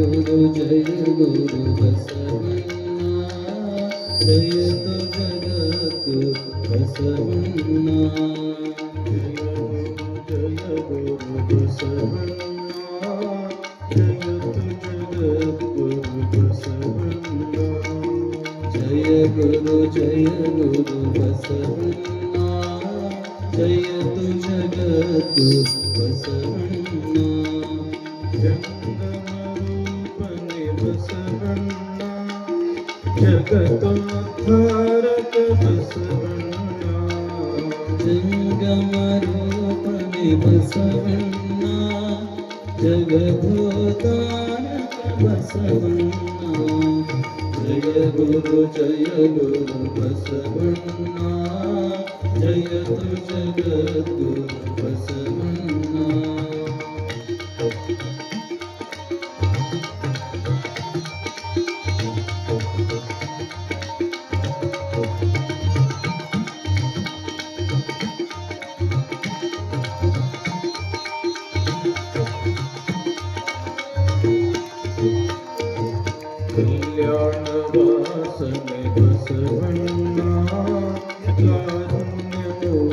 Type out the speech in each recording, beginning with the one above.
ಗುರು ಬಸವಣ್ಣ ಜಯತು ಜಗತ್ತು ಬಸವಣ್ಣ ಜಯ ಗುರು ಬಸವಣ್ಣ ಜಯತು ಜಗದ್ಗುರು ಬಸವಣ್ಣ ಜಯ ಗುರು ಬಸವಣ್ಣ ಜಯತು ಜಗತ್ತು ಬಸವಣ್ಣ ಜಂಗಮರೂಪನೆ ಬಸವಣ್ಣ ಜಗತ್ತೋದ್ಧಾರಕ ಬಸವಣ್ಣ ಜಂಗಮರೂಪನೆ ಬಸವಣ್ಣ ಜಗತ್ತೋದ್ಧಾರಕ ಬಸವಣ್ಣ ಜಯ ಗುರು ಬಸವಣ್ಣ ಜಯತು ಜಗದ್ಗುರು ಬಸವಣ್ಣ ಕಲ್ಯಾಣ ವಾಸನೆ ಬಸವಣ್ಣ ಕಾರುಣ್ಯಮೂರ್ತಿ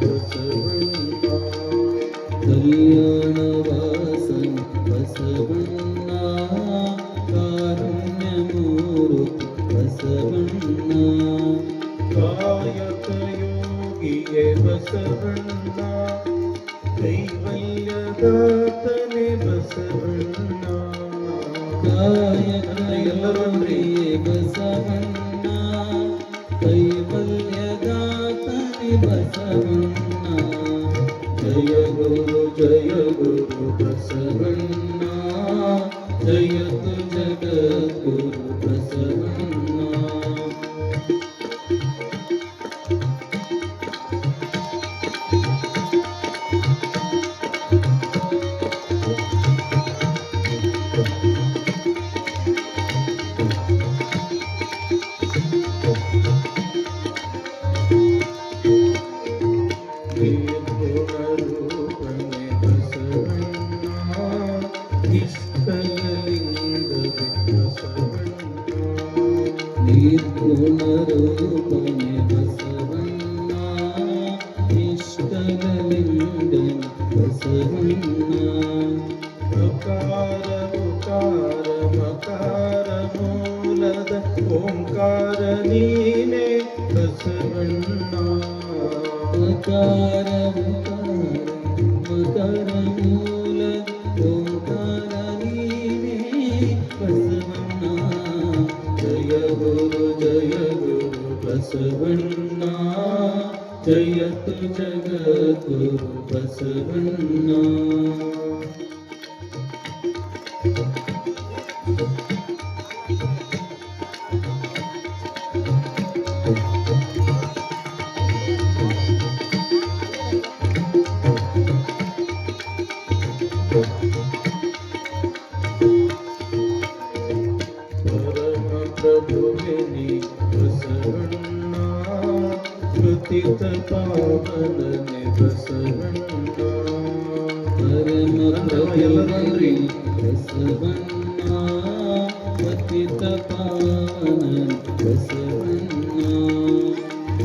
ಬಸವಣ್ಣ ಕಲ್ಯಾಣ ವಾಸನೆ ಬಸವಣ್ಣ ಕಾರುಣ್ಯಮೂರ್ತಿ ಬಸವಣ್ಣ ಕಾಯಕ ಯೋಗಿಯೇ ಬಸವಣ್ಣ ಕೈವಲ್ಯದಾತನೆ ಬಸವಣ್ಣ ಕಾಯಕಲ್ಲರೇ ಬಸವಣ್ಣ ಕೈವಲ್ಯದಾತನೆ ಬಸವಣ್ಣ ಜಯ ಗುರು ಬಸವಣ್ಣ ಜಯತು ಜಗದ್ಗುರು ಬಸವಣ್ಣ ನಿರ್ಗುಣರೂಪನೆ ಬಸವಣ್ಣ ಇಷ್ಟಲಿಂಗವೇ ಬಸವಣ್ಣ ನಿರ್ಗುಣರೂಪನೆ ಬಸವಣ್ಣ ಇಷ್ಟಲಿಂಗವೇ ಬಸವಣ್ಣ ಅಕಾರ ಉಕಾರ ಮಕಾರ ಮೂಲದ ಓಂಕಾರ ನೀನೇ ಬಸವಣ್ಣ ಮಕಾರ ಮಕರ ಮೂಲ ಓಂಕಾರ ನೀನೇ ಬಸವಣ್ಣ ಜಯ ಗುರು ಬಸವಣ್ಣ ಜಯತು ಜಗದ್ಗುರು ಬಸವಣ್ಣ ಪರಮ ಪ್ರಭುವಿನಿ ಬಸವಣ್ಣ ಕೃತಿತ ಪಾವನನೆ ಬಸವಣ್ಣ ಪರಮ ಪ್ರಭುವಿನಿ ಬಸವಣ್ಣ ಕೃತಿತ ಪಾವನನೆ ಬಸವಣ್ಣ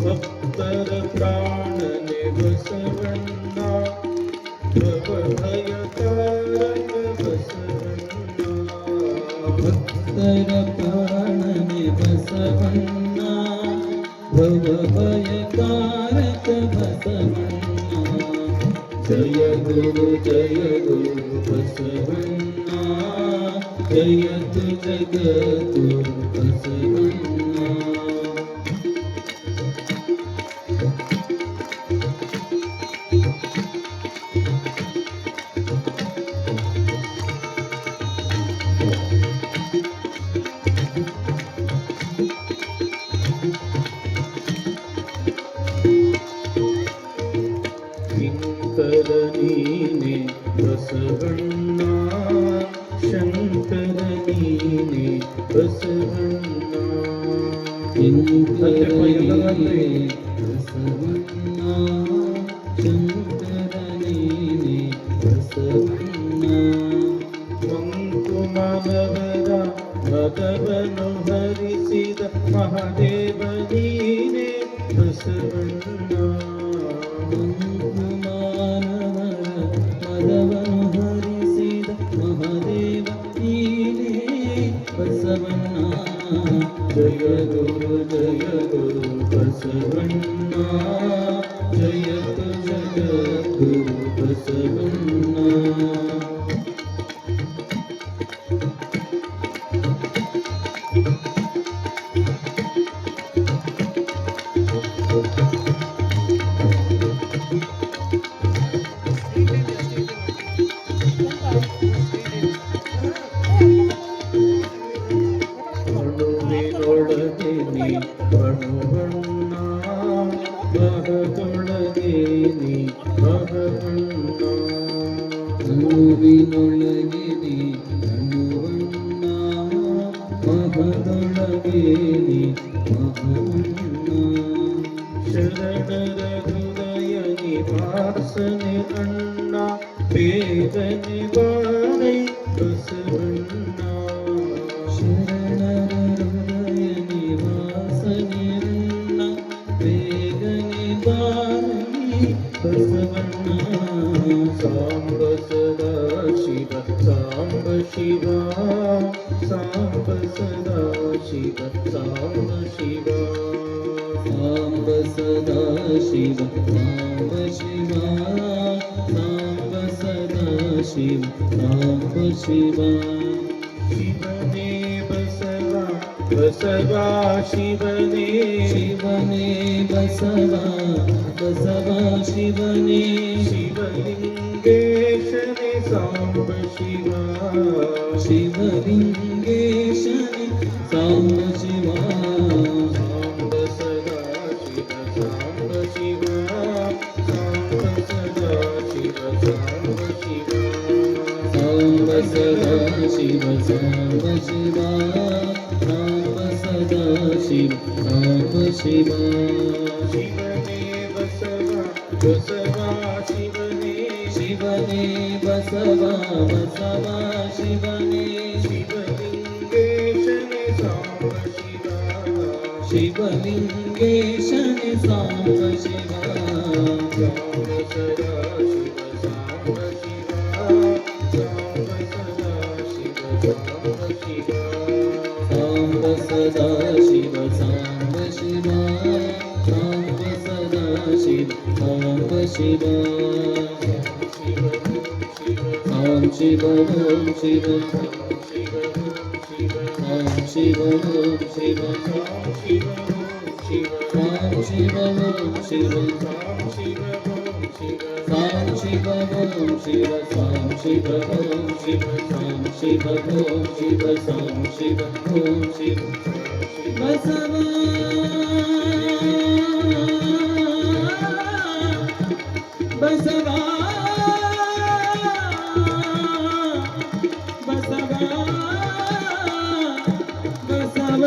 ಭಕ್ತರ ಪ್ರಾಣನೆ ಬಸವಣ್ಣ ಭವಭಯಕಾರಕ ಬಸವಣ್ಣ ಭಕ್ತರ ಪ್ರಾಣನೆ ಬಸವಣ್ಣ ಭವಭಯಕಾರಕ ಬಸವಣ್ಣ ಜಯ ಗುರು ಬಸವಣ್ಣ ಜಯತು ಜಗದ್ಗುರು ಬಸವಣ್ಣ ಶಂಕರ ನೀನೆ ಬಸವಣ್ಣ ಶಂಕರ ನೀನೆ ಬಸವಣ್ಣ ಶಂಕರ ನೀನೆ ಬಸವಣ್ಣ ಶಂಕರ ನೀನೆ ಬಸವಣ್ಣ ಮಂಕುತಿಮ್ಮನ ಮಾನವರ ಮದವನ್ನು ಹರಿಸಿದ ಮಹಾದೇವ ನೀನೇ ಬಸವಣ್ಣ. ಮಾನವರ ಮದವನ್ನು ಹರಿಸಿದ ಮಹಾದೇವ ನೀನೇ ಬಸವಣ್ಣ. ಜಯ ಗುರು ಬಸವಣ್ಣ, ಜಯತು ಜಗದ್ಗುರು ಬಸವಣ್ಣ. ಅಣುವಿನೊಳಗೆ ನೀ ಅಣುವಣ್ಣ, ಮಹದೊಳಗೆ ನೀ ಮಹವಣ್ಣ. ಅಣುವಿನೊಳಗೆ ನೀ ಅಣುವಣ್ಣ, ಮಹದೊಳಗೆ ನೀ ಮಹವಣ್ಣ. ಶರಣರ ಹೃದಯ ನಿವಾಸನೆ ಅಣ್ಣ, ಬೇಗನೆ ಬಾರೈ ಬಸವಣ್ಣ. ಶರಣರ ಹೃದಯ ನಿವಾಸನೆ ಅಣ್ಣ, ಬೇಗನೆ ಬಾರೈ ಬಸವಣ್ಣ. ಸಾಂಬ ಸದಾ ಶಿವ ಸಾಂಬ ಶಿವ, ಸಾಂಬ ಸದಾ ಶಿವ ಸಾಂಬ ಶಿವ. ಸಾಂಬ ಸದಾ ಶಿವ ಸಾಂಬ ಶಿವ, ಸಾಂಬ ಸದಾ ಶಿವ ಸಾಂಬ ಶಿವ. ಶಿವನೇ ಬಸವ ಬಸವ ಶಿವನೇ, ಶಿವನೇ ಬಸವ ಬಸವ ಶಿವನೇ. ಶಿವಲಿಂಗೇಶನೇ ಸಾಂಬ ಶಿವ, ಶಿವಲಿಂಗೇಶನೇ ಸಾಂಬ ಶಿವ. ಸಾಂಬ ಸದಾ ಶಿವ ಸಾಂಬ ಶಿವ, ಸಾಂಬ ಸದಾ ಶಿವ ಸಾಂಬ ಶಿವ. ಸಾಂಬ ಸದಾ ಶಿವ ಸಾಂಬ ಶಿವ, ಸಾಂಬ ಸದಾ ಶಿವ ಸಾಂಬ ಶಿವ. ಶಿವನೇ ಬಸವ ಬಸವ ಶಿವನೇ, ಶಿವನೇ ಬಸವ ಬಸವ ಶಿವನೇ. ಶಿವಲಿಂಗೇಶನೇ ಸಾಂಬ ಶಿವ, ಶಿವಲಿಂಗೇಶನೇ ಸಾಂಬ ಶಿವ. ಸಾಂಬ ಸದಾ ಶಿವ ಸಾಂಬ ಶಿವ, ಸಾಂಬ ಸದಾ ಶಿವ ಸಾಂಬ ಶಿವ. ಸಾಂಬ ಸದಾ ಶಿವ ಸಾಂಬ ಶಿವ, ಸಾಂಬ ಸದಾ ಶಿವ ಸಾಂಬ ಶಿವ. ಸಾಂ ಶಿವ ಓಂ ಶಿವ, ಸಾಂ ಶಿವ ಓಂ ಶಿವ, ಸಾಂ ಶಿವ ಓಂ ಶಿವ, ಸಾಂ ಶಿವ ಓಂ ಶಿವ, ಸಾಂ ಶಿವ ಓಂ ಶಿವ, ಸಾಂ ಶಿವ ಓಂ ಶಿವ, ಸಾಂ ಶಿವ ಓಂ ಶಿವ. ಬಸವ ಬಸವ ಬಸವ ಬಸವ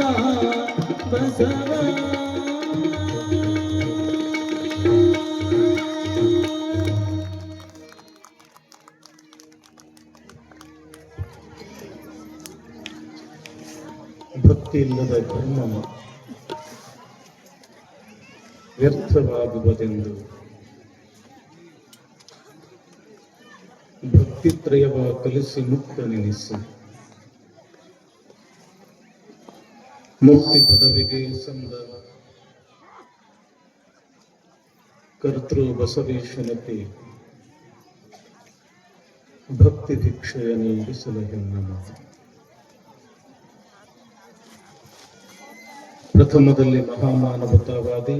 ಬಸವ. ಭಕ್ತಿ ಇಲ್ಲದ ಧರ್ಮ ವ್ಯರ್ಥವಾಗುವುದೆಂದು ಭಕ್ತಿತ್ರಯವ ಕಲಿಸಿ ಮುಕ್ತನೆನಿಸಿ ಮುಕ್ತಿ ಪದವಿಗೆ ಸಂದ ಕರ್ತೃ ಬಸವೇಶ್ವರತೆ ಭಕ್ತಿ ದೀಕ್ಷೆಯ ನೀಡಿಸಲು ಹೆಣ್ಣಮ. ಪ್ರಥಮದಲ್ಲಿ ಮಹಾಮಾನವತಾವಾದಿ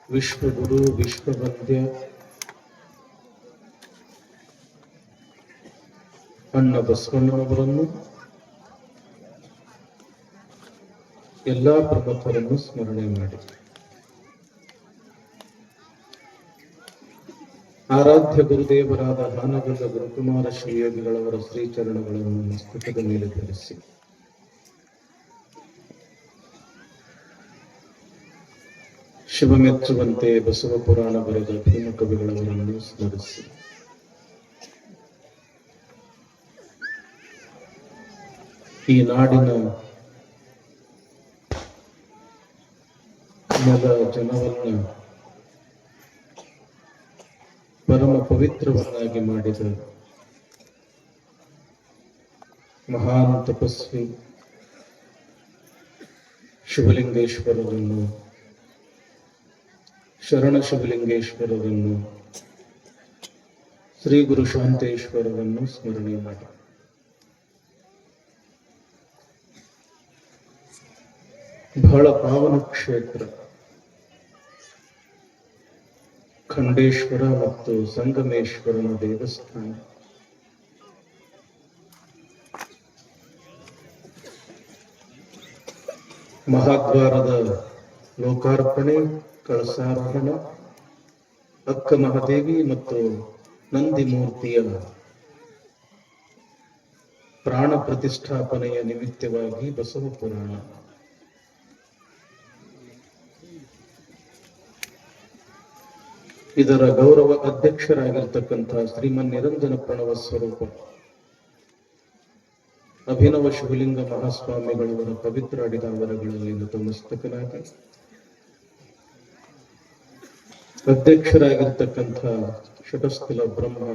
ವಿಶ್ವಗುರು ವಿಶ್ವವಂದ್ಯ ಅಣ್ಣ ಬಸವಣ್ಣನವರನ್ನು ಎಲ್ಲಾ ಪ್ರಮುಖರನ್ನು ಸ್ಮರಣೆ ಮಾಡಿ ಆರಾಧ್ಯ ಗುರುದೇವರಾದ ಹಾನಗಲ್ಲ ಗುರುಕುಮಾರ ಶ್ರೀಯೋಗಿಗಳವರ ಶ್ರೀಚರಣಗಳನ್ನು ಮಸ್ತಕದ ಮೇಲೆ ಧರಿಸಿ ಶಿವ ಮೆಚ್ಚುವಂತೆ ಬಸವ ಪುರಾಣ ಬರೆದ ಭೀಮ ಕವಿಗಳವರನ್ನು ಸ್ಮರಿಸಿ ಈ ನಾಡಿನ ನೆಲ ಜನವನ್ನ ಪರಮ ಪವಿತ್ರವನ್ನಾಗಿ ಮಾಡಿದ ಮಹಾನ್ ತಪಸ್ವಿ ಶಿವಲಿಂಗೇಶ್ವರರನ್ನು, ಶರಣ ಶಿವಲಿಂಗೇಶ್ವರರನ್ನು, ಶ್ರೀ ಗುರು ಶಾಂತೇಶ್ವರರನ್ನು ಸ್ಮರಣೆ ಮಾಡಿ. ಬಹಳ ಪಾವನ ಕ್ಷೇತ್ರ ಖಂಡೇಶ್ವರ ಮತ್ತು ಸಂಗಮೇಶ್ವರನ ದೇವಸ್ಥಾನ. ಮಹಾದ್ವಾರದ ಲೋಕಾರ್ಪಣೆ, ಕಳಸಾರೋಹಣ, ಅಕ್ಕ ಮಹಾದೇವಿ ಮತ್ತು ನಂದಿ ಮೂರ್ತಿಯ ಪ್ರಾಣ ಪ್ರತಿಷ್ಠಾಪನೆಯ ನಿಮಿತ್ತವಾಗಿ ಬಸವ ಪುರಾಣ. ಇದರ ಗೌರವ ಅಧ್ಯಕ್ಷರಾಗಿರ್ತಕ್ಕಂಥ ಶ್ರೀಮನ್ ನಿರಂಜನ ಪ್ರಣವ ಸ್ವರೂಪ ಅಭಿನವ ಶಿವಲಿಂಗ ಮಹಾಸ್ವಾಮಿಗಳವರ ಪವಿತ್ರ ಅಡಿದಾವರಗಳಲ್ಲಿ ನತಮಸ್ತಕನಾಗಿ, ಅಧ್ಯಕ್ಷರಾಗಿರ್ತಕ್ಕಂಥ ಶಟಸ್ಥಲ ಬ್ರಹ್ಮ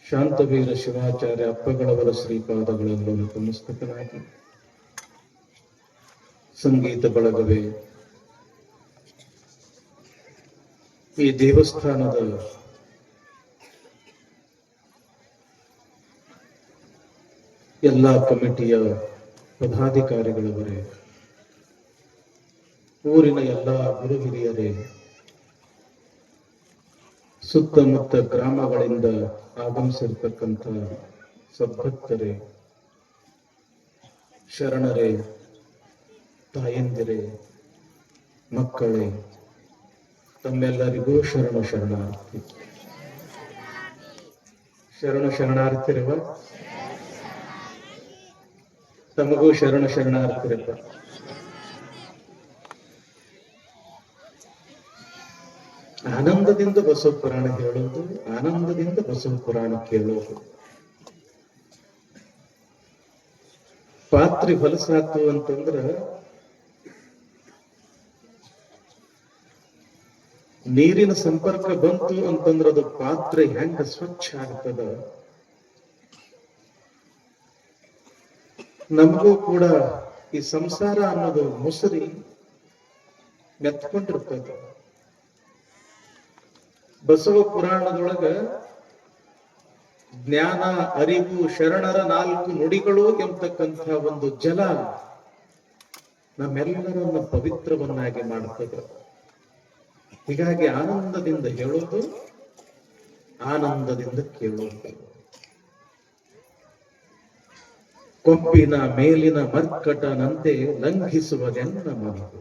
ಶಾಂತವೀರ ಶಿವಾಚಾರ್ಯ ಅಪ್ಪಗಳವರ ಶ್ರೀಪಾದಗಳನ್ನು ನತಮಸ್ತಕನಾಗಿ, ಸಂಗೀತ ಬಳಗವೇ, ಈ ದೇವಸ್ಥಾನದ ಎಲ್ಲ ಕಮಿಟಿಯ ಪದಾಧಿಕಾರಿಗಳವರೇ, ಊರಿನ ಎಲ್ಲ ಗುರು ಹಿರಿಯರೇ, ಸುತ್ತಮುತ್ತ ಗ್ರಾಮಗಳಿಂದ ಆಗಮಿಸಿರ್ತಕ್ಕಂಥ ಸದ್ಭಕ್ತರೇ, ಶರಣರೇ, ತಾಯಂದಿರೇ, ಮಕ್ಕಳೇ, ತಮ್ಮೆಲ್ಲರಿಗೂ ಶರಣ ಶರಣಾರ್ಥಿ. ಶರಣ ಶರಣಾರ್ಥಿರವ, ತಮಗೂ ಶರಣ ಶರಣಾರ್ಥಿರಪ್ಪ. ಆನಂದದಿಂದ ಬಸವ ಪುರಾಣ ಹೇಳೋದು, ಆನಂದದಿಂದ ಬಸವ ಪುರಾಣ ಕೇಳೋದು. ಪಾತ್ರೆ ಹೊಲಸಾತು ಅಂತಂದ್ರ ನೀರಿನ ಸಂಪರ್ಕ ಬಂತು ಅಂತಂದ್ರ ಅದು ಪಾತ್ರೆ ಹೆಂಗ ಸ್ವಚ್ಛ ಆಗ್ತದ, ನಮಗೂ ಕೂಡ ಈ ಸಂಸಾರ ಅನ್ನೋದು ಮುಸುರಿ ಮೆತ್ಕೊಂಡಿರ್ತದ. ಬಸವ ಪುರಾಣದೊಳಗ ಜ್ಞಾನ, ಅರಿವು, ಶರಣರ 4 ನುಡಿಗಳು ಎಂಬತಕ್ಕಂಥ ಒಂದು ಜಲ ನಮ್ಮೆಲ್ಲರನ್ನ ಪವಿತ್ರವನ್ನಾಗಿ ಮಾಡುತ್ತದೆ. ಹೀಗಾಗಿ ಆನಂದದಿಂದ ಹೇಳೋದು, ಆನಂದದಿಂದ ಕೇಳೋದು. ಕೊಂಬಿನ ಮೇಲಿನ ಮರ್ಕಟನಂತೆ ಲಂಘಿಸುವುದೆನ್ನ ಮನವು.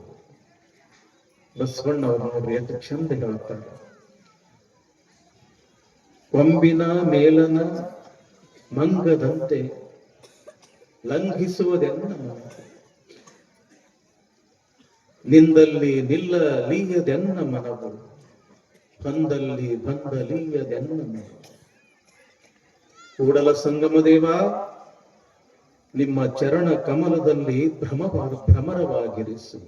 ಬಸವಣ್ಣವರು ನೋಡ್ರಿ ಎಷ್ಟು ಚಂದ ಹೇಳ್ತಾರೆ. ಕೊಂಬಿನ ಮೇಲನ ಮಂಗದಂತೆ ಲಂಘಿಸುವುದೆನ್ನ ಮನವು. ನಿಂದಲ್ಲಿ ನಿಲ್ಲಲೀಯದೆನ್ನ ಮನವು, ಬಂದಲ್ಲಿ ಬಂದಲೀಯದೆನ್ನ ಮನವು. ಕೂಡಲ ಸಂಗಮ ದೇವ, ನಿಮ್ಮ ಚರಣ ಕಮಲದಲ್ಲಿ ಭ್ರಮರವಾಗಿರಿಸು.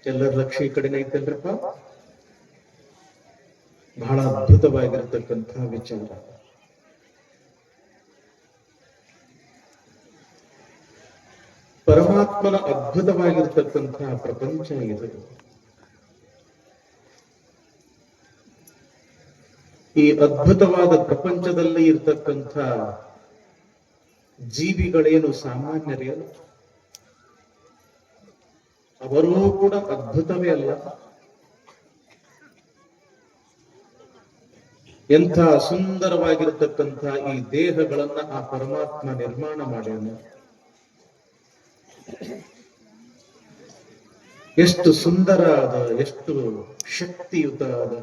ಎಲ್ಲರ ಲಕ್ಷ್ಯ ಈ ಕಡೆನೇ ಐತಲ್ರಪ್ಪ. ಬಹಳ ಅದ್ಭುತವಾಗಿರತಕ್ಕಂತಹ ವಿಚಾರ. ಪರಮಾತ್ಮನ ಅದ್ಭುತವಾಗಿರ್ತಕ್ಕಂತಹ ಪ್ರಪಂಚ ಇದು. ಈ ಅದ್ಭುತವಾದ ಪ್ರಪಂಚದಲ್ಲಿ ಇರ್ತಕ್ಕಂಥ ಜೀವಿಗಳೇನು ಸಾಮಾನ್ಯರೇ ಅಲ್ಲ, ಅವರೂ ಕೂಡ ಅದ್ಭುತವೇ ಅಲ್ಲ. ಎಂಥ ಸುಂದರವಾಗಿರತಕ್ಕಂಥ ಈ ದೇಹಗಳನ್ನ ಆ ಪರಮಾತ್ಮ ನಿರ್ಮಾಣ ಮಾಡ್ಯಾನ. ಎಷ್ಟು ಸುಂದರ ಅದ, ಎಷ್ಟು ಶಕ್ತಿಯುತ ಅದ.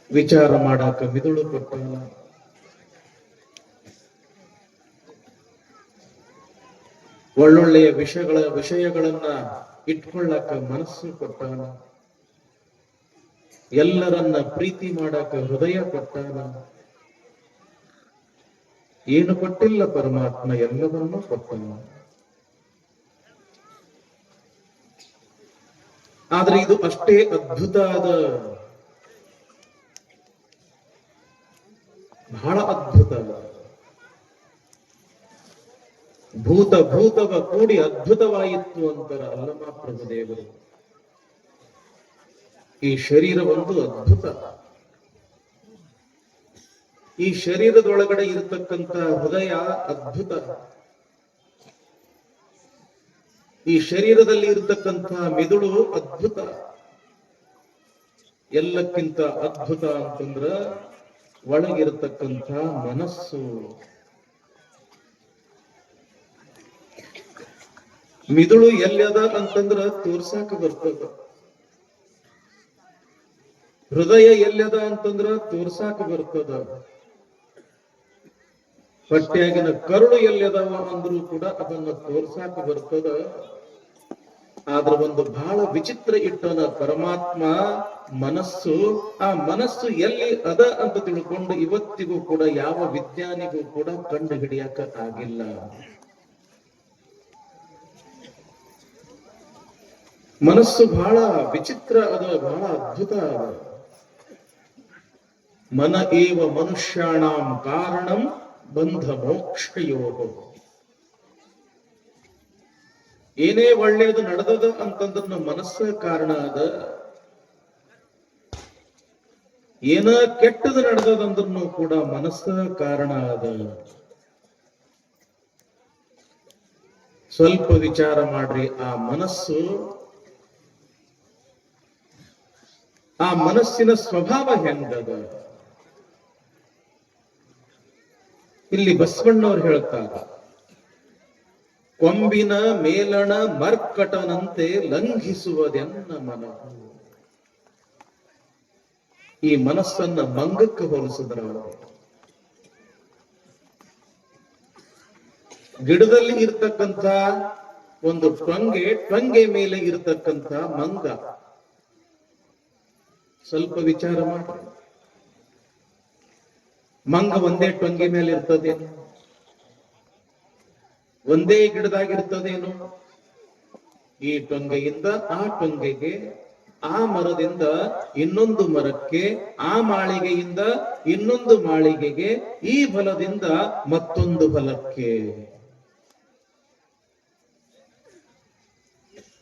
ವಿಚಾರ ಮಾಡಾಕ ಮಿದುಳು ಕೊಟ್ಟಾನ, ಒಳ್ಳೊಳ್ಳೆಯ ವಿಷಯಗಳನ್ನ ಇಟ್ಕೊಳ್ಳಾಕ ಮನಸ್ಸು ಕೊಟ್ಟಾನ. ಎಲ್ಲರನ್ನ ಪ್ರೀತಿ ಮಾಡಕ ಹೃದಯ ಕೊಟ್ಟಾನ. ಏನು ಕೊಟ್ಟಿಲ್ಲ ಪರಮಾತ್ಮ, ಎಲ್ಲವನ್ನೂ ಕೊಟ್ಟಾನ. ಆದ್ರೆ ಇದು ಅಷ್ಟೇ ಅದ್ಭುತ ಆದ, ಬಹಳ ಅದ್ಭುತ. ಭೂತವ ಕೂಡಿ ಅದ್ಭುತವಾಯಿತು ಅಂತರ ಅಲ್ಲಮ ಪ್ರಭುದೇವರು. ಈ ಶರೀರ ಒಂದು ಅದ್ಭುತ. ಈ ಶರೀರದೊಳಗಡೆ ಇರತಕ್ಕಂತ ಹೃದಯ ಅದ್ಭುತ. ಈ ಶರೀರದಲ್ಲಿ ಇರತಕ್ಕಂತ ಮೆದುಳು ಅದ್ಭುತ. ಎಲ್ಲಕ್ಕಿಂತ ಅದ್ಭುತ ಅಂತಂದ್ರ ಒಳಗಿರತಕ್ಕಂಥ ಮನಸ್ಸು. ಮಿದುಳು ಎಲ್ಲದ ಅಂತಂದ್ರ ತೋರ್ಸಾಕ ಬರ್ತದ. ಹೃದಯ ಎಲ್ಲದ ಅಂತಂದ್ರ ತೋರ್ಸಾಕ ಬರ್ತದ. ಹೊಟ್ಟೆಯಾಗಿನ ಕರುಳು ಎಲ್ಲದವ ಅಂದ್ರೂ ಕೂಡ ಅದನ್ನ ತೋರ್ಸಾಕ ಬರ್ತದ. ಆದ್ರ ಒಂದು ಬಹಳ ವಿಚಿತ್ರ ಇಟ್ಟನ ಪರಮಾತ್ಮ ಮನಸ್ಸು. ಆ ಮನಸ್ಸು ಎಲ್ಲಿ ಅದ ಅಂತ ತಿಳ್ಕೊಂಡು ಇವತ್ತಿಗೂ ಕೂಡ ಯಾವ ವಿಜ್ಞಾನಿಗೂ ಕೂಡ ಕಂಡು ಹಿಡಿಯಕ ಆಗಿಲ್ಲ. ಮನಸ್ಸು ಬಹಳ ವಿಚಿತ್ರ ಅದ, ಬಹಳ ಅದ್ಭುತ ಅದ. ಮನ ಏವ ಮನುಷ್ಯಾಣಾಂ ಕಾರಣಂ ಬಂಧ ಮೋಕ್ಷಯೋಗ. ಏನೇ ಒಳ್ಳೆಯದು ನಡೆದದ ಅಂತಂದ್ರ ಮನಸ್ಸ ಕಾರಣ ಅದ. ಏನ ಕೆಟ್ಟದು ನಡೆದದಂದ್ರೂ ಕೂಡ ಮನಸ್ಸ ಕಾರಣ ಅದ. ಸ್ವಲ್ಪ ವಿಚಾರ ಮಾಡ್ರಿ, ಆ ಮನಸ್ಸಿನ ಸ್ವಭಾವ ಹೆಂಗದ. ಇಲ್ಲಿ ಬಸವಣ್ಣವ್ರು ಹೇಳ್ತಾರೆ, ಕೊಂಬಿನ ಮೇಲಣ ಮರ್ಕಟನಂತೆ ಲಂಘಿಸುವುದೆನ್ನ ಮನವು. ಈ ಮನಸ್ಸನ್ನ ಮಂಗಕ್ಕೆ ಹೋಲಿಸಿದ್ರ, ಗಿಡದಲ್ಲಿ ಇರ್ತಕ್ಕಂಥ ಒಂದು ಟೊಂಗೆ ಮೇಲೆ ಇರತಕ್ಕಂಥ ಮಂಗ. ಸ್ವಲ್ಪ ವಿಚಾರ ಮಾಡಿ, ಮಂಗ ಒಂದೇ ಟೊಂಗೆ ಮೇಲೆ ಇರ್ತದೇನು? ಒಂದೇ ಗಿಡದಾಗಿರ್ತದೇನು? ಈ ಟೊಂಗೆಯಿಂದ ಆ ಟೊಂಗೆಗೆ, ಆ ಮರದಿಂದ ಇನ್ನೊಂದು ಮರಕ್ಕೆ, ಆ ಮಾಳಿಗೆಯಿಂದ ಇನ್ನೊಂದು ಮಾಳಿಗೆಗೆ, ಈ ಫಲದಿಂದ ಮತ್ತೊಂದು ಫಲಕ್ಕೆ.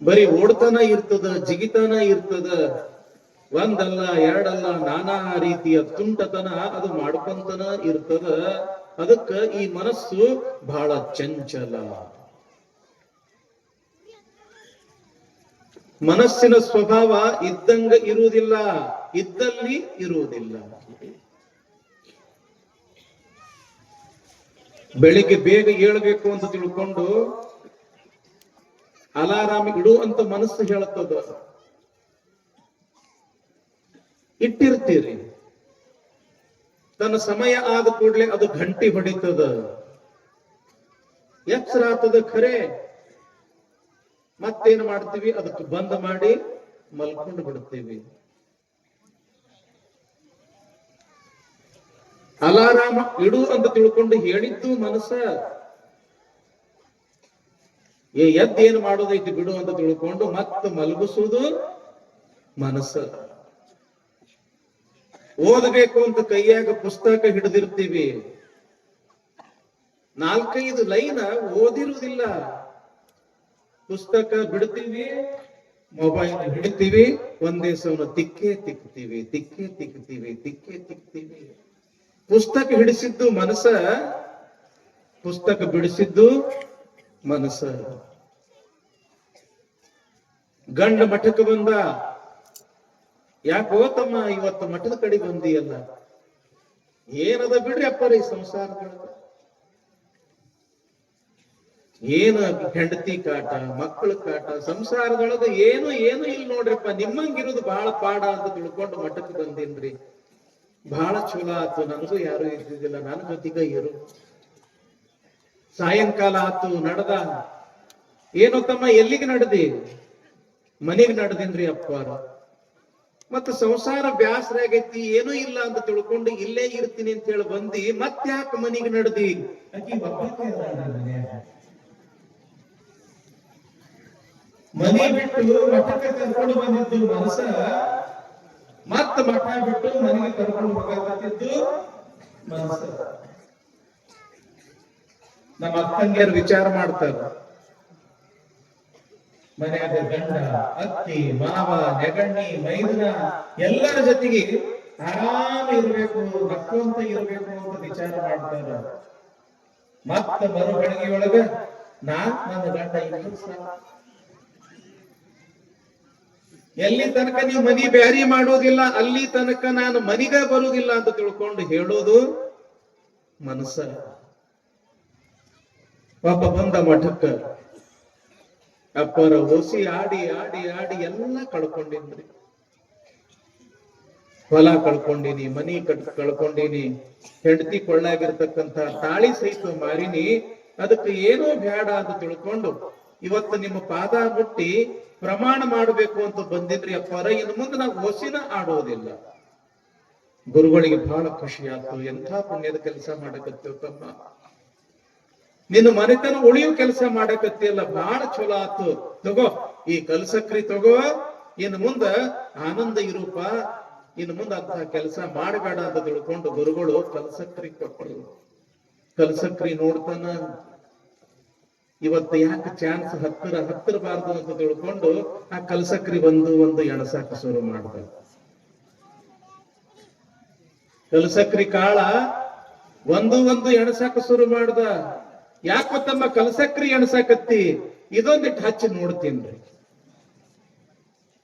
ಬರೀ ಓಡ್ತಾನ ಇರ್ತದ, ಜಿಗಿತಾನ ಇರ್ತದ. ಒಂದಲ್ಲ ಎರಡಲ್ಲ, ನಾನಾ ರೀತಿಯ ತುಂಟತನ ಅದು ಮಾಡ್ಕೊಂತನ ಇರ್ತದ. ಅದಕ್ಕ ಈ ಮನಸ್ಸು ಬಹಳ ಚಂಚಲ. ಮನಸ್ಸಿನ ಸ್ವಭಾವ ಇದ್ದಂಗ ಇರುವುದಿಲ್ಲ, ಇದ್ದಲ್ಲಿ ಇರುವುದಿಲ್ಲ. ಬೆಳಿಗ್ಗೆ ಬೇಗ ಏಳಬೇಕು ಅಂತ ತಿಳ್ಕೊಂಡು ಅಲಾರಾಮ್ ಇಡು ಅಂತ ಮನಸ್ಸು ಹೇಳುತ್ತದ. ಇಟ್ಟಿರ್ತೀರಿ, ತನ್ನ ಸಮಯ ಆದ ಕೂಡಲೇ ಅದು ಗಂಟಿ ಹೊಡಿತದ. ಎಚ್ಚರ ಆಗ್ತದ ಖರೆ, ಮತ್ತೇನು ಮಾಡ್ತೀವಿ, ಅದಕ್ಕೆ ಬಂದ್ ಮಾಡಿ ಮಲ್ಕೊಂಡು ಬಿಡ್ತೀವಿ. ಅಲಾರಾಮ ಇಡು ಅಂತ ತಿಳ್ಕೊಂಡು ಹೇಳಿದ್ದು ಮನಸ್ಸ. ಎದ್ದೇನು ಮಾಡೋದೈತಿ ಬಿಡು ಅಂತ ತಿಳ್ಕೊಂಡು ಮತ್ತೆ ಮಲಗಿಸುವುದು ಮನಸ್ಸ. ಓದಬೇಕು ಅಂತ ಕೈಯಾಗ ಪುಸ್ತಕ ಹಿಡಿದಿರ್ತೀವಿ, 4-5 ಲೈನ್ ಓದಿರುವುದಿಲ್ಲ. ಪುಸ್ತಕ ಬಿಡ್ತೀವಿ, ಮೊಬೈಲ್ ಹಿಡಿತೀವಿ, ಒಂದೇ ಸವನ ತಿಕ್ಕೆ ತಿಕ್ತೀವಿ. ಪುಸ್ತಕ ಹಿಡಿಸಿದ್ದು ಮನಸ್ಸ, ಪುಸ್ತಕ ಬಿಡಿಸಿದ್ದು ಮನಸ್ಸ. ಗಂಡ ಮಠಕ್ಕೆ ಬಂದ, ಯಾಕೋ ತಮ್ಮ ಇವತ್ತು ಮಠದ ಕಡೆ ಬಂದಿಯಲ್ಲ? ಏನದ ಬಿಡ್ರಿ ಅಪ್ಪರ ಈ ಸಂಸಾರದೊಳಗ. ಏನ ಹೆಂಡತಿ ಕಾಟ, ಮಕ್ಕಳ ಕಾಟ, ಸಂಸಾರದೊಳಗ ಏನು ಇಲ್ಲ ನೋಡ್ರಿಪ್ಪ. ನಿಮ್ಮಂಗಿರೋದು ಬಹಳ ಪಾಡ ಅಂತ ತಿಳ್ಕೊಂಡು ಮಠಕ್ಕೆ ಬಂದಿನ್ರಿ. ಬಹಳ ಚಲೋ ಆತು, ನನಗೂ ಯಾರು ಇದ್ದಿದ್ದಿಲ್ಲ, ನನ್ನ ಜೊತೆಗ ಇರು. ಸಾಯಂಕಾಲ ಆತು, ನಡ್ದ. ಏನೋ ತಮ್ಮ ಎಲ್ಲಿಗೆ ನಡ್ದಿ? ಮನೆಗೆ ನಡ್ದಿನ್ರಿ ಅಪ್ಪಾರ. ಮತ್ತ ಸಂಸಾರ ಬ್ಯಾಸರ ಆಗೈತಿ ಏನೂ ಇಲ್ಲ ಅಂತ ತಿಳ್ಕೊಂಡು ಇಲ್ಲೇ ಇರ್ತೀನಿ ಅಂತ ಹೇಳಿ ಬಂದಿ ಮತ್ತ್ಯಾಕ ಮನಿಗೆ ನಡ್ದಿ? ಆಕಿ ಒಬ್ಬಾಕೆ ಅದಾಳ ಮನ್ಯಾಗ. ಮನಿ ಬಿಟ್ಟು ಮಠಕ್ಕೆ ಕರ್ಕೊಂಡು ಬಂದಿದ್ದು ಮನಸ್ಸ, ಮತ್ತ ಮಠ ಬಿಟ್ಟು ಮನೆಗೆ ಕರ್ಕೊಂಡು ಹೋಗಕತ್ತಿದ್ದು ಮನಸ್ಸ. ನಮ್ಮ ಅಕ್ಕಂಗಿಯರು ವಿಚಾರ ಮಾಡ್ತಾರ, ಮನ್ಯಾಗ ಗಂಡ, ಅತ್ತಿ, ಮಾವ, ನೆಗಣ್ಣಿ, ಮೈದುನ ಎಲ್ಲರ ಜೊತೆಗೆ ಆರಾಮ ಇರ್ಬೇಕು, ನಕ್ಕಂತ ಇರ್ಬೇಕು ಅಂತ ವಿಚಾರ ಮಾಡ್ತಾರ. ಮತ್ತ ಮರುಗಳಿಗೆಯೊಳಗ ನನ್ನ ಗಂಡ ಇನ್ನು ಎಲ್ಲಿ ತನಕ ನೀವು ಮನಿ ಬ್ಯಾರಿ ಮಾಡೋದಿಲ್ಲ ಅಲ್ಲಿ ತನಕ ನಾನು ಮನಿಗ ಬರುವುದಿಲ್ಲ ಅಂತ ತಿಳ್ಕೊಂಡು ಹೇಳೋದು ಮನಸ್ಸ. ಒಬ್ಬ ಬಂದ ಮಠಕ್ಕ, ಅಪ್ಪರ ಓಸಿ ಆಡಿ ಆಡಿ ಆಡಿ ಎಲ್ಲ ಕಳ್ಕೊಂಡಿನ್ರಿ. ಹೊಲ ಕಳ್ಕೊಂಡಿನಿ, ಮನಿ ಕಳ್ಕೊಂಡಿನಿ, ಹೆಂಡತಿ ಕೊಳ್ಳಾಗಿರ್ತಕ್ಕಂತ ತಾಳಿ ಸಹಿತ ಮಾರಿನಿ, ಅದಕ್ಕೆ ಏನೋ ಬೇಡ ಅಂತ ತಿಳ್ಕೊಂಡು ಇವತ್ತು ನಿಮ್ಮ ಪಾದ ಮುಟ್ಟಿ ಪ್ರಮಾಣ ಮಾಡಬೇಕು ಅಂತ ಬಂದಿದ್ರಿ ಅಪ್ಪರ. ಇನ್ನು ಮುಂದೆ ನಾವು ಹೊಸಿನ ಆಡೋದಿಲ್ಲ. ಗುರುಗಳಿಗೆ ಬಹಳ ಖುಷಿ ಆಯ್ತು. ಎಂಥ ಪುಣ್ಯದ ಕೆಲಸ ಮಾಡಕತ್ತೇವ್ ತಮ್ಮ, ನಿನ್ನ ಮನೆತನ ಉಳಿಯೋ ಕೆಲಸ ಮಾಡಕತ್ತಿಯಲ್ಲ, ಬಹಳ ಚಲೋ ಆತು. ತಗೋ ಈ ಕಲ್ಸಕ್ರಿ ತಗೋ, ಇನ್ನು ಮುಂದ ಆನಂದ ಇರೂಪ, ಇನ್ನು ಮುಂದೆ ಅಂತಹ ಕೆಲಸ ಮಾಡಬೇಡ ಅಂತ ತಿಳ್ಕೊಂಡು ಗುರುಗಳು ಕಲ್ಸಕ್ರಿ ಕೊಟ್ಟರು. ಕಲ್ಸಕ್ರಿ ನೋಡ್ತಾನ, ಇವತ್ತು ಯಾಕೆ ಚಾನ್ಸ್ ಹತ್ತಿರಬಾರ್ದು ಅಂತ ತಿಳ್ಕೊಂಡು ಆ ಕಲ್ಸಕ್ರಿ ಒಂದು ಎಣಸಾಕ ಶುರು ಮಾಡ್ದ. ಕಲ್ಸಕ್ರಿ ಕಾಳ ಒಂದು ಎಣಸಾಕ ಶುರು ಮಾಡ್ದ. ಯಾಕೋ ತಮ್ಮ ಕಲ್ಸಕ್ರಿ ಎಣಸಾಕತ್ತಿ, ಇದೊಂದಿಟ್ಟು ಹಚ್ಚಿ ನೋಡ್ತೀನ್ರಿ.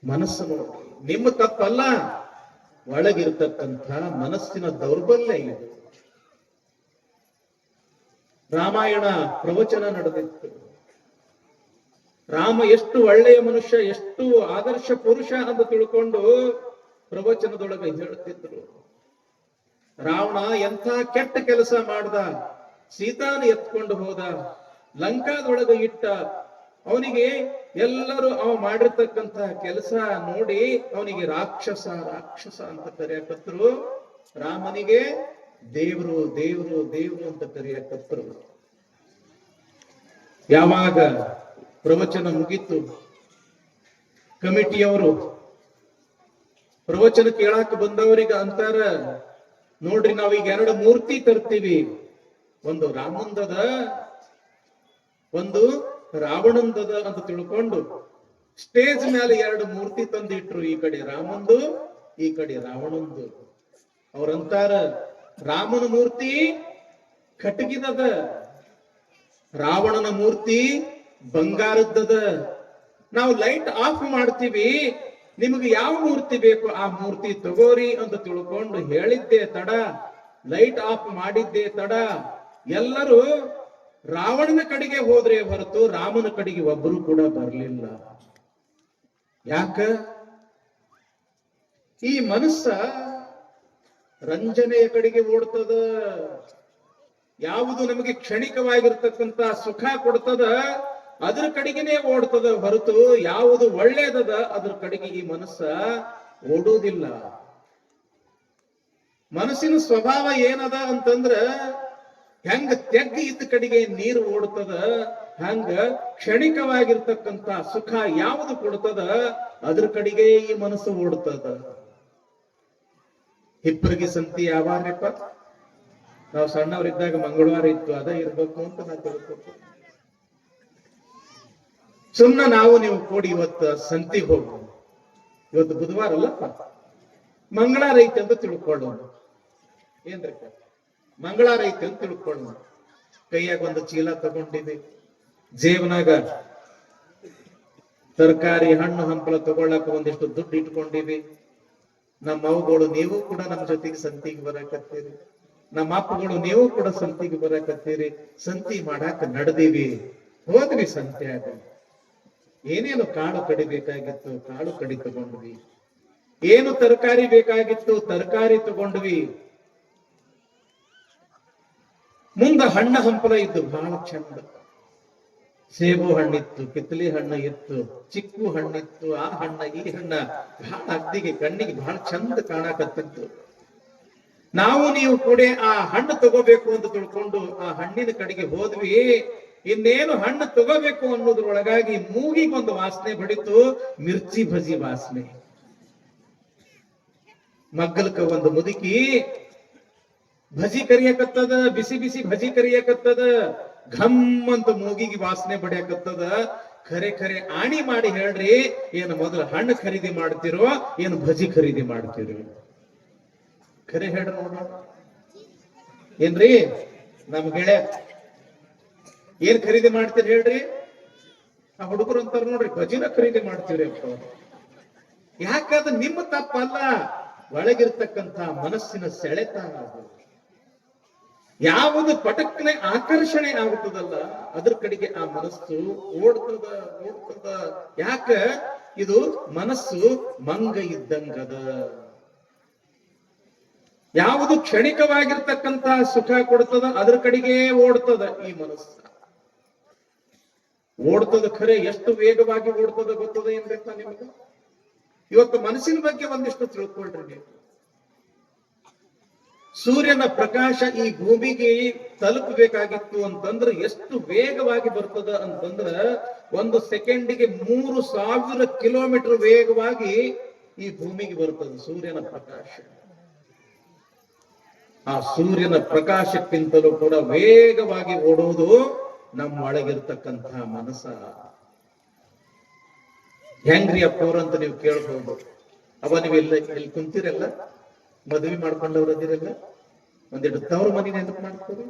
ಮನಸ್ಸು ನೋಡ್ರಿ, ನಿಮ್ಮ ತಪ್ಪಲ್ಲ, ಒಳಗಿರ್ತಕ್ಕಂಥ ಮನಸ್ಸಿನ ದೌರ್ಬಲ್ಯ ಇದು. ರಾಮಾಯಣ ಪ್ರವಚನ ನಡೆದಿತ್ತು. ರಾಮ ಎಷ್ಟು ಒಳ್ಳೆಯ ಮನುಷ್ಯ, ಎಷ್ಟು ಆದರ್ಶ ಪುರುಷ ಅಂತ ತಿಳ್ಕೊಂಡು ಪ್ರವಚನದೊಳಗೆ ಹೇಳ್ತಿದ್ರು. ರಾವಣ ಎಂಥ ಕೆಟ್ಟ ಕೆಲಸ ಮಾಡ್ದ, ಸೀತಾನ ಎತ್ಕೊಂಡು ಹೋದ, ಲಂಕಾದೊಳಗೆ ಇಟ್ಟ. ಅವನಿಗೆ ಎಲ್ಲರೂ ಅವ ಮಾಡಿರ್ತಕ್ಕಂಥ ಕೆಲಸ ನೋಡಿ ಅವನಿಗೆ ರಾಕ್ಷಸ ರಾಕ್ಷಸ ಅಂತ ಕರೆಯಕತ್ರು. ರಾಮನಿಗೆ ದೇವ್ರು ದೇವ್ರು ದೇವ್ರು ಅಂತ ಕರೆಯಕತ್ರು. ಯಾವಾಗ ಪ್ರವಚನ ಮುಗೀತು, ಕಮಿಟಿಯವರು ಪ್ರವಚನ ಕೇಳಾಕ ಬಂದವರಿಗೆ ಅಂತಾರ, ನೋಡ್ರಿ ನಾವೀಗ 2 ಮೂರ್ತಿ ತರ್ತೀವಿ, ಒಂದು ರಾಮಂದದ ಒಂದು ರಾವಣಂದದ ಅಂತ ತಿಳ್ಕೊಂಡು ಸ್ಟೇಜ್ ಮೇಲೆ 2 ಮೂರ್ತಿ ತಂದಿಟ್ರು. ಈ ಕಡೆ ರಾಮಂದು, ಈ ಕಡೆ ರಾವಣಂದು. ಅವ್ರಂತಾರ, ರಾಮನ ಮೂರ್ತಿ ಕಟಗಿದದ, ರಾವಣನ ಮೂರ್ತಿ ಬಂಗಾರದ್ದದ. ನಾವು ಲೈಟ್ ಆಫ್ ಮಾಡ್ತೀವಿ, ನಿಮಗೆ ಯಾವ ಮೂರ್ತಿ ಬೇಕು ಆ ಮೂರ್ತಿ ತಗೋರಿ ಅಂತ ತಿಳ್ಕೊಂಡು ಹೇಳಿದ್ದೆ ತಡ, ಲೈಟ್ ಆಫ್ ಮಾಡಿದ್ದೆ ತಡ. ಎಲ್ಲರೂ ರಾವಣನ ಕಡೆಗೆ ಹೋದ್ರೆ ಹೊರತು ರಾಮನ ಕಡೆಗೆ ಒಬ್ಬರು ಕೂಡ ಬರಲಿಲ್ಲ. ಯಾಕ? ಈ ಮನಸ್ಸ ರಂಜನೆಯ ಕಡೆಗೆ ಓಡ್ತದ. ಯಾವುದು ನಮಗೆ ಕ್ಷಣಿಕವಾಗಿರ್ತಕ್ಕಂತ ಸುಖ ಕೊಡ್ತದ ಅದ್ರ ಕಡೆಗೆನೆ ಓಡ್ತದ ಹೊರತು ಯಾವುದು ಒಳ್ಳೇದದ ಅದ್ರ ಕಡೆಗೆ ಈ ಮನಸ್ಸ ಓಡುವುದಿಲ್ಲ. ಮನಸ್ಸಿನ ಸ್ವಭಾವ ಏನದ ಅಂತಂದ್ರ, ಹೆಂಗ ತೆಗ್ಗಿ ಇದ್ದ ಕಡೆಗೆ ನೀರು ಓಡ್ತದ, ಹಂಗ ಕ್ಷಣಿಕವಾಗಿರ್ತಕ್ಕಂತ ಸುಖ ಯಾವುದು ಕೊಡ್ತದ ಅದ್ರ ಕಡೆಗೆ ಈ ಮನಸ್ಸು ಓಡ್ತದ. ಹಿಪ್ಪರಿಗೆ ಸಂತಿ ಯಾವಾರಪ್ಪ? ನಾವು ಸಣ್ಣವರಿದ್ದಾಗ ಮಂಗಳವಾರ ಇತ್ತು, ಅದ ಇರ್ಬೇಕು ಅಂತ ನಾವು ತಿಳ್ಕೊತೀವಿ. ಸುಮ್ನ ನಾವು ನೀವು ಕೂಡಿ ಇವತ್ತು ಸಂತಿಗೆ ಹೋಗೋಣ. ಇವತ್ತು ಬುಧವಾರ ಅಲ್ಲಪ್ಪ, ಮಂಗಳವಾರ ಐತಿ ಅಂತ ತಿಳ್ಕೊಳ್ಳೋಣ. ಏನ್ರಿ ಮಂಗಳವಾರ ಐತಿ ಅಂತ ತಿಳ್ಕೊಳ್ಳೋಣ. ಕೈಯಾಗ ಒಂದು ಚೀಲ ತಗೊಂಡಿವಿ, ಜೇಬನಾಗ ತರಕಾರಿ ಹಣ್ಣು ಹಂಪಲ ತಗೊಳ್ಳಾಕ ಒಂದಿಷ್ಟು ದುಡ್ಡು ಇಟ್ಕೊಂಡಿವಿ. ನಮ್ಮ ಅವುಗಳು ನೀವು ಕೂಡ ನಮ್ಮ ಜೊತೆಗೆ ಸಂತಿಗೆ ಬರಾಕತ್ತೀರಿ, ನಮ್ಮ ಅಪ್ಪಗಳು ನೀವು ಕೂಡ ಸಂತಿಗೆ ಬರಾಕತ್ತೀರಿ. ಸಂತಿ ಮಾಡಾಕ ನಡೆದೀವಿ, ಹೋದ್ವಿ ಸಂತ್ಯಾಗ. ಏನೇನು ಕಾಳು ಕಡಿ ಬೇಕಾಗಿತ್ತು ಕಾಳು ಕಡಿ ತಗೊಂಡ್ವಿ, ಏನು ತರಕಾರಿ ಬೇಕಾಗಿತ್ತು ತರಕಾರಿ ತಗೊಂಡ್ವಿ. ಮುಂದ ಹಣ್ಣ ಹಂಪಲ ಇದ್ದು ಬಹಳ ಚಂದ. ಸೇಬು ಹಣ್ಣಿತ್ತು, ಕಿತ್ತಲಿ ಹಣ್ಣು ಇತ್ತು, ಚಿಕ್ಕು ಹಣ್ಣಿತ್ತು, ಆ ಹಣ್ಣ ಈ ಹಣ್ಣ ಬಹಳ ಅಗ್ದಿಗೆ ಕಣ್ಣಿಗೆ ಬಹಳ ಚಂದ ಕಾಣಕತ್ತಿತ್ತು. ನಾವು ನೀವು ಕೂಡ ಆ ಹಣ್ಣು ತಗೋಬೇಕು ಅಂತ ತಿಳ್ಕೊಂಡು ಆ ಹಣ್ಣಿನ ಕಡೆಗೆ ಹೋದ್ವಿ. ಇನ್ನೇನು ಹಣ್ಣು ತಗೋಬೇಕು ಅನ್ನೋದ್ರೊಳಗಾಗಿ ಮೂಗಿಗೊಂದು ವಾಸನೆ ಬಡಿತು, ಮಿರ್ಚಿ ಬಜಿ ವಾಸನೆ. ಮಗ್ಗಲಕ ಒಂದು ಮುದುಕಿ ಭಜಿ ಕರಿಯಕತ್ತದ, ಬಿಸಿ ಬಿಸಿ ಭಜಿ ಕರಿಯಕತ್ತದ, ಘಮ್ ಅಂತ ಮೂಗಿಗೆ ವಾಸನೆ ಬಡಿಯಕತ್ತದ. ಖರೆ ಖರೆ ಆಣಿ ಮಾಡಿ ಹೇಳ್ರಿ, ಏನು ಮೊದಲು ಹಣ್ಣು ಖರೀದಿ ಮಾಡ್ತಿರೋ ಏನು ಭಜಿ ಖರೀದಿ ಮಾಡ್ತಿರೋ? ಖರೆ ಹೇಳ್ರಿ ನೋಡೋಣ. ಏನ್ರಿ ನಮ್ ಗೆಳೆಯ ಏನ್ ಖರೀದಿ ಮಾಡ್ತೀರಿ ಹೇಳ್ರಿ? ಆ ಹುಡುಗರು ಅಂತಾರ ನೋಡ್ರಿ, ಭಜಿನ ಖರೀದಿ ಮಾಡ್ತೀವ್ರಿ ಅಪ್ಪ. ಯಾಕಂದ್ರೆ ನಿಮ್ಮ ತಪ್ಪಲ್ಲ, ಒಳಗಿರ್ತಕ್ಕಂಥ ಮನಸ್ಸಿನ ಸೆಳೆತ. ಯಾವುದು ಪಟಕ್ನೆ ಆಕರ್ಷಣೆ ಆಗುತ್ತದಲ್ಲ ಅದ್ರ ಕಡೆಗೆ ಆ ಮನಸ್ಸು ಓಡ್ತದ. ಯಾಕ? ಇದು ಮನಸ್ಸು ಮಂಗ ಇದ್ದಂಗದ. ಯಾವುದು ಕ್ಷಣಿಕವಾಗಿರ್ತಕ್ಕಂಥ ಸುಖ ಕೊಡ್ತದ ಅದ್ರ ಕಡೆಗೆ ಓಡ್ತದ ಈ ಮನಸ್ಸು. ಓಡ್ತದ ಖರೆ, ಎಷ್ಟು ವೇಗವಾಗಿ ಓಡ್ತದ ಗೊತ್ತದ ಏನ್ ಬೇಕಾ ನಿಮಗೆ? ಇವತ್ತು ಮನಸ್ಸಿನ ಬಗ್ಗೆ ಒಂದಿಷ್ಟು ತಿಳ್ಕೊಳ್ರಿ ನೀವು. ಸೂರ್ಯನ ಪ್ರಕಾಶ ಈ ಭೂಮಿಗೆ ತಲುಪಬೇಕಾಗಿತ್ತು ಅಂತಂದ್ರೆ ಎಷ್ಟು ವೇಗವಾಗಿ ಬರ್ತದ ಅಂತಂದ್ರ 1 ಸೆಕೆಂಡಿಗೆ 3000 ಕಿಲೋಮೀಟರ್ ವೇಗವಾಗಿ ಈ ಭೂಮಿಗೆ ಬರ್ತದೆ ಸೂರ್ಯನ ಪ್ರಕಾಶ. ಆ ಸೂರ್ಯನ ಪ್ರಕಾಶಕ್ಕಿಂತಲೂ ಕೂಡ ವೇಗವಾಗಿ ಓಡೋದು ನಮ್ಮ ಒಳಗಿರ್ತಕ್ಕಂತಹ ಮನಸ್ಸ. ಹೆಂಗ್ರಿ ಅಪ್ಪವ್ರಂತ ನೀವು ಕೇಳ್ಬಹುದು. ನೀವು ಇಲ್ಲಿ ಕುಂತಿರಲ್ಲ, ಮದುವೆ ಮಾಡ್ಕೊಂಡವ್ರು ಅದಿರಲ್ಲ, ಒಂದೆರಡು ತವ್ರ ಮನೆ ನೆನಪು ಮಾಡ್ಕೋರಿ.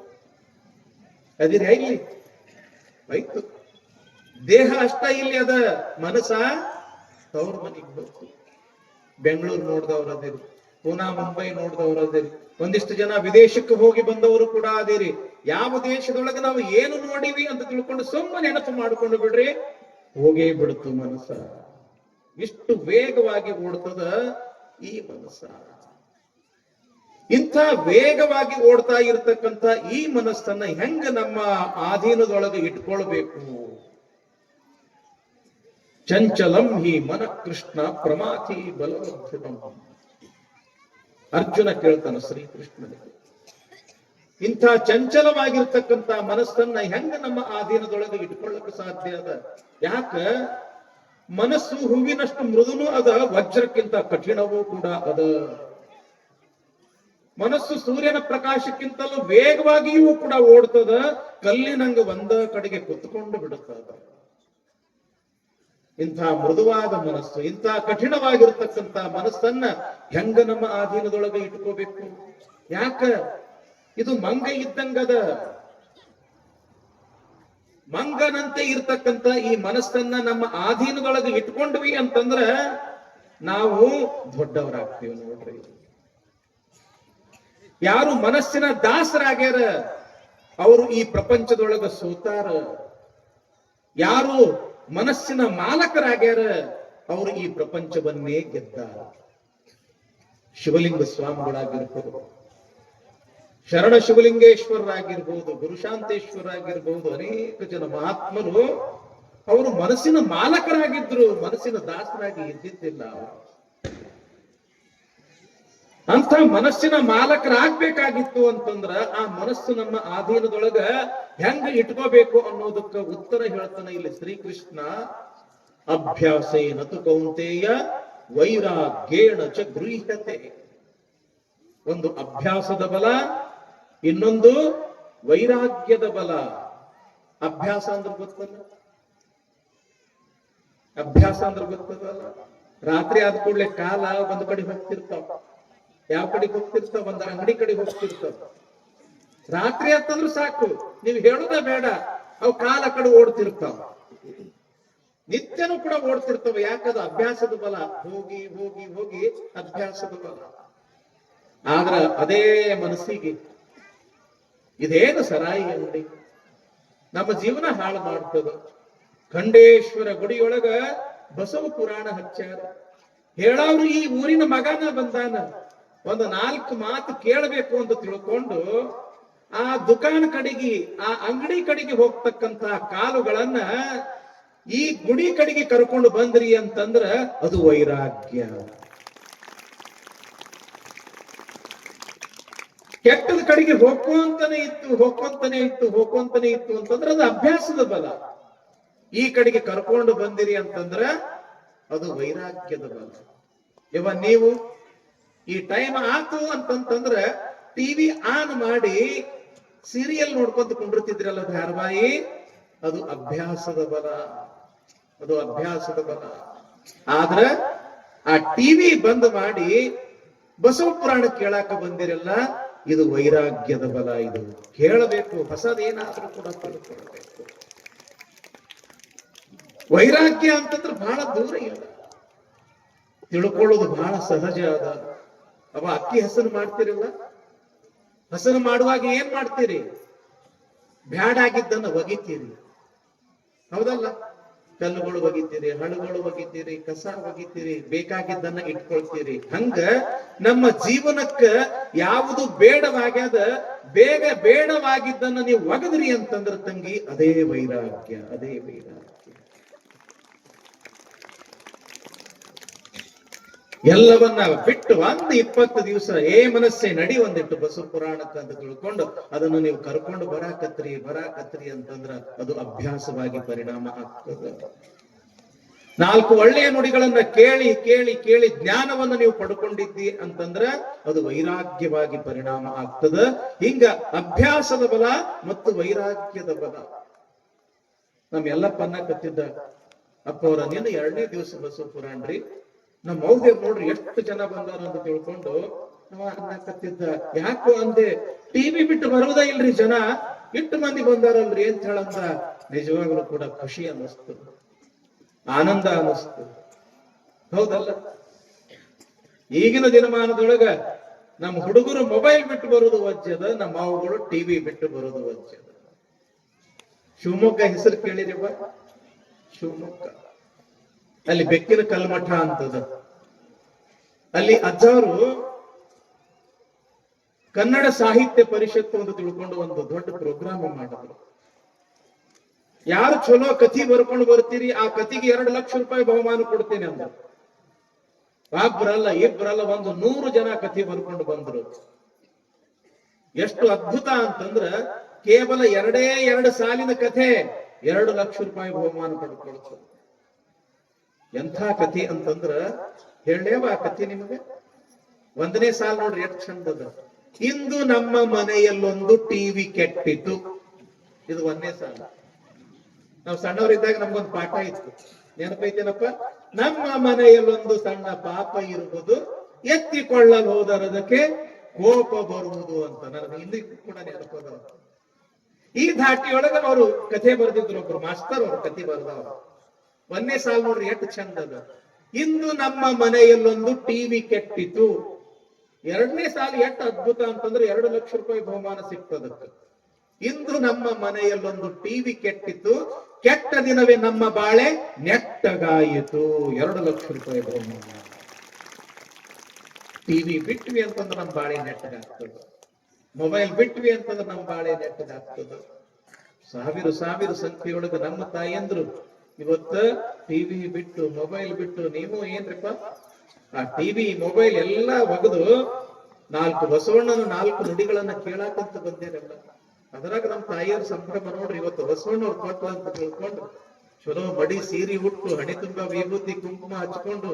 ಅದಿರ ಇಲ್ಲಿ ಆಯ್ತು, ದೇಹ ಅಷ್ಟ ಇಲ್ಲಿ ಅದ, ಮನಸ್ಸ ತವ್ರ ಮನೆಗೆ ಹೋಗ್ತು. ಬೆಂಗಳೂರು ನೋಡ್ದವ್ರು ಅದಿರಿ, ಪುನಾ ಮುಂಬೈ ನೋಡ್ದವ್ರು ಅದಿರಿ, ಒಂದಿಷ್ಟು ಜನ ವಿದೇಶಕ್ಕೆ ಹೋಗಿ ಬಂದವರು ಕೂಡ ಅದಿರಿ. ಯಾವ ದೇಶದೊಳಗೆ ನಾವು ಏನು ನೋಡಿವಿ ಅಂತ ತಿಳ್ಕೊಂಡು ಸುಮ್ಮನೆ ನೆನಪು ಮಾಡ್ಕೊಂಡು ಬಿಡ್ರಿ, ಹೋಗೇ ಬಿಡುತ್ತು ಮನಸ್ಸ. ಇಷ್ಟು ವೇಗವಾಗಿ ಓಡ್ತದ ಈ ಮನಸ್ಸ. ಇಂಥ ವೇಗವಾಗಿ ಓಡ್ತಾ ಇರತಕ್ಕಂಥ ಈ ಮನಸ್ಸನ್ನ ಹೆಂಗ ನಮ್ಮ ಆಧೀನದೊಳಗೆ ಇಟ್ಕೊಳ್ಬೇಕು? ಚಂಚಲಂ ಹಿ ಮನ ಕೃಷ್ಣ ಪ್ರಮಾಥಿ ಬಲವರ್ಧನಂ. ಅರ್ಜುನ ಕೇಳ್ತಾನ ಶ್ರೀಕೃಷ್ಣನಿಗೆ, ಇಂಥ ಚಂಚಲವಾಗಿರ್ತಕ್ಕಂಥ ಮನಸ್ಸನ್ನ ಹೆಂಗ ನಮ್ಮ ಆಧೀನದೊಳಗೆ ಇಟ್ಕೊಳ್ಳಕ್ಕೆ ಸಾಧ್ಯ ಅದ? ಯಾಕ? ಮನಸ್ಸು ಹೂವಿನಷ್ಟು ಮೃದುನೂ ಅದ, ವಜ್ರಕ್ಕಿಂತ ಕಠಿಣವೂ ಕೂಡ ಅದ. ಮನಸ್ಸು ಸೂರ್ಯನ ಪ್ರಕಾಶಕ್ಕಿಂತಲೂ ವೇಗವಾಗಿಯೂ ಕೂಡ ಓಡ್ತದ, ಕಲ್ಲಿನಂಗ ಒಂದ ಕಡೆಗೆ ಕುತ್ಕೊಂಡು ಬಿಡುತ್ತದ. ಇಂಥ ಮೃದುವಾದ ಮನಸ್ಸು, ಇಂಥ ಕಠಿಣವಾಗಿರ್ತಕ್ಕಂಥ ಮನಸ್ಸನ್ನ ಹೆಂಗ ನಮ್ಮ ಆಧೀನದೊಳಗೆ ಇಟ್ಕೋಬೇಕು? ಯಾಕ? ಇದು ಮಂಗ ಇದ್ದಂಗದ. ಮಂಗನಂತೆ ಇರ್ತಕ್ಕಂಥ ಈ ಮನಸ್ಸನ್ನ ನಮ್ಮ ಆಧೀನದೊಳಗೆ ಇಟ್ಕೊಂಡ್ವಿ ಅಂತಂದ್ರ ನಾವು ದೊಡ್ಡವರಾಗ್ತೀವಿ ನೋಡ್ರಿ. ಯಾರು ಮನಸ್ಸಿನ ದಾಸರಾಗ್ಯಾರ ಅವರು ಈ ಪ್ರಪಂಚದೊಳಗ ಸೋತಾರ. ಯಾರು ಮನಸ್ಸಿನ ಮಾಲಕರಾಗ್ಯಾರ ಅವರು ಈ ಪ್ರಪಂಚವನ್ನೇ ಗೆದ್ದಾರ. ಶಿವಲಿಂಗ ಸ್ವಾಮಿಗಳಾಗಿರ್ಬೋದು, ಶರಣ ಶಿವಲಿಂಗೇಶ್ವರರಾಗಿರ್ಬೋದು, ಗುರುಶಾಂತೇಶ್ವರರಾಗಿರ್ಬೋದು, ಅನೇಕ ಜನ ಮಹಾತ್ಮರು ಅವರು ಮನಸ್ಸಿನ ಮಾಲಕರಾಗಿದ್ರು, ಮನಸ್ಸಿನ ದಾಸರಾಗಿ ಇದ್ದಿದ್ದಿಲ್ಲ. ಅಂತ ಮನಸ್ಸಿನ ಮಾಲಕರಾಗ್ಬೇಕಾಗಿತ್ತು ಅಂತಂದ್ರ ಆ ಮನಸ್ಸು ನಮ್ಮ ಆಧೀನದೊಳಗ ಹೆಂಗ ಇಟ್ಕೋಬೇಕು ಅನ್ನೋದಕ್ಕ ಉತ್ತರ ಹೇಳ್ತಾನೆ ಇಲ್ಲಿ ಶ್ರೀಕೃಷ್ಣ. ಅಭ್ಯಾಸೇನ ತು ಕೌಂತೇಯ ವೈರಾಗ್ಯೇಣ ಚ ಗೃಹ್ಯತೆ. ಒಂದು ಅಭ್ಯಾಸದ ಬಲ, ಇನ್ನೊಂದು ವೈರಾಗ್ಯದ ಬಲ. ಅಭ್ಯಾಸ ಅಂದ್ರೆ ಗೊತ್ತಲ್ಲ? ಅಭ್ಯಾಸ ಅಂದ್ರೆ ಗೊತ್ತದಲ್ಲ? ರಾತ್ರಿ ಆದ ಕೂಡಲೇ ಕಾಲ ಒಂದ್ ಕಡೆ ಹೋಗ್ತಿರ್ತಾವ. ಯಾವ ಕಡೆಗೆ ಹೋಗ್ತಿರ್ತಾವ? ಒಂದ್ ಅಂಗಡಿ ಕಡೆ ಹೋಗ್ತಿರ್ತಾವ. ರಾತ್ರಿ ಅಂತಂದ್ರೆ ಸಾಕು, ನೀವು ಹೇಳುದ ಬೇಡ, ಅವು ಕಾಲ ಕಡೆ ಓಡ್ತಿರ್ತಾವ. ನಿತ್ಯನೂ ಕೂಡ ಓಡ್ತಿರ್ತಾವ. ಯಾಕದ? ಅಭ್ಯಾಸದ ಬಲ. ಹೋಗಿ ಹೋಗಿ ಹೋಗಿ ಅಭ್ಯಾಸದ ಬಲ. ಆದ್ರ ಅದೇ ಮನಸ್ಸಿಗೆ ಇದೇನು ಸರಾಯಿ ಅಂಗಡಿ ನಮ್ಮ ಜೀವನ ಹಾಳು ಮಾಡ್ತದ. ಖಂಡೇಶ್ವರ ಗುಡಿಯೊಳಗ ಬಸವ ಪುರಾಣ ಹಚ್ಚಾರ. ಹೇಳವ್ರು ಈ ಊರಿನ ಮಗನ ಬಂದಾನ, ಒಂದು 4 ಮಾತು ಕೇಳಬೇಕು ಅಂತ ತಿಳ್ಕೊಂಡು ಆ ದುಕಾನ್ ಕಡೆಗೆ ಆ ಅಂಗಡಿ ಕಡೆಗೆ ಹೋಗ್ತಕ್ಕಂತ ಕಾಲುಗಳನ್ನ ಈ ಗುಡಿ ಕಡೆಗೆ ಕರ್ಕೊಂಡು ಬಂದ್ರಿ ಅಂತಂದ್ರ ಅದು ವೈರಾಗ್ಯ. ಕೆಟ್ಟದ ಕಡೆಗೆ ಹೋಗ್ಕೊಂತಾನೆ ಇತ್ತು ಅಂತಂದ್ರೆ ಅದು ಅಭ್ಯಾಸದ ಬಲ. ಈ ಕಡೆಗೆ ಕರ್ಕೊಂಡು ಬಂದಿರಿ ಅಂತಂದ್ರ ಅದು ವೈರಾಗ್ಯದ ಬಲ. ನೀವು ಈ ಟೈಮ್ ಆತು ಅಂತಂತಂದ್ರ ಟಿವಿ ಆನ್ ಮಾಡಿ ಸೀರಿಯಲ್ ನೋಡ್ಕೊಂತ ಕುಂಡಿರ್ತಿದ್ರಲ್ಲ ಧಾರಾವಾಹಿ, ಅದು ಅಭ್ಯಾಸದ ಬಲ. ಅದು ಅಭ್ಯಾಸದ ಬಲ. ಆದ್ರ ಆ ಟಿವಿ ಬಂದ್ ಮಾಡಿ ಬಸವ ಪುರಾಣ ಕೇಳಾಕ ಬಂದಿರಲ್ಲ, ಇದು ವೈರಾಗ್ಯದ ಬಲ. ಇದು ಕೇಳಬೇಕು, ಹೊಸದೇನಾದ್ರೂ ಕೂಡ ತಿಳ್ಕೊಳ್ಬೇಕು. ವೈರಾಗ್ಯ ಅಂತಂದ್ರೆ ಬಹಳ ದೂರ ಇಲ್ಲ, ತಿಳ್ಕೊಳ್ಳೋದು ಬಹಳ ಸಹಜ ಅದ. ಅವ ಅಕ್ಕಿ ಹಸನು ಮಾಡ್ತಿರಲ್ಲ, ಹಸನು ಮಾಡುವಾಗ ಏನ್ ಮಾಡ್ತೀರಿ? ಬ್ಯಾಡಾಗಿದ್ದನ್ನ ಒಗಿತೀರಿ, ಹೌದಲ್ಲ? ಕಲ್ಲುಗಳು ಒಗಿತೀರಿ, ಹಣ್ಣುಗಳು ಒಗಿತೀರಿ, ಕಸ ಒಗಿತೀರಿ, ಬೇಕಾಗಿದ್ದನ್ನ ಇಟ್ಕೊಳ್ತೀರಿ. ಹಂಗ ನಮ್ಮ ಜೀವನಕ್ಕ ಯಾವುದು ಬೇಡವಾಗ್ಯದ, ಬೇಡವಾಗಿದ್ದನ್ನ ನೀವು ಒಗದ್ರಿ ಅಂತಂದ್ರ ತಂಗಿ, ಅದೇ ವೈರಾಗ್ಯ, ಅದೇ ವೈರಾಗ್ಯ. ಎಲ್ಲವನ್ನ ಬಿಟ್ಟು 20 ದಿವಸ ಮನಸ್ಸೆ ನಡಿ ಒಂದಿಟ್ಟು ಬಸವ ಪುರಾಣಕ್ಕೆ ಅಂತ ತಿಳ್ಕೊಂಡು ಅದನ್ನು ನೀವು ಕರ್ಕೊಂಡು ಬರಾಕತ್ರಿ ಅಂತಂದ್ರ ಅದು ಅಭ್ಯಾಸವಾಗಿ ಪರಿಣಾಮ ಆಗ್ತದೆ. 4 ಒಳ್ಳೆಯ ನುಡಿಗಳನ್ನ ಕೇಳಿ ಜ್ಞಾನವನ್ನು ನೀವು ಪಡ್ಕೊಂಡಿದ್ದಿ ಅಂತಂದ್ರ ಅದು ವೈರಾಗ್ಯವಾಗಿ ಪರಿಣಾಮ ಆಗ್ತದ. ಹಿಂಗ ಅಭ್ಯಾಸದ ಬಲ ಮತ್ತು ವೈರಾಗ್ಯದ ಬಲ. ನಮ್ಮೆಲ್ಲಪ್ಪ ಅನ್ನಕತ್ತಿದ್ದ, ಅಪ್ಪ ಅವರ ನೀನು 2ನೇ ದಿವಸ ಬಸವ ಪುರಾಣ್ರಿ, ನಮ್ಮ ಮೌದೇವ್ ನೋಡ್ರಿ ಎಷ್ಟು ಜನ ಬಂದಾರ ಅಂತ ತಿಳ್ಕೊಂಡು ಅನ್ನಕತ್ತಿದ್ದ. ಯಾಕೋ ಅಂದೆ, ಟಿವಿ ಬಿಟ್ಟು ಬರುವುದೇ ಇಲ್ರಿ ಜನ, ಎಷ್ಟು ಮಂದಿ ಬಂದಾರಲ್ರಿ ಅಂತ ಹೇಳಂತ. ನಿಜವಾಗ್ಲೂ ಕೂಡ ಖುಷಿ ಅನ್ನಿಸ್ತು, ಆನಂದ ಅನ್ನಿಸ್ತು, ಹೌದಲ್ಲ? ಈಗಿನ ದಿನಮಾನದೊಳಗ ನಮ್ಮ ಹುಡುಗರು ಮೊಬೈಲ್ ಬಿಟ್ಟು ಬರೋದು ವಜ್ಜದ, ನಮ್ಮ ಮಾವುಗಳು ಟಿವಿ ಬಿಟ್ಟು ಬರೋದು ವಜ್ಜದ. ಶಿವಮೊಗ್ಗ ಹೆಸರು ಕೇಳಿರಿವ? ಶಿವಮೊಗ್ಗ, ಅಲ್ಲಿ ಬೆಕ್ಕಿನ ಕಲ್ಮಠ ಅಂತದ. ಅಲ್ಲಿ ಅಜ್ಜಾರು ಕನ್ನಡ ಸಾಹಿತ್ಯ ಪರಿಷತ್ತು ಅಂತ ತಿಳ್ಕೊಂಡು ಒಂದು ದೊಡ್ಡ ಪ್ರೋಗ್ರಾಮ್ ಮಾಡಿದ್ರು. ಯಾರು ಚಲೋ ಕಥಿ ಬರ್ಕೊಂಡು ಬರ್ತೀರಿ ಆ ಕಥಿಗೆ 2 ಲಕ್ಷ ರೂಪಾಯಿ ಬಹುಮಾನ ಕೊಡ್ತೇನೆ ಅಂದ. ಒಬ್ಬರಲ್ಲ ಇಬ್ಬರಲ್ಲ, 100 ಜನ ಕಥಿ ಬರ್ಕೊಂಡು ಬಂದ್ರು. ಎಷ್ಟು ಅದ್ಭುತ ಅಂತಂದ್ರ ಕೇವಲ 2 ಸಾಲಿನ ಕಥೆ 2 ಲಕ್ಷ ರೂಪಾಯಿ ಬಹುಮಾನ ಪಡ್ಕೊಳ್ತಾರೆ. ಎಂಥ ಕಥೆ ಅಂತಂದ್ರ ಹೇಳೇವ ಆ ಕಥೆ ನಿಮಗೆ? 1ನೇ ಸಾಲ ನೋಡ್ರಿ ಎಷ್ಟು ಚಂದದ. ಇಂದು ನಮ್ಮ ಮನೆಯಲ್ಲೊಂದು ಟಿವಿ ಕೆಟ್ಟಿತು. ಇದು 1ನೇ ಸಾಲ. ನಾವು ಸಣ್ಣವರಿದ್ದಾಗ ನಮ್ಗೊಂದು ಪಾಠ ಇತ್ತು, ನೆನಪೈತೇನಪ್ಪ? ನಮ್ಮ ಮನೆಯಲ್ಲೊಂದು ಸಣ್ಣ ಪಾಪ ಇರುವುದು, ಎತ್ತಿಕೊಳ್ಳಲು ಹೋದರದಕ್ಕೆ ಕೋಪ ಬರುವುದು ಅಂತ. ನನಗೆ ಇಂದಿಗೂ ಕೂಡ ನೆನಪದ. ಈ ಧಾಟಿಯೊಳಗ ಅವರು ಕಥೆ ಬರೆದಿದ್ರು, ಒಬ್ರು ಮಾಸ್ತರ್ ಅವರು ಕಥೆ ಬರೆದವರು. 1ನೇ ಸಾಲ ನೋಡ್ರಿ ಎಷ್ಟು ಚಂದದ. ಇಂದು ನಮ್ಮ ಮನೆಯಲ್ಲೊಂದು ಟಿವಿ ಕೆಟ್ಟಿತು. 2ನೇ ಸಾಲ ಎಷ್ಟು ಅದ್ಭುತ ಅಂತಂದ್ರೆ 2 ಲಕ್ಷ ರೂಪಾಯಿ ಬಹುಮಾನ ಸಿಗ್ತದಕ್ಕೆ. ಇಂದು ನಮ್ಮ ಮನೆಯಲ್ಲೊಂದು ಟಿವಿ ಕೆಟ್ಟಿತು, ಕೆಟ್ಟ ದಿನವೇ ನಮ್ಮ ಬಾಳೆ ನೆಟ್ಟಗಾಯಿತು. 2 ಲಕ್ಷ ರೂಪಾಯಿ ಬಹುಮಾನ. ಟಿವಿ ಬಿಟ್ವಿ ಅಂತಂದ್ರೆ ನಮ್ಮ ಬಾಳೆ ನೆಟ್ಟಗಾಗ್ತದ, ಮೊಬೈಲ್ ಬಿಟ್ವಿ ಅಂತಂದ್ರೆ ನಮ್ಮ ಬಾಳೆ ನೆಟ್ಟಗಾಗ್ತದ. ಸಾವಿರ ಸಂಖ್ಯೆಯೊಳಗೆ ನಮ್ಮ ತಾಯಿಯಂದ್ರು ಇವತ್ತ ಟಿವಿ ಬಿಟ್ಟು ಮೊಬೈಲ್ ಬಿಟ್ಟು ನೀವು ಏನ್ರಿಪ್ಪ ಆ ಟಿವಿ ಮೊಬೈಲ್ ಎಲ್ಲ ಒಗೆದು 4 ಬಸವಣ್ಣನ 4 ನುಡಿಗಳನ್ನ ಕೇಳಾಕಂತ ಬಂದೇರಲ್ಲ. ಅದರಾಗ ನಮ್ಮ ತಾಯಿಯವ್ರ ಸಂಭ್ರಮ ನೋಡ್ರಿ. ಇವತ್ತು ಬಸವಣ್ಣವ್ರ ಕೊಟ್ಟ ಅಂತ ತಿಳ್ಕೊಂಡು ಚಲೋ ಮಡಿ ಸೀರೆ ಉಟ್ಟು ಹಣೆ ತುಂಬಾ ವಿಭೂತಿ ಕುಂಕುಮ ಹಚ್ಕೊಂಡು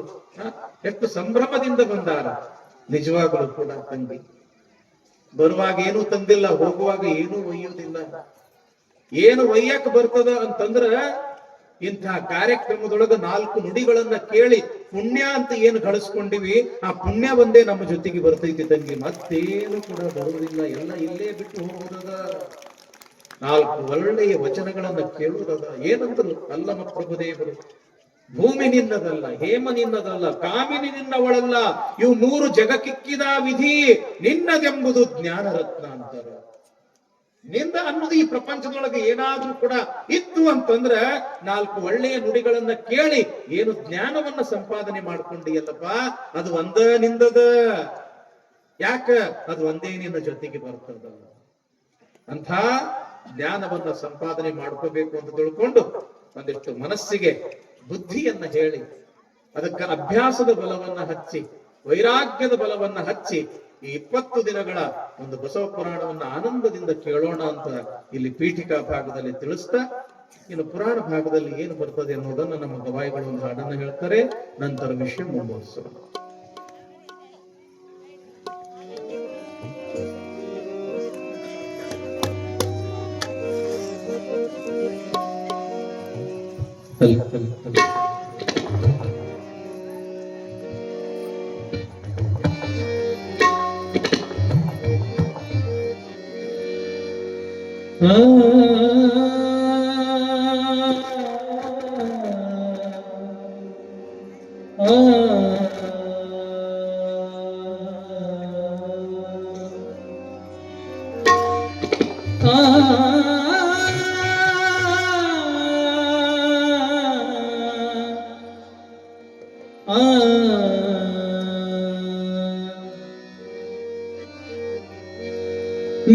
ಎಷ್ಟು ಸಂಭ್ರಮದಿಂದ ಬಂದಾರ. ನಿಜವಾಗಲೂ ಕೂಡ ತಂಗಿ ಬರುವಾಗ ಏನೂ ತಂದಿಲ್ಲ, ಹೋಗುವಾಗ ಏನೂ ಒಯ್ಯುವುದಿಲ್ಲ. ಏನು ಒಯ್ಯಕ್ ಬರ್ತದ ಅಂತಂದ್ರ ಇಂಥ ಕಾರ್ಯಕ್ರಮದೊಳಗ 4 ನುಡಿಗಳನ್ನ ಕೇಳಿ ಪುಣ್ಯ ಅಂತ ಏನು ಗಳಿಸ್ಕೊಂಡಿವಿ, ಆ ಪುಣ್ಯ ಒಂದೇ ನಮ್ಮ ಜೊತೆಗೆ ಬರ್ತೈತಿ ತಂಗಿ, ಮತ್ತೇನು ಕೂಡ ಬರುವುದಿಲ್ಲ. ಎಲ್ಲ ಇಲ್ಲೇ ಬಿಟ್ಟು ಹೋಗುವುದದ. 4 ಒಳ್ಳೆಯ ವಚನಗಳನ್ನ ಕೇಳುವುದದ. ಏನಂದ್ರು ಅಲ್ಲಮ ಪ್ರಭುದೇವರು, ಭೂಮಿ ನಿನ್ನದಲ್ಲ, ಹೇಮ ನಿನ್ನದಲ್ಲ, ಕಾಮಿನಿ ನಿನ್ನವಳಲ್ಲ, ಇವು 3 ಜಗಕ್ಕಿಕ್ಕಿದ ವಿಧಿ, ನಿನ್ನದೆಂಬುದು ಜ್ಞಾನ ರತ್ನ ಅಂತಾರ. ನಿಂದ ಅನ್ನೋದು ಈ ಪ್ರಪಂಚದೊಳಗೆ ಏನಾದ್ರೂ ಕೂಡ ಇತ್ತು ಅಂತಂದ್ರ 4 ಒಳ್ಳೆಯ ನುಡಿಗಳನ್ನ ಕೇಳಿ ಏನು ಜ್ಞಾನವನ್ನ ಸಂಪಾದನೆ ಮಾಡ್ಕೊಂಡಿಯಲ್ಲಪ್ಪ, ಅದು ನಿಂದದ. ಯಾಕ? ಅದು ಒಂದೇ ನಿನ್ನ ಜೊತೆಗೆ ಬರ್ತದ. ಅಂಥ ಜ್ಞಾನವನ್ನ ಸಂಪಾದನೆ ಮಾಡ್ಕೋಬೇಕು ಅಂತ ತಿಳ್ಕೊಂಡು ಒಂದಿಷ್ಟು ಮನಸ್ಸಿಗೆ ಬುದ್ಧಿಯನ್ನ ಹೇಳಿ ಅದಕ್ಕೆ ಅಭ್ಯಾಸದ ಬಲವನ್ನ ಹಚ್ಚಿ ವೈರಾಗ್ಯದ ಬಲವನ್ನ ಹಚ್ಚಿ ಈ 20 ದಿನಗಳ ಒಂದು ಬಸವ ಪುರಾಣವನ್ನ ಆನಂದದಿಂದ ಕೇಳೋಣ ಅಂತ ಇಲ್ಲಿ ಪೀಠಿಕಾ ಭಾಗದಲ್ಲಿ ತಿಳಿಸ್ತಾ, ಇನ್ನು ಪುರಾಣ ಭಾಗದಲ್ಲಿ ಏನು ಬರ್ತದೆ ಅನ್ನೋದನ್ನ ನಮ್ಮ ಗವಾಯಿಗಳು ಒಂದು ಹಾಡನ್ನ ಹೇಳ್ತಾರೆ. ನಂತರ ವಿಷಯ ಮುಂದುವರಿಸೋಣ.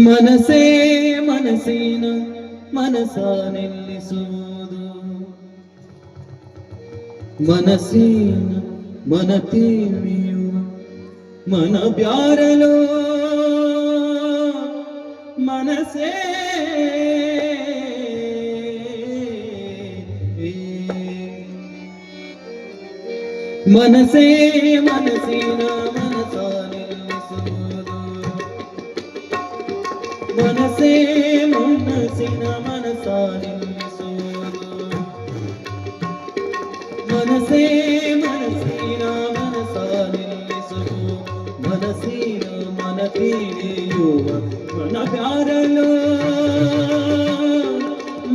ಮನಸೇ ಮನಸ್ಸಿನ ಮನಸ ನಿಲ್ಲಿಸುವುದು, ಮನಸ್ಸಿನ ಮನ ತಿಳಿಯುವ ಮನ ಬ್ಯಾರಲೋ ಮನಸೇ ಮನಸೇ ಮನಸ್ಸಿನ ಮನಸ ನಿಲ್ಲಿಸುವುದು, ಮನಸೇ ಮನಸ್ಸಿನ ಮನಸ ನಿಲ್ಲಿಸುವುದು, ಮನಸೇ ಮನಸ್ಸಿನ ಮನಸ ನಿಲ್ಲಿಸುವುದು, ಮನಸ್ಸಿನ ಮನ ತಿಳಿಯುವ ಮನ ಬ್ಯಾರಲೋ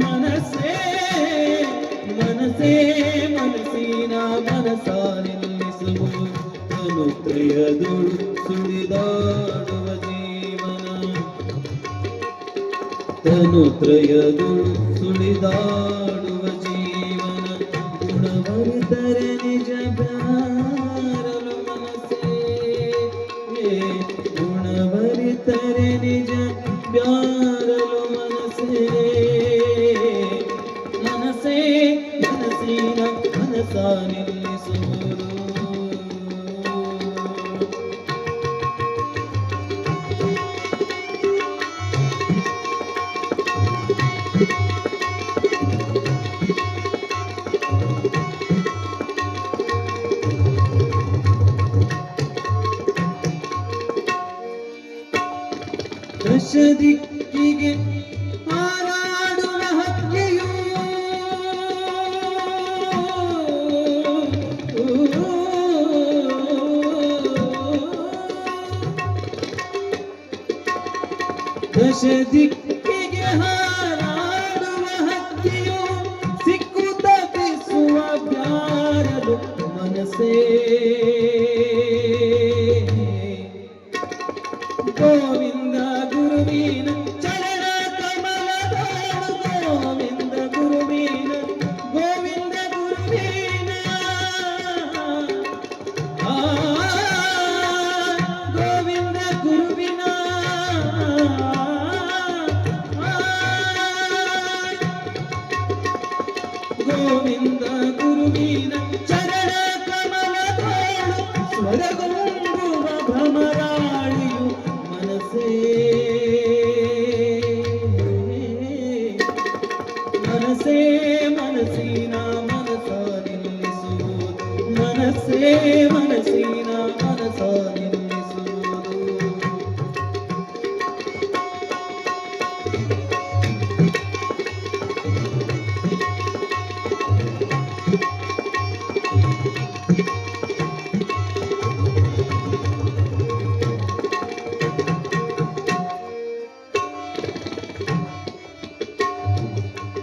ಮನಸೇ ಮನಸೇ ಮನಸ್ಸಿನ ಮನಸ ನಿಲ್ಲಿಸುವುದು, ಅನುತ್ರಯದೊಳು ಸುಳಿದಾಡುವ ಜೀವನ, ತನುತ್ರಯದೊಳು ಸುಳಿದಾಡುವ ಜೀವನ, ಗುಣವರಿತರೆ ನಿಜ ಬ್ಯಾರಲು ಮನಸ್ಸೇ, ಗುಣವರಿತರೆ ನಿಜ ಬ್ಯಾರಲು ಮನಸ್ಸೇ, ಮನಸ್ಸೇ ಮನಸ್ಸಿನ ಮನಸ ನಿಲ್ಲಿಸುವುದು. ದಶದಿಕ್ಕಿಗೆ ಹಾರಾಡುವ ಹಕ್ಕಿಯು, ದಶದಿಕ್ಕಿಗೆ ಹಾರಾಡುವ ಹಕ್ಕಿಯು, ಸಿಕ್ಕು ತಪ್ಪಿಸುವ ಬ್ಯಾರಲು ಮನಸ್ಸೇ, ಗೋವಿಂದ ಗುರುವಿನ ಚರಣ ಕಮಲದಾಳು, ಗೋವಿಂದ ಗುರುವಿನ ಗೋವಿಂದ ಗುರುವಿನ ಗೋವಿಂದ ಗುರುವಿನ ಗೋವಿಂದ ಗುರುವಿನ ಚರಣ ಕಮಲದಾಳು, ಸ್ವರಗುಂಬುವ ಭ್ರಮರಾಳಿಯು ಮನಸ್ಸೇ, ಮನಸ್ಸೇ ಮನಸ್ಸಿನ ಮನಸ ನಿಲ್ಲಿಸುವುದು, ಮನಸ್ಸೇ ಮನಸ್ಸಿನ ಮನಸ ನಿಲ್ಲಿಸುವುದು.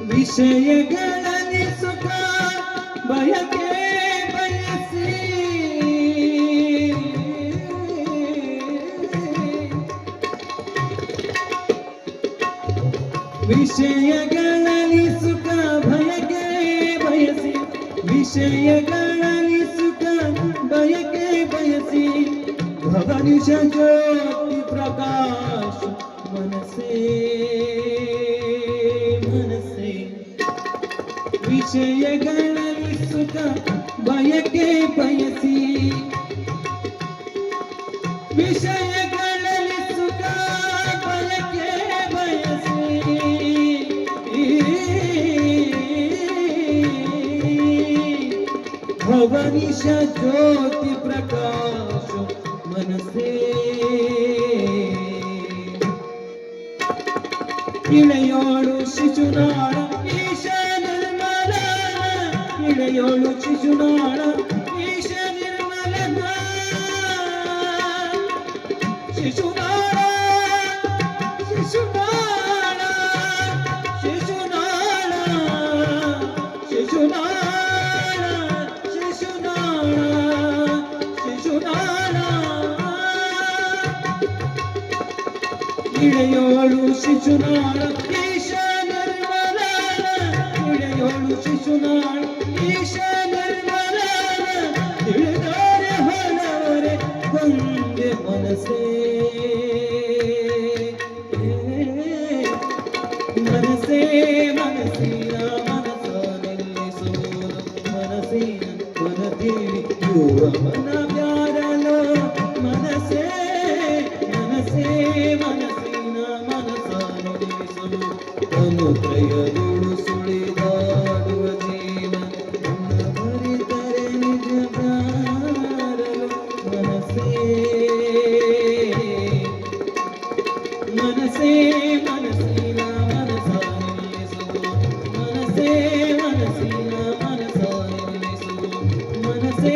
ವಿಷಯಗಳಲ್ಲಿ ಸುಖ ಬಯಕೆ ಬಯಸಿ, ವಿಷಯಗಳಲ್ಲಿ ಸುಖ ಬಯಕೆ ಬಯಸಿ, ವಿಷಯಗಳಲ್ಲಿ ಸುಖ ಬಯಕೆ ಬಯಸಿ, ಭವನಿಷ ಜ್ಯೋತಿ ಪ್ರಕಾಶ ಮನಸ್ಸೇ, ವಿಷಯಗಳಲ್ಲಿ ಸುಖ ಬಯಕೆ ಬಯಸಿ ವಿಷಯಗಳಲ್ಲಿ ಸುಖ ಬಯಕೆ ಬಯಸಿ ಭವನಿಷ ಜ್ಯೋತಿ ಪ್ರಕಾಶ ಮನಸೇ ಇಳೆಯೋಳು ಶಿಶುನಾಳ ಈಶ ನಿರ್ಮಲ ಇಳೆಯೋಳು ಶಿಶುನಾಳ ಈಶ ನಿರ್ಮಲನ ಶಿಶುನಾಳ ಶಿಶುನಾಳ ಶಿಶುನಾಳ ಶಿಶುನಾಳ ಶಿಶುನಾಳ ಶಿಶುನಾಳ ಇಳೆಯೋಳು ಶಿಶುನಾಳ ಈಶ ನಿರ್ಮಲ ಇಳೆಯೋಳು ಶಿಶುನಾಳ ಈಶ ನಿರ್ಮಲ ತಿಳಿದರೆ ಹಲವರೆ ಬಂದೆ ಮನಸೇ ಮನಸೇ ಮನಸ್ಸಿನ ಮನಸ ನಿಲ್ಲಿಸುವುದು ಮನಸ್ಸಿನ ಮನದಲ್ಲಿ ದೂರ ಮನ ಬ್ಯಾರಲೋ ಮನಸೇ ಮನಸೇ ಮನಸ್ಸಿನ ಮನಸ ನುಡಿಸಲು ಅನುತ್ರಯದೊಳು ಸುಳಿದಾಡುವ ಜೀವನ ಬರಿತರೆ ನಿಜ ಬ್ಯಾರಲು ಮನಸೇ ಮನಸೇ ಮನಸ್ಸಿನ ಮನಸ ನಿಲ್ಲಿಸುವುದು ಮನಸೇ ಮನಸ್ಸಿನ ಮನಸ ನಿಲ್ಲಿಸುವುದು ಮನಸೇ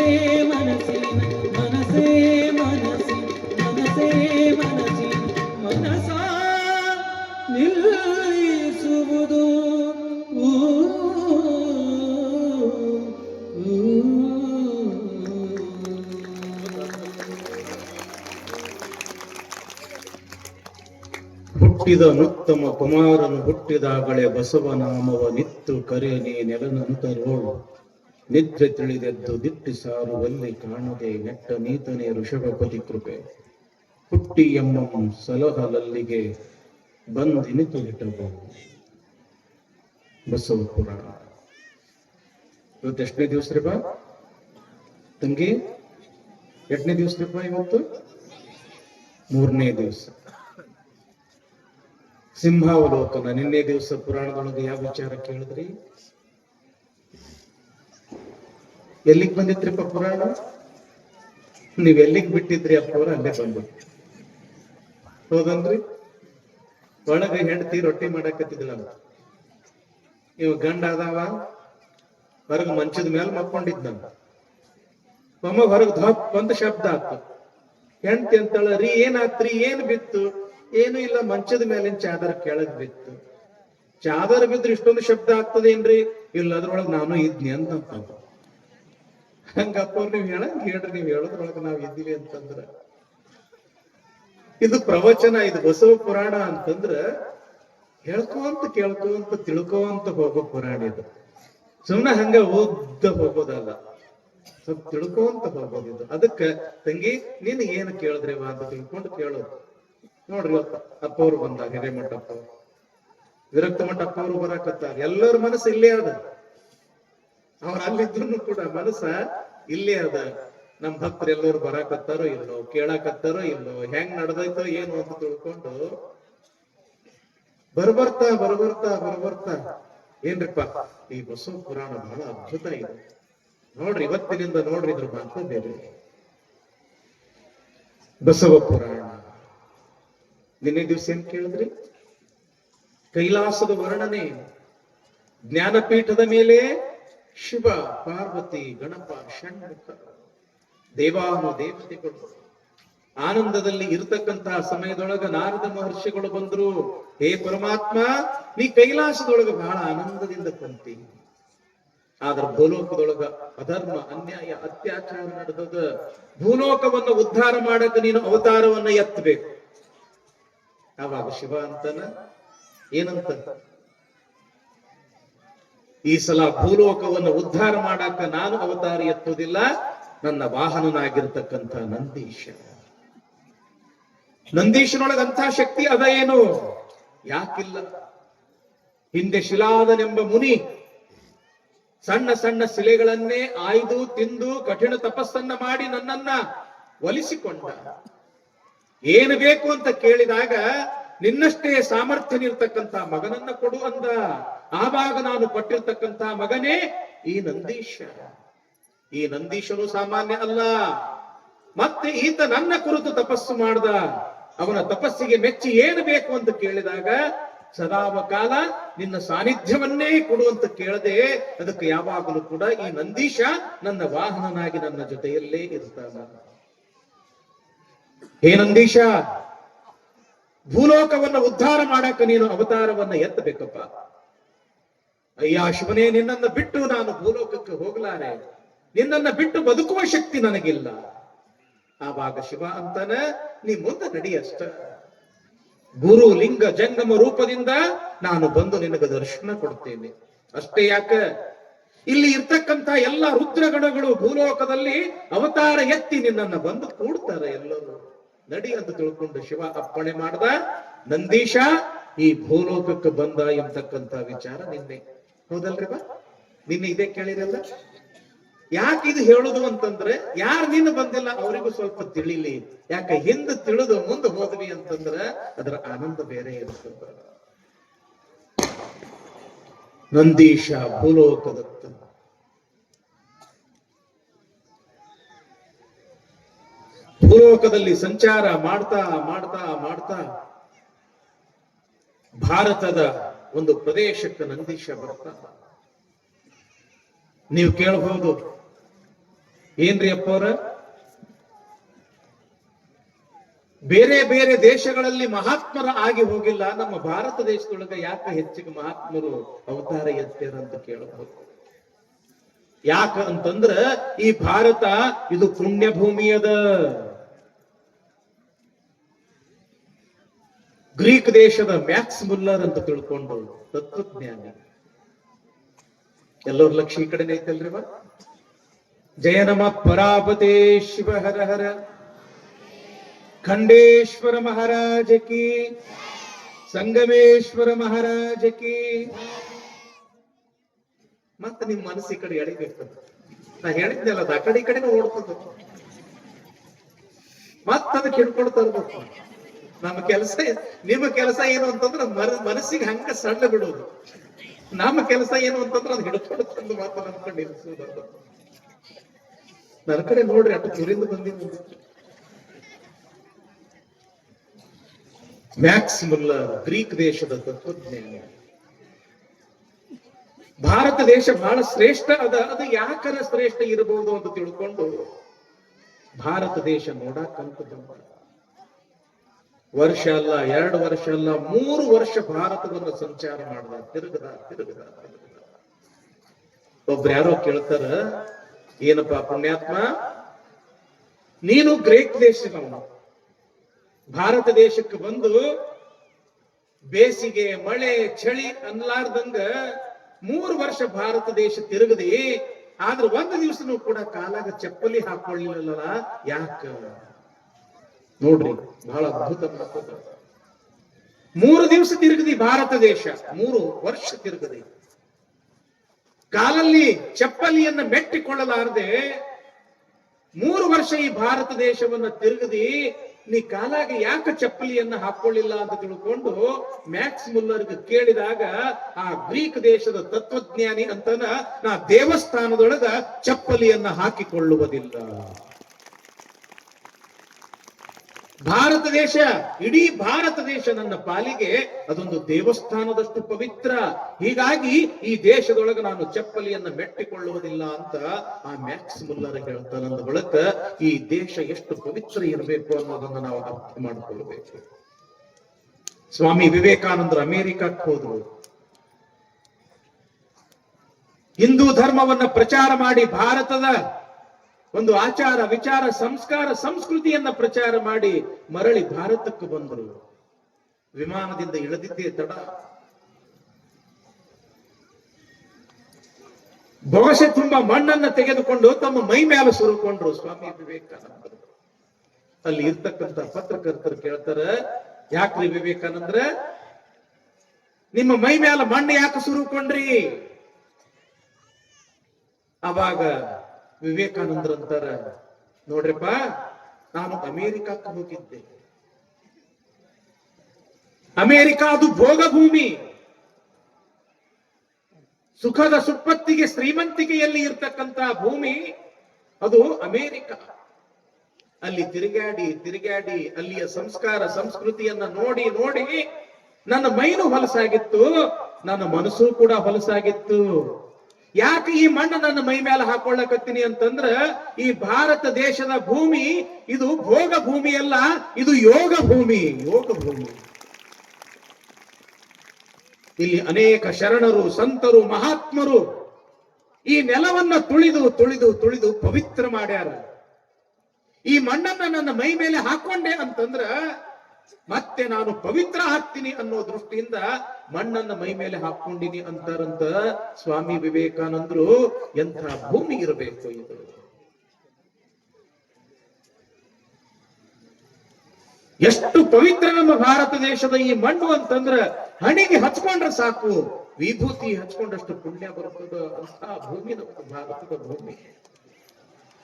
ಮನಸ್ಸಿನ ಮನಸೇ ಮನಸ್ಸಿ ಮನಸೇ ಮನಸ್ಸಿನ ಮನಸ ನಿಲ್ಲಿಸುವುದು ಹುಟ್ಟಿದ ಮುತ್ತಮ ಕುಮಾರನು ಹುಟ್ಟಿದಾಗಲೇ ಬಸವನಾಮವ ನಿತ್ತು ಕರೆ ನೀ ನೆಲನಂತರೋಳು ನಿದ್ರೆ ತಿಳಿದೆದ್ದು ದಿಟ್ಟಿ ಸಾರುವಲ್ಲಿ ಕಾಣದೆ ನೆಟ್ಟ ನೀತನೇ ಋಷಭಪತಿ ಕೃಪೆ ಹುಟ್ಟಿ ಎಮ್ಮ ಸಲಹಲಲ್ಲಿಗೆ ಬಂದಿನಿತು ಹಿಟವು ಬಸವ ಪುರಾಣ. ಇವತ್ತು ಎಷ್ಟನೇ ದಿವಸ ರೀ ಬಾ ತಂಗಿ? ಎಷ್ಟನೇ ದಿವಸ ರೀ ಬಾ ಇವತ್ತು? 3ನೇ ದಿವಸ. ಸಿಂಹಾವಲೋಕನ ನಿನ್ನೆ ದಿವಸ ಪುರಾಣದೊಳಗೆ ಯಾವ ವಿಚಾರ ಕೇಳಿದ್ರಿ? ಎಲ್ಲಿಗ್ ಬಂದಿತ್ರಿಪ್ಪ ಪುರಾಣ? ನೀವ್ ಎಲ್ಲಿಗ್ ಬಿಟ್ಟಿದ್ರಿ ಅಪ್ಪವ್ರ ಅಲ್ಲೇ ಬಂದ್ಬಿಟ್ಟು ಹೌದನ್ರಿ? ಒಳಗೆ ಹೆಂಡತಿ ರೊಟ್ಟಿ ಮಾಡಾಕತ್ತಿದ್ಲ, ಇವ್ ಗಂಡ ಅದಾವ ಹೊರಗ ಮಂಚದ ಮೇಲೆ ಮಕ್ಕೊಂಡಿದ್ದ. ಒಮ್ಮ ಹೊರಗ್ ಧಪ್ ಅಂತ ಶಬ್ದ ಆತು. ಹೆಂಡತಿ ಅಂತಾಳ, ರೀ ಏನಾತ್ರಿ? ಏನ್ ಬಿತ್ತು? ಏನು ಇಲ್ಲ, ಮಂಚದ ಮೇಲಿನ ಚಾದರ್ ಕೆಳಗ್ ಬಿತ್ತು. ಚಾದರ್ ಬಿದ್ರೆ ಇಷ್ಟೊಂದು ಶಬ್ದ ಆಗ್ತದೇನ್ರಿ? ಇಲ್ಲ, ಅದ್ರೊಳಗ್ ನಾನು ಇದ್ನಿ ಅಂತ. ಹಂಗಪ್ಪ ನೀವ್ ಹೇಳ್ರಿ, ನೀವ್ ಹೇಳೋದ್ರೊಳಗ ನಾವ್ ಇದ್ದೀವಿ ಅಂತಂದ್ರ ಇದು ಪ್ರವಚನ, ಇದು ಬಸವ ಪುರಾಣ ಅಂತಂದ್ರ ಹೇಳ್ಕೋಂತ ಕೇಳ್ಕೋಂತ ತಿಳ್ಕೋಂತ ಹೋಗೋ ಪುರಾಣ ಇದು. ಸುಮ್ನೆ ಹಂಗ ಓದ್ದ ಹೋಗೋದಲ್ಲ, ಸ್ವಲ್ಪ ತಿಳ್ಕೋಂತ ಹೋಗೋದು ಇದು. ಅದಕ್ಕ ತಂಗಿ ನೀನ್ ಏನ್ ಕೇಳಿದ್ರೇವಾ ಅಂತ ತಿಳ್ಕೊಂಡು ಕೇಳೋದು. ನೋಡ್ರಿ ಅಪ್ಪವ್ರು ಬಂದಾಗ ಹಿರೇಮಠ ಅಪ್ಪವ್ರು, ವಿರಕ್ತ ಮಠ ಅಪ್ಪವ್ರು ಬರಾಕತ್ತಾರ. ಎಲ್ಲರ ಮನಸ್ಸು ಇಲ್ಲೇ ಅದ. ಅವ್ರ ಅಲ್ಲಿದ್ರು ಕೂಡ ಮನಸ್ಸ ಇಲ್ಲೇ ಅದ. ನಮ್ ಭಕ್ತರು ಎಲ್ಲರೂ ಬರಾಕತ್ತಾರೋ ಇಲ್ಲೋ, ಕೇಳಾಕತ್ತಾರೋ ಇಲ್ಲೋ, ಹೆಂಗ್ ನಡ್ದೈತೋ ಏನು ಅಂತ ತಿಳ್ಕೊಂಡು ಬರ್ಬರ್ತಾ ಏನ್ರಿಪ್ಪ ಈ ಬಸವ ಪುರಾಣ ಬಹಳ ಅದ್ಭುತ ಇದೆ. ನೋಡ್ರಿ ಇವತ್ತಿನಿಂದ ನೋಡ್ರಿ, ಇದ್ರ ಮಾತ್ರ ಬೇರೆ. ಬಸವ ಪುರಾಣ ನಿನ್ನೆ ದಿವಸ ಏನ್ ಕೇಳಿದ್ರಿ? ಕೈಲಾಸದ ವರ್ಣನೆ, ಜ್ಞಾನಪೀಠದ ಮೇಲೆ ಶಿವ ಪಾರ್ವತಿ ಗಣಪ ಷಣ್ಮುಖ ದೇವಾನು ದೇವತೆಗಳು ಆನಂದದಲ್ಲಿ ಇರತಕ್ಕಂತಹ ಸಮಯದೊಳಗ ನಾರದ ಮಹರ್ಷಿಗಳು ಬಂದ್ರು. ಹೇ ಪರಮಾತ್ಮ, ನೀ ಕೈಲಾಸದೊಳಗ ಬಹಳ ಆನಂದದಿಂದ ಕುಂತಿ, ಆದ್ರ ಭೂಲೋಕದೊಳಗ ಅಧರ್ಮ ಅನ್ಯಾಯ ಅತ್ಯಾಚಾರ ನಡೆದದ. ಭೂಲೋಕವನ್ನು ಉದ್ಧಾರ ಮಾಡಕ ನೀನು ಅವತಾರವನ್ನ ಎತ್ತಬೇಕು. ಆವಾಗ ಶಿವ ಅಂತನ ಏನಂತ? ಈ ಸಲ ಭೂಲೋಕವನ್ನು ಉದ್ಧಾರ ಮಾಡಾಕ ನಾನು ಅವತಾರ ಎತ್ತುವುದಿಲ್ಲ, ನನ್ನ ವಾಹನನಾಗಿರ್ತಕ್ಕಂಥ ನಂದೀಶ. ನಂದೀಶನೊಳಗಂಥ ಶಕ್ತಿ ಅದ ಏನು? ಯಾಕಿಲ್ಲ? ಹಿಂದೆ ಶಿಲಾದನೆಂಬ ಮುನಿ ಸಣ್ಣ ಸಣ್ಣ ಶಿಲೆಗಳನ್ನೇ ಆಯ್ದು ತಿಂದು ಕಠಿಣ ತಪಸ್ಸನ್ನ ಮಾಡಿ ನನ್ನನ್ನ ಒಲಿಸಿಕೊಂಡ. ಏನು ಬೇಕು ಅಂತ ಕೇಳಿದಾಗ ನಿನ್ನಷ್ಟೇ ಸಾಮರ್ಥ್ಯನಿರ್ತಕ್ಕಂಥ ಮಗನನ್ನ ಕೊಡು ಅಂದ. ಆವಾಗ ನಾನು ಕೊಟ್ಟಿರ್ತಕ್ಕಂಥ ಮಗನೇ ಈ ನಂದೀಶ. ಈ ನಂದೀಶನು ಸಾಮಾನ್ಯ ಅಲ್ಲ. ಮತ್ತೆ ಈತ ನನ್ನ ಕುರಿತು ತಪಸ್ಸು ಮಾಡ್ದ. ಅವನ ತಪಸ್ಸಿಗೆ ಮೆಚ್ಚಿ ಏನು ಬೇಕು ಅಂತ ಕೇಳಿದಾಗ ಸದಾವ ಕಾಲ ನಿನ್ನ ಸಾನ್ನಿಧ್ಯವನ್ನೇ ಕೊಡುವಂತ ಕೇಳದೆ, ಅದಕ್ಕೆ ಯಾವಾಗಲೂ ಕೂಡ ಈ ನಂದೀಶ ನನ್ನ ವಾಹನನಾಗಿ ನನ್ನ ಜೊತೆಯಲ್ಲೇ ಇರ್ತಾನ. ಹೇ ನಂದೀಶ, ಭೂಲೋಕವನ್ನ ಉದ್ಧಾರ ಮಾಡಕ ನೀನು ಅವತಾರವನ್ನ ಎತ್ತಬೇಕಪ್ಪ. ಅಯ್ಯ ಶಿವನೇ, ನಿನ್ನನ್ನ ಬಿಟ್ಟು ನಾನು ಭೂಲೋಕಕ್ಕೆ ಹೋಗಲಾರೆ, ನಿನ್ನನ್ನ ಬಿಟ್ಟು ಬದುಕುವ ಶಕ್ತಿ ನನಗಿಲ್ಲ. ಆವಾಗ ಶಿವ ಅಂತಾನ, ನೀ ಮುಂದೆ ನಡಿಯಷ್ಟ. ಗುರು ಲಿಂಗ ಜಂಗಮ ರೂಪದಿಂದ ನಾನು ಬಂದು ನಿನಗೆ ದರ್ಶನ ಕೊಡ್ತೇನೆ. ಅಷ್ಟೇ ಯಾಕ, ಇಲ್ಲಿ ಇರ್ತಕ್ಕಂಥ ಎಲ್ಲ ರುದ್ರಗಣಗಳು ಭೂಲೋಕದಲ್ಲಿ ಅವತಾರ ಎತ್ತಿ ನಿನ್ನನ್ನ ಬಂದು ಕೂಡ್ತಾರೆ ಎಲ್ಲರೂ. ನಡಿ ಅಂತ ತಿಳ್ಕೊಂಡು ಶಿವ ಅಪ್ಪಣೆ ಮಾಡ್ದ. ನಂದೀಶ ಈ ಭೂಲೋಕಕ್ಕೆ ಬಂದ ಎಂಬತಕ್ಕಂಥ ವಿಚಾರ ನಿನ್ನೆ ಹೌದಲ್ರಿ ಬಾ? ನಿನ್ನೆ ಇದೇ ಕೇಳಿರಲ್ಲ. ಯಾಕೆ ಇದು ಹೇಳುದು ಅಂತಂದ್ರೆ, ಯಾರು ನಿನ್ನ ಬಂದಿಲ್ಲ ಅವರಿಗೂ ಸ್ವಲ್ಪ ತಿಳಿಲಿ. ಯಾಕೆ ಹಿಂದೆ ತಿಳಿದು ಮುಂದೆ ಹೋದ್ವಿ ಅಂತಂದ್ರೆ ಅದರ ಆನಂದ ಬೇರೆ ಇರ್ತದ. ನಂದೀಶ ಭೂಲೋಕದತ್ತ ಭೂಲೋಕದಲ್ಲಿ ಸಂಚಾರ ಮಾಡ್ತಾ ಮಾಡ್ತಾ ಮಾಡ್ತಾ ಭಾರತದ ಒಂದು ಪ್ರದೇಶಕ್ಕೆ ನಂದೀಶ ಬರ್ತಾ. ನೀವು ಕೇಳಬಹುದು, ಏನ್ರಿ ಅಪ್ಪವ್ರ, ಬೇರೆ ಬೇರೆ ದೇಶಗಳಲ್ಲಿ ಮಹಾತ್ಮರ ಆಗಿ ಹೋಗಿಲ್ಲ, ನಮ್ಮ ಭಾರತ ದೇಶದೊಳಗೆ ಯಾಕೆ ಹೆಚ್ಚಿಗೆ ಮಹಾತ್ಮರು ಅವತಾರ ಎತ್ತಾರ ಅಂತ ಕೇಳಬಹುದು. ಯಾಕ ಅಂತಂದ್ರ ಈ ಭಾರತ ಇದು ಪುಣ್ಯ ಭೂಮಿಯದ. ಗ್ರೀಕ್ ದೇಶದ ಮ್ಯಾಕ್ಸ್ ಮುಲ್ಲರ್ ಅಂತ ತಿಳ್ಕೊಂಡು ತತ್ವಜ್ಞಾನಿ. ಎಲ್ಲರ ಲಕ್ಷ್ಯ ಈ ಕಡೆನೇ ಐತಲ್ರಿ ಬಾ. ಜಯ ನಮ ಪರಾಪತೆ ಶಿವ ಹರ ಹರ. ಖಂಡೇಶ್ವರ ಮಹಾರಾಜ ಕಿ, ಸಂಗಮೇಶ್ವರ ಮಹಾರಾಜ ಕಿ. ಮತ್ತೆ ನಿಮ್ ಮನಸ್ಸು ಈ ಕಡೆ ಎಳಿಬೇಕು. ನಾ ಹೇಳಿದ್ನಲ್ಲ, ಅದು ಆ ಕಡೆ ಈ ಕಡೆನೂ ಓಡ್ತದ. ಮತ್ತದಕ್ಕೆ ಹಿಡ್ಕೊಳ್ತಾ ಇರ್ಬೇಕು. ನಮ್ಮ ಕೆಲಸ, ನಿಮ್ಮ ಕೆಲಸ ಏನು ಅಂತಂದ್ರೆ ಮನಸ್ಸಿಗೆ ಹಂಗ ಸಣ್ಣ ಬಿಡುವುದು. ನಮ್ಮ ಕೆಲಸ ಏನು ಅಂತಂದ್ರೆ ಅದು ಹಿಡ್ಕೊಳ್ತಂದು ಮಾತ್ರ ನಮ್ಕೊಂಡು ನಿಲ್ಸುವುದು. ನನ್ನ ಕಡೆ ನೋಡ್ರಿ, ಅಷ್ಟು ದೂರಿಂದ ಬಂದಿದ್ದು. ಮ್ಯಾಕ್ಸ್ ಮುಲ್ಲರ್ ಗ್ರೀಕ್ ದೇಶದ ತತ್ವಜ್ಞಾನಿ. ಭಾರತ ದೇಶ ಬಹಳ ಶ್ರೇಷ್ಠ ಅದ. ಅದು ಯಾಕರ ಶ್ರೇಷ್ಠ ಇರಬಹುದು ಅಂತ ತಿಳ್ಕೊಂಡು ಭಾರತ ದೇಶ ನೋಡಕ್ಕಂತ ವರ್ಷ ಅಲ್ಲ, 2 ವರ್ಷ ಅಲ್ಲ, 3 ವರ್ಷ ಭಾರತವನ್ನು ಸಂಚಾರ ಮಾಡಿದ. ತಿರುಗದ. ಒಬ್ರು ಯಾರೋ ಕೇಳ್ತಾರ, ಏನಪ್ಪಾ ಪುಣ್ಯಾತ್ಮ, ನೀನು ಗ್ರೀಕ್ ದೇಶದವನು, ಭಾರತ ದೇಶಕ್ಕೆ ಬಂದು ಬೇಸಿಗೆ ಮಳೆ ಚಳಿ ಅನ್ಲಾರ್ದಂಗ 3 ವರ್ಷ ಭಾರತ ದೇಶ ತಿರುಗದಿ, ಆದ್ರೆ 1 ದಿವಸನೂ ಕೂಡ ಕಾಲಾಗ ಚಪ್ಪಲಿ ಹಾಕೊಳ್ಳಿಲ್ಲ. ಯಾಕ ನೋಡ್ರಿ, ಬಹಳ ಅದ್ಭುತ. 3 ದಿವಸ ತಿರುಗದಿ ಭಾರತ ದೇಶ, 3 ವರ್ಷ ತಿರುಗದಿ. ಕಾಲಲ್ಲಿ ಚಪ್ಪಲಿಯನ್ನ ಮೆಟ್ಟಿಕೊಳ್ಳಲಾರದೆ 3 ವರ್ಷ ಈ ಭಾರತ ದೇಶವನ್ನ ತಿರುಗದಿ. ನೀ ಕಾಲಾಗ ಯಾಕೆ ಚಪ್ಪಲಿಯನ್ನ ಹಾಕೊಳ್ಳಿಲ್ಲ ಅಂತ ತಿಳ್ಕೊಂಡು ಮ್ಯಾಕ್ಸ್ ಮುಲ್ಲರ್ಗೆ ಕೇಳಿದಾಗ, ಆ ಗ್ರೀಕ್ ದೇಶದ ತತ್ವಜ್ಞಾನಿ ಅಂತನ, ನಾ ದೇವಸ್ಥಾನದೊಳಗ ಚಪ್ಪಲಿಯನ್ನ ಹಾಕಿಕೊಳ್ಳುವುದಿಲ್ಲ. ಭಾರತ ದೇಶ, ಇಡೀ ಭಾರತ ದೇಶ ನನ್ನ ಪಾಲಿಗೆ ಅದೊಂದು ದೇವಸ್ಥಾನದಷ್ಟು ಪವಿತ್ರ. ಹೀಗಾಗಿ ಈ ದೇಶದೊಳಗೆ ನಾನು ಚಪ್ಪಲಿಯನ್ನ ಮೆಟ್ಟಿಕೊಳ್ಳುವುದಿಲ್ಲ ಅಂತ ಆ ಮ್ಯಾಕ್ಸ್ ಮುಲ್ಲರ್ ಹೇಳ್ತಾನೆ. ಅಂದ ಬಳಿಕ ಈ ದೇಶ ಎಷ್ಟು ಪವಿತ್ರ ಇರಬೇಕು ಅನ್ನೋದನ್ನ ನಾವು ಅರ್ಥ ಮಾಡಿಕೊಳ್ಳಬೇಕು. ಸ್ವಾಮಿ ವಿವೇಕಾನಂದರು ಅಮೆರಿಕಕ್ಕೆ ಹೋದ್ರು. ಹಿಂದೂ ಧರ್ಮವನ್ನ ಪ್ರಚಾರ ಮಾಡಿ ಭಾರತದ ಒಂದು ಆಚಾರ ವಿಚಾರ ಸಂಸ್ಕಾರ ಸಂಸ್ಕೃತಿಯನ್ನ ಪ್ರಚಾರ ಮಾಡಿ ಮರಳಿ ಭಾರತಕ್ಕೆ ಬಂದರು. ವಿಮಾನದಿಂದ ಇಳಿದಿದ್ದೇ ತಡ. ಬೊಗಸೆ ತುಂಬಾ ಮಣ್ಣನ್ನ ತೆಗೆದುಕೊಂಡು ತಮ್ಮ ಮೈ ಮೇಲೆ ಸುರುಕೊಂಡ್ರು ಸ್ವಾಮಿ ವಿವೇಕಾನಂದರು. ಅಲ್ಲಿ ಇರ್ತಕ್ಕಂಥ ಪತ್ರಕರ್ತರು ಕೇಳ್ತಾರ, ಯಾಕ್ರಿ ವಿವೇಕಾನಂದ್ರ, ನಿಮ್ಮ ಮೈ ಮೇಲೆ ಮಣ್ಣು ಯಾಕೆ ಸುರುಕೊಂಡ್ರಿ? ಅವಾಗ ವಿವೇಕಾನಂದರಂತಾರ, ನೋಡ್ರಪ್ಪ, ನಾನು ಅಮೇರಿಕಕ್ಕೆ ಹೋಗಿದ್ದೆ. ಅಮೇರಿಕ ಅದು ಭೋಗ ಭೂಮಿ, ಸುಖದ ಸುಪ್ಪತ್ತಿಗೆ ಶ್ರೀಮಂತಿಕೆಯಲ್ಲಿ ಇರ್ತಕ್ಕಂತ ಭೂಮಿ ಅದು ಅಮೇರಿಕ. ಅಲ್ಲಿ ತಿರುಗಾಡಿ ತಿರುಗಾಡಿ ಅಲ್ಲಿಯ ಸಂಸ್ಕಾರ ಸಂಸ್ಕೃತಿಯನ್ನ ನೋಡಿ ನೋಡಿ ನನ್ನ ಮೈನು ಹೊಲಸಾಗಿತ್ತು, ನನ್ನ ಮನಸ್ಸು ಕೂಡ ಹೊಲಸಾಗಿತ್ತು. ಯಾಕೆ ಈ ಮಣ್ಣು ನನ್ನ ಮೈ ಮೇಲೆ ಹಾಕೊಳ್ಳಕತ್ತೀನಿ ಅಂತಂದ್ರ, ಈ ಭಾರತ ದೇಶದ ಭೂಮಿ ಇದು ಭೋಗ ಭೂಮಿ ಅಲ್ಲ, ಇದು ಯೋಗ ಭೂಮಿ, ಯೋಗ ಭೂಮಿ. ಇಲ್ಲಿ ಅನೇಕ ಶರಣರು, ಸಂತರು, ಮಹಾತ್ಮರು ಈ ನೆಲವನ್ನ ತುಳಿದು ತುಳಿದು ತುಳಿದು ಪವಿತ್ರ ಮಾಡ್ಯಾರ. ಈ ಮಣ್ಣನ್ನ ನನ್ನ ಮೈ ಮೇಲೆ ಹಾಕೊಂಡೆ ಅಂತಂದ್ರ ಮತ್ತೆ ನಾನು ಪವಿತ್ರ ಆಗ್ತೀನಿ ಅನ್ನೋ ದೃಷ್ಟಿಯಿಂದ ಮಣ್ಣನ್ನ ಮೈ ಮೇಲೆ ಹಾಕೊಂಡಿನಿ ಅಂತಾರಂತ ಸ್ವಾಮಿ ವಿವೇಕಾನಂದರು. ಎಂಥ ಭೂಮಿ ಇರಬೇಕು ಇದು! ಎಷ್ಟು ಪವಿತ್ರ ನಮ್ಮ ಭಾರತ ದೇಶದ ಈ ಮಣ್ಣು ಅಂತಂದ್ರ ಹಣಿಗೆ ಹಚ್ಕೊಂಡ್ರೆ ಸಾಕು, ವಿಭೂತಿ ಹಚ್ಕೊಂಡಷ್ಟು ಪುಣ್ಯ ಬರುತ್ತದ ಅಂತ ಭೂಮಿ ನಮ್ಮ ಭಾರತದ ಭೂಮಿ.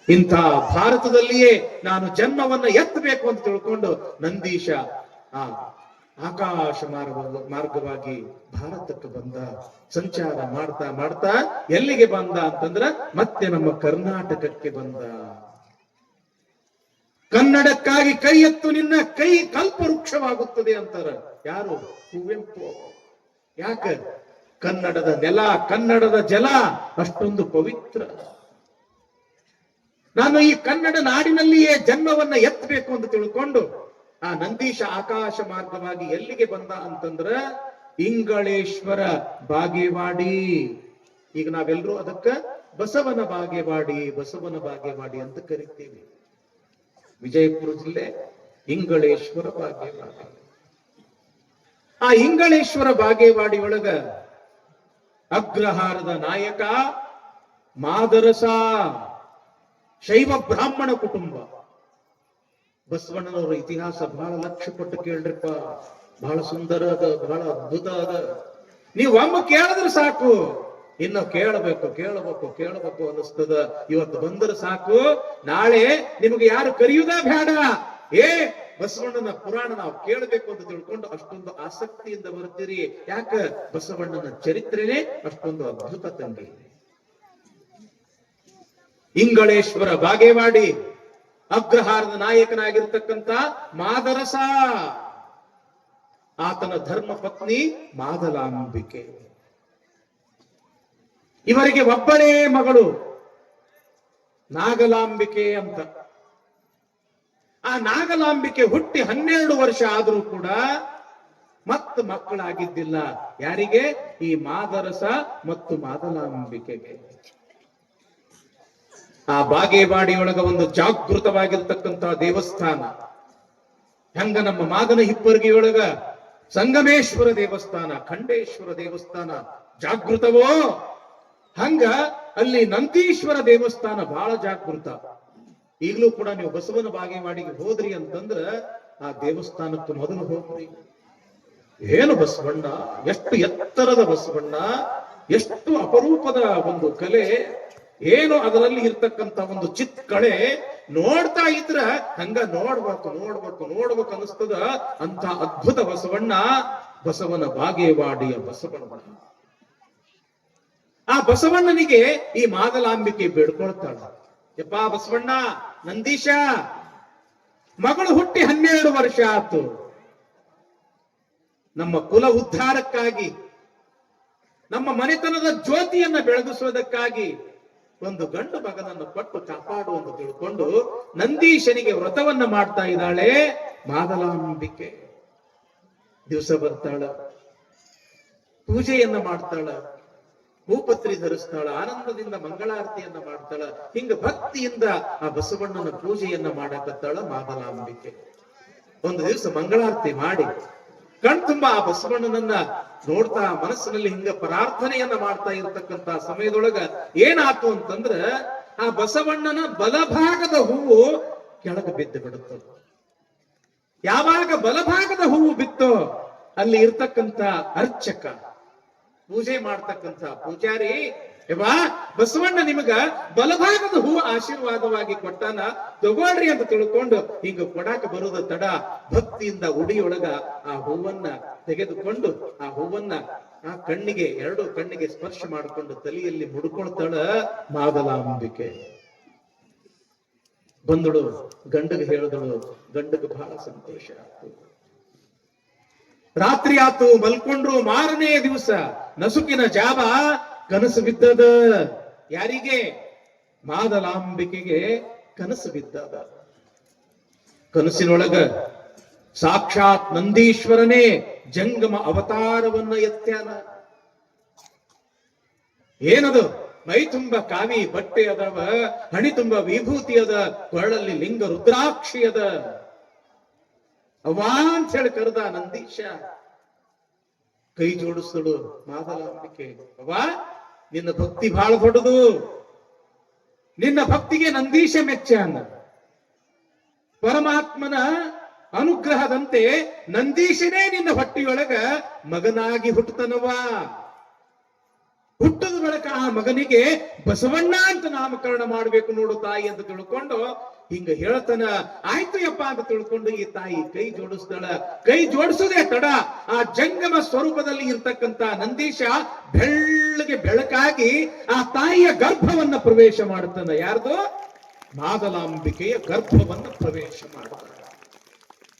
ಇಂಥ ಭಾರತದಲ್ಲಿಯೇ ನಾನು ಜನ್ಮವನ್ನ ಎತ್ತಬೇಕು ಅಂತ ತಿಳ್ಕೊಂಡು ನಂದೀಶ ಆಕಾಶ ಮಾರ್ಗವಾಗಿ ಭಾರತಕ್ಕೆ ಬಂದ. ಸಂಚಾರ ಮಾಡ್ತಾ ಮಾಡ್ತಾ ಎಲ್ಲಿಗೆ ಬಂದ ಅಂತಂದ್ರ ಮತ್ತೆ ನಮ್ಮ ಕರ್ನಾಟಕಕ್ಕೆ ಬಂದ. ಕನ್ನಡಕ್ಕಾಗಿ ಕೈ ಎತ್ತು, ನಿನ್ನ ಕೈ ಕಲ್ಪವೃಕ್ಷವಾಗುತ್ತದೆ ಅಂತಾರ ಯಾರು? ಕುವೆಂಪು. ಯಾಕ? ಕನ್ನಡದ ನೆಲ, ಕನ್ನಡದ ಜಲ ಅಷ್ಟೊಂದು ಪವಿತ್ರ. ನಾನು ಈ ಕನ್ನಡ ನಾಡಿನಲ್ಲಿಯೇ ಜನ್ಮವನ್ನ ಎತ್ತಬೇಕು ಅಂತ ತಿಳ್ಕೊಂಡು ಆ ನಂದೀಶ ಆಕಾಶ ಮಾರ್ಗವಾಗಿ ಎಲ್ಲಿಗೆ ಬಂದ ಅಂತಂದ್ರ ಇಂಗಳೇಶ್ವರ ಬಾಗೇವಾಡಿ. ಈಗ ನಾವೆಲ್ಲರೂ ಅದಕ್ಕ ಬಸವನ ಬಾಗೇವಾಡಿ, ಬಸವನ ಬಾಗೇವಾಡಿ ಅಂತ ಕರಿತೀವಿ. ವಿಜಯಪುರ ಜಿಲ್ಲೆ ಇಂಗಳೇಶ್ವರ ಬಾಗೇವಾಡಿ. ಆ ಇಂಗಳೇಶ್ವರ ಬಾಗೇವಾಡಿ ಒಳಗ ಅಗ್ರಹಾರದ ನಾಯಕ ಮಾದರಸ, ಶೈವ ಬ್ರಾಹ್ಮಣ ಕುಟುಂಬ. ಬಸವಣ್ಣನವರ ಇತಿಹಾಸ ಬಹಳ ಲಕ್ಷ್ಯ ಕೊಟ್ಟು ಕೇಳ್ರಿಪ್ಪ, ಬಹಳ ಸುಂದರ ಅದ, ಬಹಳ ಅದ್ಭುತ ಅದ. ನೀವು ಒಮ್ಮೆ ಕೇಳಿದ್ರೆ ಸಾಕು, ಇನ್ನು ಕೇಳಬೇಕು ಕೇಳಬೇಕು ಕೇಳಬೇಕು ಅನ್ನಿಸ್ತದ. ಇವತ್ತು ಬಂದ್ರೆ ಸಾಕು, ನಾಳೆ ನಿಮಗೆ ಯಾರು ಕರೆಯುವುದೇ ಬೇಡ. ಬಸವಣ್ಣನ ಪುರಾಣ ನಾವು ಕೇಳಬೇಕು ಅಂತ ತಿಳ್ಕೊಂಡು ಅಷ್ಟೊಂದು ಆಸಕ್ತಿಯಿಂದ ಬರ್ತೀರಿ. ಯಾಕ? ಬಸವಣ್ಣನ ಚರಿತ್ರೆನೇ ಅಷ್ಟೊಂದು ಅದ್ಭುತ ತಂಗಿ. ಇಂಗಳೇಶ್ವರ ಬಾಗೇವಾಡಿ ಅಗ್ರಹಾರದ ನಾಯಕನಾಗಿರ್ತಕ್ಕಂಥ ಮಾದರಸ, ಆತನ ಧರ್ಮ ಪತ್ನಿ ಮಾದಲಾಂಬಿಕೆ. ಇವರಿಗೆ ಒಬ್ಬಳೇ ಮಗಳು ನಾಗಲಾಂಬಿಕೆ ಅಂತ. ಆ ನಾಗಲಾಂಬಿಕೆ ಹುಟ್ಟಿ 12 ವರ್ಷ ಆದರೂ ಕೂಡ ಮತ್ತೆ ಮಕ್ಕಳಾಗಿದ್ದಿಲ್ಲ. ಯಾರಿಗೆ? ಈ ಮಾದರಸ ಮತ್ತು ಮಾದಲಾಂಬಿಕೆಗೆ. ಆ ಬಾಗೇವಾಡಿಯೊಳಗ ಒಂದು ಜಾಗೃತವಾಗಿರ್ತಕ್ಕಂಥ ದೇವಸ್ಥಾನ. ಹೆಂಗ ನಮ್ಮ ಮಾದನ ಹಿಪ್ಪರ್ಗಿಯೊಳಗ ಸಂಗಮೇಶ್ವರ ದೇವಸ್ಥಾನ, ಖಂಡೇಶ್ವರ ದೇವಸ್ಥಾನ ಜಾಗೃತವೋ, ಹಂಗ ಅಲ್ಲಿ ನಂದೀಶ್ವರ ದೇವಸ್ಥಾನ ಬಹಳ ಜಾಗೃತ. ಈಗಲೂ ಕೂಡ ನೀವು ಬಸವನ ಬಾಗೇವಾಡಿಗೆ ಹೋದ್ರಿ ಅಂತಂದ್ರ ಆ ದೇವಸ್ಥಾನಕ್ಕೆ ಮೊದಲು ಹೋಗ್ರಿ. ಏನು ಬಸವಣ್ಣ, ಎಷ್ಟು ಎತ್ತರದ ಬಸವಣ್ಣ, ಎಷ್ಟು ಅಪರೂಪದ ಒಂದು ಕಲೆ, ಏನು ಅದರಲ್ಲಿ ಇರ್ತಕ್ಕಂಥ ಒಂದು ಚಿತ್ಕಳೆ ನೋಡ್ತಾ ಇದ್ರ ಹಂಗ ನೋಡ್ಬೇಕು ನೋಡ್ಬೇಕು ನೋಡ್ಬೇಕು ಅನಿಸ್ತದ. ಅಂತ ಅದ್ಭುತ ಬಸವಣ್ಣ, ಬಸವನ ಬಾಗೇವಾಡಿಯ ಬಸವಣ್ಣ. ಆ ಬಸವಣ್ಣನಿಗೆ ಈ ಮಾದಲಾಂಬಿಕೆ ಬೇಡ್ಕೊಳ್ತಾಳ, ಯಪ್ಪಾ ಬಸವಣ್ಣ, ನಂದೀಶ, ಮಗಳು ಹುಟ್ಟಿ 12 ವರ್ಷ ಆತು. ನಮ್ಮ ಕುಲ ಉದ್ಧಾರಕ್ಕಾಗಿ, ನಮ್ಮ ಮನೆತನದ ಜ್ಯೋತಿಯನ್ನ ಬೆಳಗಿಸುವುದಕ್ಕಾಗಿ ಒಂದು ಗಂಡು ಮಗನನ್ನು ಕೊಟ್ಟು ಕಾಪಾಡು ಅಂತ ತಿಳ್ಕೊಂಡು ನಂದೀಶನಿಗೆ ವ್ರತವನ್ನ ಮಾಡ್ತಾ ಇದ್ದಾಳೆ ಮಾದಲಾಂಬಿಕೆ. ದಿವಸ ಬರ್ತಾಳ, ಪೂಜೆಯನ್ನ ಮಾಡ್ತಾಳ, ಹೂಪತ್ರಿ ಧರಿಸ್ತಾಳ, ಆನಂದದಿಂದ ಮಂಗಳಾರತಿಯನ್ನ ಮಾಡ್ತಾಳ. ಹಿಂಗ ಭಕ್ತಿಯಿಂದ ಆ ಬಸವಣ್ಣನ ಪೂಜೆಯನ್ನ ಮಾಡಕತ್ತಾಳ ಮಾದಲಾಂಬಿಕೆ. ಒಂದು ದಿವಸ ಮಂಗಳಾರತಿ ಮಾಡಿ ಕಣ್ತುಂಬ ಆ ಬಸವಣ್ಣನನ್ನ ನೋಡ್ತಾ ಮನಸ್ಸಿನಲ್ಲಿ ಹಿಂಗ ಪ್ರಾರ್ಥನೆಯನ್ನ ಮಾಡ್ತಾ ಇರತಕ್ಕಂತ ಸಮಯದೊಳಗ ಏನಾತು ಅಂತಂದ್ರ ಆ ಬಸವಣ್ಣನ ಬಲಭಾಗದ ಹೂವು ಕೆಳಗೆ ಬಿದ್ದು ಬಿಡುತ್ತ. ಯಾವಾಗ ಬಲಭಾಗದ ಹೂವು ಬಿತ್ತೋ ಅಲ್ಲಿ ಇರ್ತಕ್ಕಂತ ಅರ್ಚಕ, ಪೂಜೆ ಮಾಡ್ತಕ್ಕಂಥ ಪೂಜಾರಿ ಯವ್ವಾ ಬಸವಣ್ಣ ನಿಮಗ ಬಲಭಾಗದ ಹೂವು ಆಶೀರ್ವಾದವಾಗಿ ಕೊಟ್ಟಾನ, ತಗೊಳ್ರಿ ಅಂತ ತಿಳ್ಕೊಂಡು ಹಿಂಗ ಕೊಡಾಕ ಬರುದ ತಡ ಭಕ್ತಿಯಿಂದ ಉಡಿಯೊಳಗ ಆ ಹೂವನ್ನ ತೆಗೆದುಕೊಂಡು ಆ ಹೂವನ್ನ ಆ ಕಣ್ಣಿಗೆ ಎರಡು ಕಣ್ಣಿಗೆ ಸ್ಪರ್ಶ ಮಾಡಿಕೊಂಡು ತಲೆಯಲ್ಲಿ ಮುಡ್ಕೊಳ್ತಾಳ ಮಾದಲಾಂಬಿಕೆ. ಬಂದಳು, ಗಂಡಗೆ ಹೇಳಿದಳು. ಗಂಡಗೆ ಬಹಳ ಸಂತೋಷ ಆಯ್ತು. ರಾತ್ರಿ ಆತು, ಮಲ್ಕೊಂಡ್ರು. ಮಾರನೇ ದಿವಸ ನಸುಕಿನ ಜಾವ ಕನಸು ಬಿದ್ದದ. ಯಾರಿಗೆ? ಮಾದಲಾಂಬಿಕೆಗೆ ಕನಸು ಬಿದ್ದದ. ಕನಸಿನೊಳಗ ಸಾಕ್ಷಾತ್ ನಂದೀಶ್ವರನೇ ಜಂಗಮ ಅವತಾರವನ್ನ ಎತ್ಯಾನ. ಏನದು? ಮೈ ತುಂಬ ಕಾವಿ ಬಟ್ಟೆ ಅದವ, ಹಣಿ ತುಂಬ ವಿಭೂತಿ ಅದ, ಕೊರಳಲ್ಲಿ ಲಿಂಗ ರುದ್ರಾಕ್ಷಿ ಅದ. ಅವ್ವಾ ಅಂತ ಹೇಳಿ ಕರೆದ ನಂದೀಶ. ಕೈ ಜೋಡಿಸ್ತಳು ಮಾದಲಾಂಬಿಕೆ. ಅವ್ವಾ ನಿನ್ನ ಭಕ್ತಿ ಬಹಳ ದೊಡ್ಡದು, ನಿನ್ನ ಭಕ್ತಿಗೆ ನಂದೀಶ ಮೆಚ್ಚಾನ. ಪರಮಾತ್ಮನ ಅನುಗ್ರಹದಂತೆ ನಂದೀಶನೇ ನಿನ್ನ ಹೊಟ್ಟಿಯೊಳಗ ಮಗನಾಗಿ ಹುಟ್ಟತನವ. ಹುಟ್ಟದ ಬಳಿಕ ಆ ಮಗನಿಗೆ ಬಸವಣ್ಣ ಅಂತ ನಾಮಕರಣ ಮಾಡಬೇಕು ನೋಡು ತಾಯಿ ಅಂತ ತಿಳ್ಕೊಂಡು ಹಿಂಗ ಹೇಳ್ತಾನ. ಆಯ್ತು ಯಪ್ಪ ಅಂತ ತಿಳ್ಕೊಂಡು ಈ ತಾಯಿ ಕೈ ಜೋಡಿಸ್ತಾಳ. ಕೈ ಜೋಡಿಸೋದೇ ತಡ ಆ ಜಂಗಮ ಸ್ವರೂಪದಲ್ಲಿ ಇರ್ತಕ್ಕಂತ ನಂದೀಶ ಬೆಳ್ಳಗೆ ಬೆಳಕಾಗಿ ಆ ತಾಯಿಯ ಗರ್ಭವನ್ನ ಪ್ರವೇಶ ಮಾಡ್ತಾನ. ಯಾರ್ದು? ಮಾದಲಾಂಬಿಕೆಯ ಗರ್ಭವನ್ನ ಪ್ರವೇಶ ಮಾಡ್ತಾನ.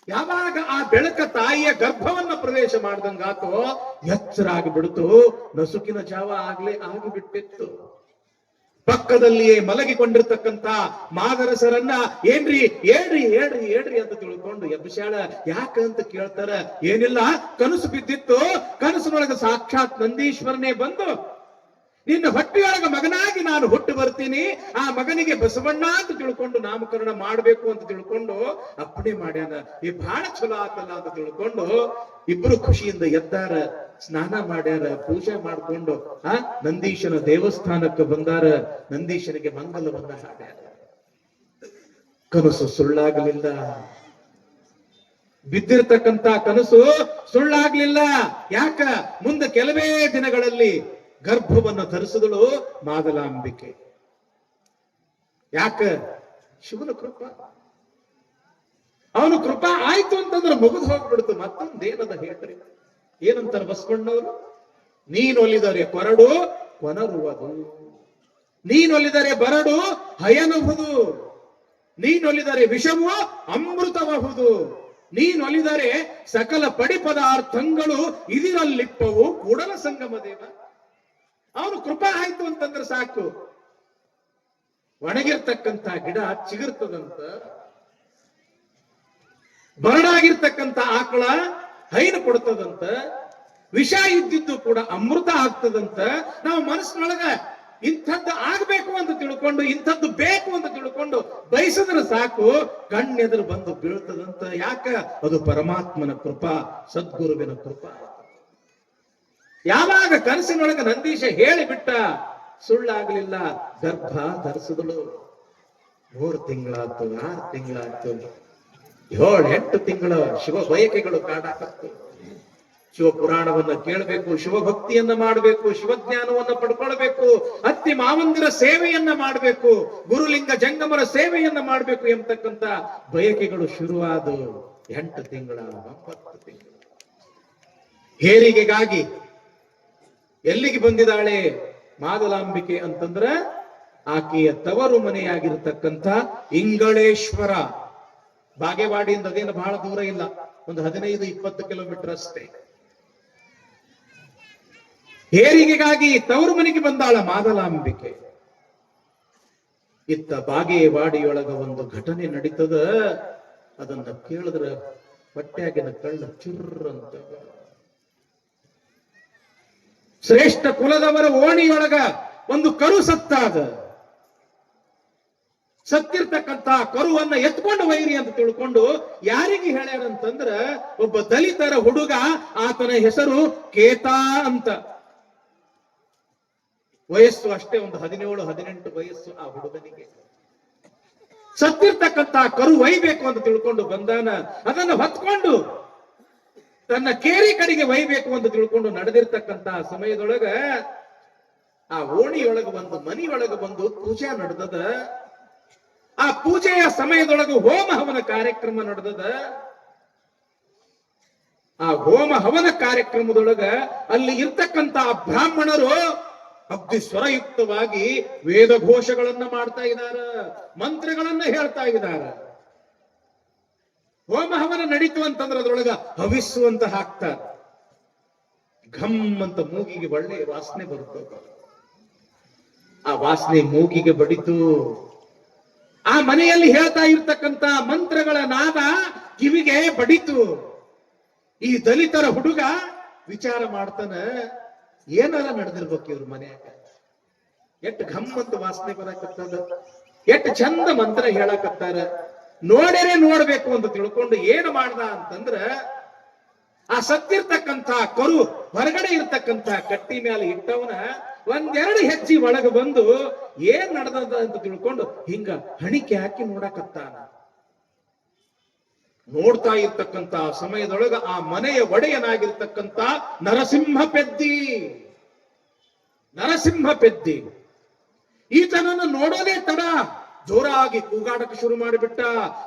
ಯಾವಾಗ ಆ ಬೆಳಕ ತಾಯಿಯ ಗರ್ಭವನ್ನ ಪ್ರವೇಶ ಮಾಡ್ದಂಗಾತೋ ಎಚ್ಚರಾಗಿ ಬಿಡ್ತು. ನಸುಕಿನ ಜಾವ ಆಗಿಬಿಟ್ಟಿತ್ತು. ಪಕ್ಕದಲ್ಲಿಯೇ ಮಲಗಿಕೊಂಡಿರ್ತಕ್ಕಂತ ಮಾದರಸರನ್ನ ಏನ್ರಿ ಹೇಳ್ರಿ ಹೇಳ್ರಿ ಹೇಳ್ರಿ ಅಂತ ತಿಳ್ಕೊಂಡು ಎಬ್ಬಿಸಾಳ. ಯಾಕಂತ ಕೇಳ್ತಾರ. ಏನಿಲ್ಲ, ಕನಸು ಬಿದ್ದಿತ್ತು. ಕನಸಿನೊಳಗ ಸಾಕ್ಷಾತ್ ನಂದೀಶ್ವರನೇ ಬಂದು ನಿನ್ನ ಹೊಟ್ಟೆಯೊಳಗ ಮಗನಾಗಿ ನಾನು ಹುಟ್ಟು ಬರ್ತೀನಿ, ಆ ಮಗನಿಗೆ ಬಸವಣ್ಣ ಅಂತ ತಿಳ್ಕೊಂಡು ನಾಮಕರಣ ಮಾಡ್ಬೇಕು ಅಂತ ತಿಳ್ಕೊಂಡು ಅಪ್ಪಣೆ ಮಾಡ್ಯಾನ. ಈ ಬಹಳ ಚಲೋ ಆತಲ್ಲ ಅಂತ ತಿಳ್ಕೊಂಡು ಇಬ್ರು ಖುಷಿಯಿಂದ ಎದ್ದಾರ, ಸ್ನಾನ ಮಾಡ್ಯಾರ, ಪೂಜೆ ಮಾಡ್ಕೊಂಡು ನಂದೀಶನ ದೇವಸ್ಥಾನಕ್ಕೆ ಬಂದಾರ. ನಂದೀಶನಿಗೆ ಮಂಗಲವನ್ನ ಹಾಡ್ಯಾರ. ಕನಸು ಸುಳ್ಳಾಗಲಿಲ್ಲ. ಬಿದ್ದಿರ್ತಕ್ಕಂತ ಕನಸು ಸುಳ್ಳಾಗ್ಲಿಲ್ಲ. ಯಾಕ? ಮುಂದೆ ಕೆಲವೇ ದಿನಗಳಲ್ಲಿ ಗರ್ಭವನ್ನು ಧರಿಸಿದಳು ಮಾದಲಾಂಬಿಕೆ. ಯಾಕ? ಶಿವನ ಕೃಪಾ. ಅವನು ಕೃಪಾ ಆಯ್ತು ಅಂತಂದ್ರೆ ಮುಗಿದು ಹೋಗ್ಬಿಡ್ತು. ಮತ್ತೊಂದೇನದ ಹೇಳ್ರಿ. ಏನಂತಾರ ಬಸ್ಕೊಂಡವ್ರು? ನೀನೊಲಿದರೆ ಕೊರಡು ಕೊನರುವುದು, ನೀನೊಲಿದರೆ ಬರಡು ಹಯನುವುದು, ನೀನೊಲಿದರೆ ವಿಷವು ಅಮೃತಬಹುದು, ನೀನೊಲಿದರೆ ಸಕಲ ಪಡಿ ಪದಾರ್ಥಗಳು ಇದಿರಲ್ಲಿಪ್ಪವು ಕೂಡಲ ಸಂಗಮ ದೇವ. ಅವನು ಕೃಪಾ ಆಯ್ತು ಅಂತಂದ್ರೆ ಸಾಕು. ಒಣಗಿರ್ತಕ್ಕಂಥ ಗಿಡ ಚಿಗುರ್ತದಂತ, ಬರಡಾಗಿರ್ತಕ್ಕಂಥ ಆಕಳ ಹೈನು ಕೊಡ್ತದಂತ, ವಿಷ ಇದ್ದಿದ್ದು ಕೂಡ ಅಮೃತ ಆಗ್ತದಂತ. ನಾವು ಮನಸ್ಸಿನೊಳಗ ಇಂಥದ್ದು ಆಗ್ಬೇಕು ಅಂತ ತಿಳ್ಕೊಂಡು, ಇಂಥದ್ದು ಬೇಕು ಅಂತ ತಿಳ್ಕೊಂಡು ಬಯಸಿದ್ರೆ ಸಾಕು, ಕಣ್ಣೆದುರು ಬಂದು ಬೀಳ್ತದಂತ. ಯಾಕ? ಅದು ಪರಮಾತ್ಮನ ಕೃಪಾ, ಸದ್ಗುರುವಿನ ಕೃಪಾ. ಯಾವಾಗ ಕನಸಿನೊಳಗ ನಂದೀಶ ಹೇಳಿಬಿಟ್ಟ, ಸುಳ್ಳಾಗ್ಲಿಲ್ಲ. ಗರ್ಭ ಧರಿಸಿದಳು. 3 ತಿಂಗಳಾಯ್ತು, 6 ತಿಂಗಳಾಯ್ತು, 7-8 ತಿಂಗಳು ಶಿವ ಬಯಕೆಗಳು ಕಾಡಾಕತ್ತು. ಶಿವ ಪುರಾಣವನ್ನ ಕೇಳಬೇಕು, ಶಿವಭಕ್ತಿಯನ್ನ ಮಾಡಬೇಕು, ಶಿವಜ್ಞಾನವನ್ನ ಪಡ್ಕೊಳ್ಬೇಕು, ಅತ್ತಿ ಮಾವಂದಿರ ಸೇವೆಯನ್ನ ಮಾಡಬೇಕು, ಗುರುಲಿಂಗ ಜಂಗಮರ ಸೇವೆಯನ್ನ ಮಾಡಬೇಕು ಎಂಬತಕ್ಕಂತ ಬಯಕೆಗಳು ಶುರುವಾದವು. 8 ತಿಂಗಳ 9 ತಿಂಗಳು ಹೇರಿಗೆಗಾಗಿ ಎಲ್ಲಿಗೆ ಬಂದಿದ್ದಾಳೆ ಮಾದಲಾಂಬಿಕೆ ಅಂತಂದ್ರ ಆಕೆಯ ತವರು ಮನೆಯಾಗಿರ್ತಕ್ಕಂಥ ಇಂಗಳೇಶ್ವರ. ಬಾಗೇವಾಡಿಯಿಂದ ಅದೇನು ಬಹಳ ದೂರ ಇಲ್ಲ, ಒಂದು 15-20 ಕಿಲೋಮೀಟರ್ ಅಷ್ಟೇ. ಹೇರಿಗೆಗಾಗಿ ತವರು ಮನೆಗೆ ಬಂದಾಳ ಮಾದಲಾಂಬಿಕೆ. ಇತ್ತ ಬಾಗೇವಾಡಿಯೊಳಗ ಒಂದು ಘಟನೆ ನಡೀತದ. ಅದನ್ನ ಕೇಳಿದ್ರೆ ಹೊಟ್ಟೆಯಾಗಿನ ಕಳ್ಳ ಚುರ್ರ ಅಂತ. ಶ್ರೇಷ್ಠ ಕುಲದವರ ಓಣಿಯೊಳಗ ಒಂದು ಕರು ಸತ್ತಾದ. ಸತ್ತಿರ್ತಕ್ಕಂತ ಕರುವನ್ನ ಎತ್ಕೊಂಡು ವೈರಿ ಅಂತ ತಿಳ್ಕೊಂಡು ಯಾರಿಗೆ ಹೇಳ್ಯಾರಂತಂದ್ರ, ಒಬ್ಬ ದಲಿತರ ಹುಡುಗ, ಆತನ ಹೆಸರು ಕೇತಾ ಅಂತ. ವಯಸ್ಸು ಅಷ್ಟೇ ಒಂದು 17-18 ವಯಸ್ಸು ಆ ಹುಡುಗನಿಗೆ. ಸತ್ತಿರ್ತಕ್ಕಂತ ಕರು ಒಯ್ಬೇಕು ಅಂತ ತಿಳ್ಕೊಂಡು ಬಂದಾನ. ಅದನ್ನ ಹೊತ್ಕೊಂಡು ತನ್ನ ಕೇರಿ ಕಡೆಗೆ ಒಯ್ಬೇಕು ಅಂತ ತಿಳ್ಕೊಂಡು ನಡೆದಿರ್ತಕ್ಕಂತ ಸಮಯದೊಳಗ ಆ ಓಣಿಯೊಳಗೆ ಬಂದು ಮನೆಯೊಳಗೆ ಬಂದು ಪೂಜೆ ನಡೆದದ. ಆ ಪೂಜೆಯ ಸಮಯದೊಳಗೆ ಹೋಮ ಹವನ ಕಾರ್ಯಕ್ರಮ ನಡೆದದ. ಆ ಹೋಮ ಹವನ ಕಾರ್ಯಕ್ರಮದೊಳಗ ಅಲ್ಲಿ ಇರ್ತಕ್ಕಂತ ಬ್ರಾಹ್ಮಣರು ಅಗ್ದಿ ಸ್ವರಯುಕ್ತವಾಗಿ ವೇದ ಘೋಷಗಳನ್ನ ಮಾಡ್ತಾ ಇದ್ದಾರ, ಮಂತ್ರಗಳನ್ನ ಹೇಳ್ತಾ ಇದ್ದಾರ. ಹೋಮ ಹವನ ನಡೀತು ಅಂತಂದ್ರೆ ಅದ್ರೊಳಗ ಹವಿಸ್ಸು ಅಂತ ಹಾಕ್ತಾರ. ಘಮ್ ಅಂತ ಮೂಗಿಗೆ ಒಳ್ಳೆ ವಾಸನೆ ಬರುತ್ತದೆ. ಆ ವಾಸನೆ ಮೂಗಿಗೆ ಬಡಿತು. ಆ ಮನೆಯಲ್ಲಿ ಹೇಳ್ತಾ ಇರ್ತಕ್ಕಂತ ಮಂತ್ರಗಳ ನಾದ ಕಿವಿಗೆ ಬಡಿತು. ಈ ದಲಿತರ ಹುಡುಗ ವಿಚಾರ ಮಾಡ್ತಾನ, ಏನಾರ ನಡೆದಿರ್ಬೇಕು ಇವ್ರ ಮನ್ಯಾಗ. ಎಷ್ಟ್ ಘಮ್ ಅಂತ ವಾಸನೆ ಬರಕತ್ತದ, ಎಷ್ಟ್ ಚಂದ ಮಂತ್ರ ಹೇಳಕತ್ತಾರ, ನೋಡರೆ ನೋಡ್ಬೇಕು ಅಂತ ತಿಳ್ಕೊಂಡು ಏನ್ ಮಾಡ್ದ ಅಂತಂದ್ರ, ಆ ಸತ್ತಿರ್ತಕ್ಕಂಥ ಕರು ಹೊರಗಡೆ ಇರ್ತಕ್ಕಂಥ ಕಟ್ಟಿ ಮೇಲೆ ಇಟ್ಟವನ ಒಂದೆರಡು ಹೆಜ್ಜೆ ಒಳಗೆ ಬಂದು ಏನ್ ನಡೆದದ ಅಂತ ತಿಳ್ಕೊಂಡು ಹಿಂಗ ಹಣಿಕೆ ಹಾಕಿ ನೋಡಕತ್ತಾನ. ನೋಡ್ತಾ ಇರ್ತಕ್ಕಂತ ಸಮಯದೊಳಗ ಆ ಮನೆಯ ಒಡೆಯನಾಗಿರ್ತಕ್ಕಂಥ ನರಸಿಂಹ ಪೆದ್ದಿ ಈತನನ್ನು ನೋಡೋದೇ ತಡ ಜೋರಾಗಿ ಕೂಗಾಡಕ್ಕೆ ಶುರು ಮಾಡಿಬಿಟ್ಟ,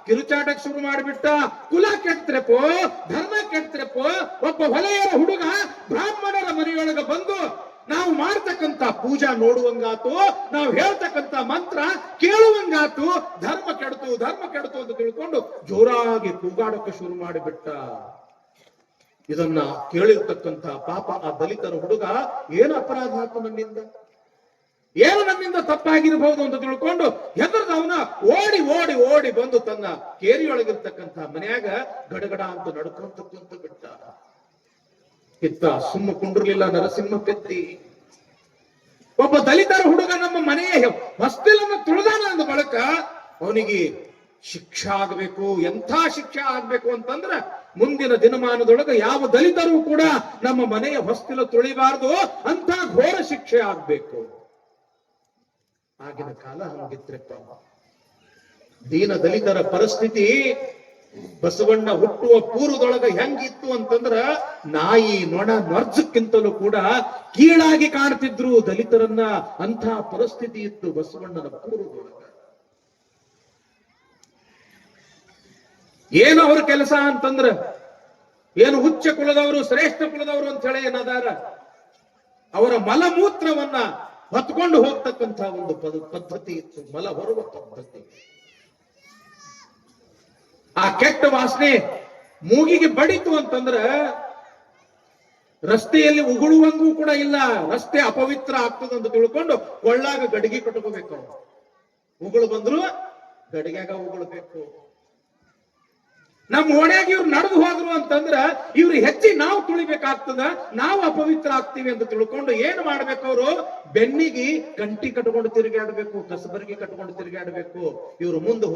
ಕಿರುಚಾಟಕ್ಕೆ ಶುರು ಮಾಡಿಬಿಟ್ಟ. ಕುಲ ಕೆಡ್ತ್ರೆಪೋ, ಧರ್ಮ ಕೆಡ್ತ್ರೆಪೋ. ಒಬ್ಬ ಹೊಲೆಯರ ಹುಡುಗ ಬ್ರಾಹ್ಮಣರ ಮನೆಯೊಳಗೆ ಬಂದು ನಾವು ಮಾಡ್ತಕ್ಕಂತ ಪೂಜಾ ನೋಡುವಂಗಾತು, ನಾವು ಹೇಳ್ತಕ್ಕಂತ ಮಂತ್ರ ಕೇಳುವಂಗಾತು. ಧರ್ಮ ಕೆಡ್ತು ಅಂತ ತಿಳ್ಕೊಂಡು ಜೋರಾಗಿ ಕೂಗಾಡಕ್ಕೆ ಶುರು ಮಾಡಿಬಿಟ್ಟ. ಇದನ್ನ ಕೇಳಿರ್ತಕ್ಕಂತ ಪಾಪ ಆ ದಲಿತರ ಹುಡುಗ ಏನು ಅಪರಾಧ ಆಯ್ತು ನನ್ನಿಂದ, ಏನು ನನ್ನಿಂದ ತಪ್ಪಾಗಿರಬಹುದು ಅಂತ ತಿಳ್ಕೊಂಡು ಹೆದರ್ದವನ ಓಡಿ ಓಡಿ ಓಡಿ ಬಂದು ತನ್ನ ಕೇರಿಯೊಳಗಿರ್ತಕ್ಕಂಥ ಮನ್ಯಾಗ ಗಡಗಡ ಅಂತ ನಡ್ಕೊಂತ ಕುಂತು ಬಿಟ್ಟ. ಇತ್ತ ಸುಮ್ಮ ಕುಂಡ್ರಲಿಲ್ಲ ನರಸಿಂಹ ಪೆದ್ದಿ. ಒಬ್ಬ ದಲಿತರ ಹುಡುಗ ನಮ್ಮ ಮನೆಯ ಹೊಸ್ತಿಲನ್ನು ತುಳಿದಾನ ಅಂದ ಬಳಿಕ ಅವನಿಗೆ ಶಿಕ್ಷೆ ಆಗಬೇಕು. ಎಂಥ ಶಿಕ್ಷೆ ಆಗ್ಬೇಕು ಅಂತಂದ್ರ, ಮುಂದಿನ ದಿನಮಾನದೊಳಗೆ ಯಾವ ದಲಿತರು ಕೂಡ ನಮ್ಮ ಮನೆಯ ಹೊಸ್ತಿಲ ತುಳಿಬಾರದು ಅಂತ ಘೋರ ಶಿಕ್ಷೆ ಆಗ್ಬೇಕು. ಆಗಿನ ಕಾಲ ಹಂಗಿದ್ರಪ್ಪ. ದೀನ ದಲಿತರ ಪರಿಸ್ಥಿತಿ ಬಸವಣ್ಣ ಹುಟ್ಟುವ ಪೂರ್ವದೊಳಗ ಹೆಂಗಿತ್ತು ಅಂತಂದ್ರ, ನಾಯಿ ನೊಣ ನರ್ಜಕ್ಕಿಂತಲೂ ಕೂಡ ಕೀಳಾಗಿ ಕಾಣ್ತಿದ್ರು ದಲಿತರನ್ನ. ಅಂಥ ಪರಿಸ್ಥಿತಿ ಇತ್ತು ಬಸವಣ್ಣನ ಪೂರ್ವದೊಳಗ. ಏನು ಅವ್ರ ಕೆಲಸ ಅಂತಂದ್ರ, ಏನು ಉಚ್ಚ ಕುಲದವರು ಶ್ರೇಷ್ಠ ಕುಲದವರು ಅಂತ ಹೇಳಿ ಏನದಾರ, ಅವರ ಮಲಮೂತ್ರವನ್ನ ಹೊತ್ಕೊಂಡು ಹೋಗ್ತಕ್ಕಂಥ ಒಂದು ಪದ್ಧತಿ ಇತ್ತು, ಮಲ ಹೊರುವ ಪದ್ಧತಿ. ಆ ಕೆಟ್ಟ ವಾಸನೆ ಮೂಗಿಗೆ ಬಡಿತು ಅಂತಂದ್ರ ರಸ್ತೆಯಲ್ಲಿ ಉಗುಳುವಂಗೂ ಕೂಡ ಇಲ್ಲ. ರಸ್ತೆ ಅಪವಿತ್ರ ಆಗ್ತದೆ ಅಂತ ತಿಳ್ಕೊಂಡು ಕೊಳ್ಳಾಗ ಗಡಿಗೆ ಕಟ್ಕೋಬೇಕು. ಉಗುಳು ಬಂದ್ರು ಗಡಿಗ್ಯಾಗ ಉಗುಳ್ಬೇಕು. ನಮ್ಮ ಓಣ್ಯಾಗ ಇವ್ರು ನಡೆದು ಹೋದ್ರು ಅಂತಂದ್ರ ಇವ್ರು ಹೆಚ್ಚಿ ನಾವು ತುಳಿಬೇಕಾಗ್ತದ, ನಾವು ಅಪವಿತ್ರ ಆಗ್ತೀವಿ ಅಂತ ತಿಳ್ಕೊಂಡು ಏನ್ ಮಾಡ್ಬೇಕು, ಅವರು ಬೆನ್ನಿಗೆ ಕಂಟಿ ಕಟ್ಕೊಂಡು ತಿರುಗಾಡ್ಬೇಕು, ಕಸಬರಿಗೆ ಕಟ್ಕೊಂಡು ತಿರುಗಾಡ್ಬೇಕು. ಇವ್ರು ಮುಂದೆ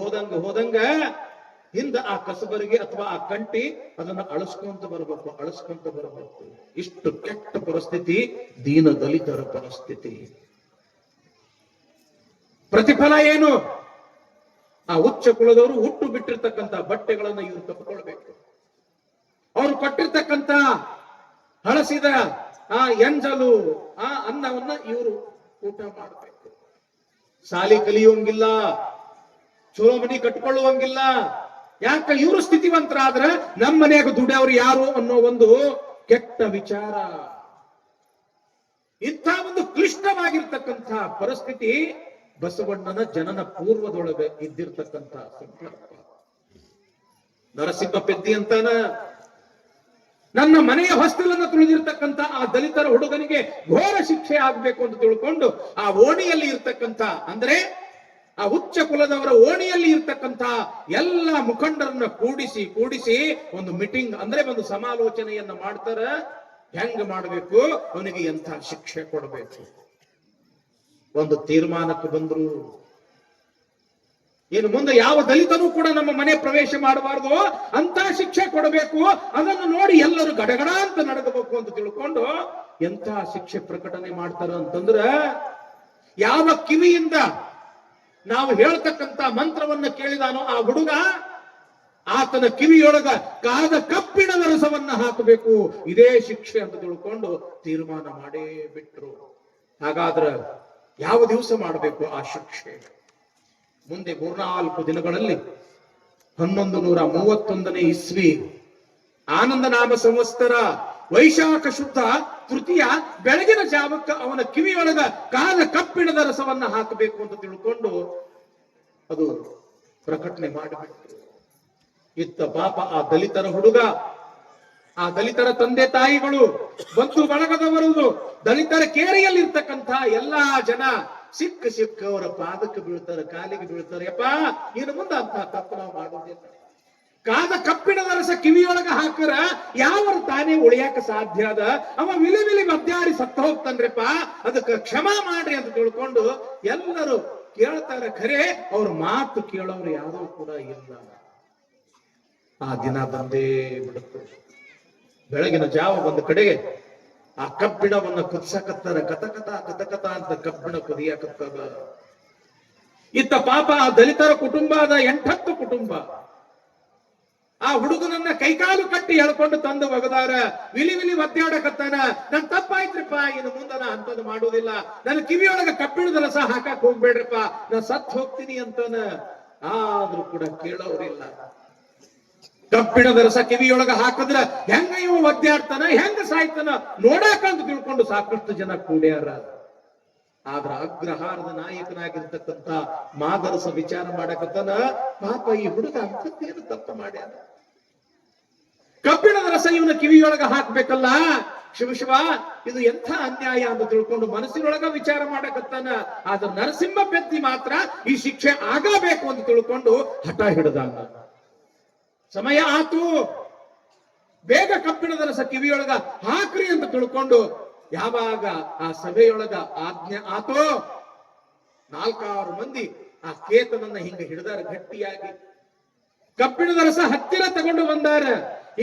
ಹೋದಂಗ ಹಿಂದ ಆ ಕಸಬರಿಗೆ ಅಥವಾ ಆ ಕಂಟಿ ಅದನ್ನ ಅಳಿಸ್ಕೊಂತ ಬರಬೇಕು. ಇಷ್ಟು ಕೆಟ್ಟ ಪರಿಸ್ಥಿತಿ ದೀನ ದಲಿತರ ಪರಿಸ್ಥಿತಿ. ಪ್ರತಿಫಲ ಏನು? ಆ ಉಚ್ಚ ಕುಲದವರು ಹುಟ್ಟು ಬಿಟ್ಟಿರ್ತಕ್ಕಂಥ ಬಟ್ಟೆಗಳನ್ನ ಇವರು ತಪ್ಪಿಕೊಳ್ಬೇಕು. ಅವರು ಕೊಟ್ಟಿರ್ತಕ್ಕಂಥ ಹಳಸಿದ ಆ ಎಂಜಲು ಆ ಅನ್ನವನ್ನ ಇವರು ಊಟ ಮಾಡಬೇಕು. ಸಾಲಿ ಕಲಿಯುವಂಗಿಲ್ಲ, ಚಲೋ ಮನಿ ಕಟ್ಕೊಳ್ಳುವಂಗಿಲ್ಲ. ಯಾಕ? ಇವರು ಸ್ಥಿತಿವಂತರಾದ್ರ ನಮ್ಮ ಮನೆಯಾಗ ದುಡಿಯವರು ಯಾರು ಅನ್ನೋ ಒಂದು ಕೆಟ್ಟ ವಿಚಾರ. ಇಂಥ ಒಂದು ಕ್ಲಿಷ್ಟವಾಗಿರ್ತಕ್ಕಂಥ ಪರಿಸ್ಥಿತಿ ಬಸವಣ್ಣನ ಜನನ ಪೂರ್ವದೊಳಗೆ ಇದ್ದಿರ್ತಕ್ಕಂಥ ಸಂಕಲ್ಪ. ನರಸಿಂಹ ಪೆದ್ದಿ ಅಂತಾನ, ನನ್ನ ಮನೆಯ ಹೊಸ್ತಿಲನ್ನು ತುಳಿದಿರ್ತಕ್ಕಂಥ ಆ ದಲಿತರ ಹುಡುಗನಿಗೆ ಘೋರ ಶಿಕ್ಷೆ ಆಗ್ಬೇಕು ಅಂತ ತಿಳ್ಕೊಂಡು ಆ ಓಣಿಯಲ್ಲಿ ಇರ್ತಕ್ಕಂಥ, ಅಂದ್ರೆ ಆ ಉಚ್ಚ ಕುಲದವರ ಓಣಿಯಲ್ಲಿ ಇರ್ತಕ್ಕಂಥ ಎಲ್ಲ ಮುಖಂಡರನ್ನ ಕೂಡಿಸಿ ಒಂದು ಮೀಟಿಂಗ್, ಅಂದ್ರೆ ಒಂದು ಸಮಾಲೋಚನೆಯನ್ನ ಮಾಡ್ತಾರ. ಹೆಂಗ್ ಮಾಡಬೇಕು, ಅವನಿಗೆ ಎಂಥ ಶಿಕ್ಷೆ ಕೊಡಬೇಕು. ಒಂದು ತೀರ್ಮಾನಕ್ಕೆ ಬಂದ್ರು. ಏನು ಮುಂದೆ ಯಾವ ದಲಿತನೂ ಕೂಡ ನಮ್ಮ ಮನೆ ಪ್ರವೇಶ ಮಾಡಬಾರ್ದು, ಅಂತ ಶಿಕ್ಷೆ ಕೊಡಬೇಕು. ಅದನ್ನು ನೋಡಿ ಎಲ್ಲರೂ ಗಡಗಡ ಅಂತ ನಡಗಬೇಕು ಅಂತ ತಿಳ್ಕೊಂಡು ಎಂಥ ಶಿಕ್ಷೆ ಪ್ರಕಟಣೆ ಮಾಡ್ತಾರ ಅಂತಂದ್ರ, ಯಾವ ಕಿವಿಯಿಂದ ನಾವು ಹೇಳ್ತಕ್ಕಂಥ ಮಂತ್ರವನ್ನ ಕೇಳಿದಾನೋ ಆ ಹುಡುಗ, ಆತನ ಕಿವಿಯೊಳಗ ಕಾದ ಕಬ್ಬಿಣದ ರಸವನ್ನ ಹಾಕಬೇಕು. ಇದೇ ಶಿಕ್ಷೆ ಅಂತ ತಿಳ್ಕೊಂಡು ತೀರ್ಮಾನ ಮಾಡೇ ಬಿಟ್ರು. ಹಾಗಾದ್ರ ಯಾವ ದಿವಸ ಮಾಡಬೇಕು ಆ ಶಿಕ್ಷೆ? ಮುಂದೆ 3-4 ದಿನಗಳಲ್ಲಿ 1131 ಇಸ್ವಿ ಆನಂದ ನಾಮ ಸಂವತ್ಸರ ವೈಶಾಖ ಶುದ್ಧ ತೃತೀಯ ಬೆಳಗಿನ ಜಾವಕ್ಕ ಅವನ ಕಿವಿಯೊಳಗ ಕಾಲ ಕಬ್ಬಿಣದ ರಸವನ್ನ ಹಾಕಬೇಕು ಅಂತ ತಿಳ್ಕೊಂಡು ಅದು ಪ್ರಕಟಣೆ ಮಾಡಿಬಿಟ್ಟು, ಇತ್ತ ಪಾಪ ಆ ದಲಿತರ ಹುಡುಗ, ಆ ದಲಿತರ ತಂದೆ ತಾಯಿಗಳು, ಬಂಧು ಬಳಗದವರು, ದಲಿತರ ಕೇರಿಯಲ್ಲಿರ್ತಕ್ಕಂಥ ಎಲ್ಲಾ ಜನ ಸಿಕ್ಕ ಅವರ ಪಾದಕ್ಕೆ ಬೀಳ್ತಾರೆ, ಕಾಲಿಗೆ ಬೀಳ್ತಾರೆ. ಯಪ್ಪ, ಇನ್ನು ಮುಂದೆ ಅಂತ ತಪ್ಪು ನಾವು ಮಾಡೋದಿಲ್ಲ. ಕಾದ ಕಬ್ಬಿಣದ ರಸ ಕಿವಿಯೊಳಗ ಹಾಕರ ಯಾವ ತಾನೇ ಉಳಿಯಾಕ ಸಾಧ್ಯ ಅದ? ಅವ ವಿಲಿ ಮಧ್ಯಾರಿ ಸತ್ತ ಹೋಗ್ತಾನ್ರಿಪ್ಪ, ಅದಕ್ಕೆ ಕ್ಷಮಾ ಮಾಡ್ರಿ ಅಂತ ತಿಳ್ಕೊಂಡು ಎಲ್ಲರೂ ಕೇಳ್ತಾರೆ. ಖರೆ ಅವ್ರ ಮಾತು ಕೇಳೋರು ಯಾರೂ ಕೂಡ ಇಲ್ಲ. ಆ ದಿನ ಬಂದೇ ಬಿಡುತ್ತೆ. ಬೆಳಗಿನ ಜಾವ ಒಂದು ಕಡೆಗೆ ಆ ಕಬ್ಬಿಣವನ್ನ ಕುದಿಸಕತ್ತಾರ. ಕತಕತ ಅಂತ ಕಬ್ಬಿಣ ಕುದಿಯಾಕತ್ತದ. ಇತ್ತ ಪಾಪ ಆ ದಲಿತರ ಕುಟುಂಬ ಅದ, 8-10 ಕುಟುಂಬ. ಆ ಹುಡುಗನನ್ನ ಕೈಕಾಲು ಕಟ್ಟಿ ಎಳ್ಕೊಂಡು ತಂದು ಒಗದಾರ. ವಿಲಿ ಒದ್ದಾಡಕತ್ತಾನ. ನನ್ ತಪ್ಪಾಯ್ತ್ರಿಪ್ಪ, ಇನ್ನು ಮುಂದೆ ನಾ ಅಂತದ್ ಮಾಡೋದಿಲ್ಲ. ನನ್ನ ಕಿವಿಯೊಳಗ ಕಬ್ಬಿಣದ ರಸ ಹಾಕಕ್ ಹೋಗ್ಬೇಡ್ರಿಪ್ಪ, ನಾ ಸತ್ ಹೋಗ್ತೀನಿ ಅಂತಾನ. ಆದ್ರೂ ಕೂಡ ಕೇಳೋರಿಲ್ಲ. ಕಬ್ಬಿಣದ ರಸ ಕಿವಿಯೊಳಗ ಹಾಕಿದ್ರ ಹೆಂಗ ಇವ ಒದ್ದಾಡ್ತಾನ, ಹೆಂಗ ಸಾಯ್ತಾನ ನೋಡಾಕಂತ ತಿಳ್ಕೊಂಡು ಸಾಕಷ್ಟು ಜನ ಕೂಡ್ಯಾರ. ಆದ್ರ ಅಗ್ರಹಾರದ ನಾಯಕನಾಗಿರ್ತಕ್ಕಂಥ ಮಾದರಸ ವಿಚಾರ ಮಾಡಕತ್ತಾನ. ಪಾಪ ಈ ಹುಡುಗ ಅಂತೇನು ತಪ್ಪು ಮಾಡ್ಯಾನ? ಕಬ್ಬಿಣದ ರಸ ಇವನ ಕಿವಿಯೊಳಗ ಹಾಕ್ಬೇಕಲ್ಲ. ಶಿವ, ಇದು ಎಂಥ ಅನ್ಯಾಯ ಅಂತ ತಿಳ್ಕೊಂಡು ಮನಸ್ಸಿನೊಳಗ ವಿಚಾರ ಮಾಡಕತ್ತಾನ. ಆದ್ರ ನರಸಿಂಹ ಪೆದ್ದಿ ಮಾತ್ರ ಈ ಶಿಕ್ಷೆ ಆಗಬೇಕು ಅಂತ ತಿಳ್ಕೊಂಡು ಹಠ ಹಿಡ್ದಾನ. ಸಮಯ ಆತು, ಬೇಗ ಕಬ್ಬಿಣದ ರಸ ಕಿವಿಯೊಳಗ ಹಾಕ್ರಿ ಅಂತ ತಿಳ್ಕೊಂಡು ಯಾವಾಗ ಆ ಸಭೆಯೊಳಗ ಆಜ್ಞೆ ಆತೋ, 4-6 ಮಂದಿ ಆ ಕೇತನನ್ನ ಹಿಂಗ ಹಿಡಿದಾರ ಗಟ್ಟಿಯಾಗಿ. ಕಬ್ಬಿಣದ ರಸ ಹತ್ತಿರ ತಗೊಂಡು ಬಂದಾರ.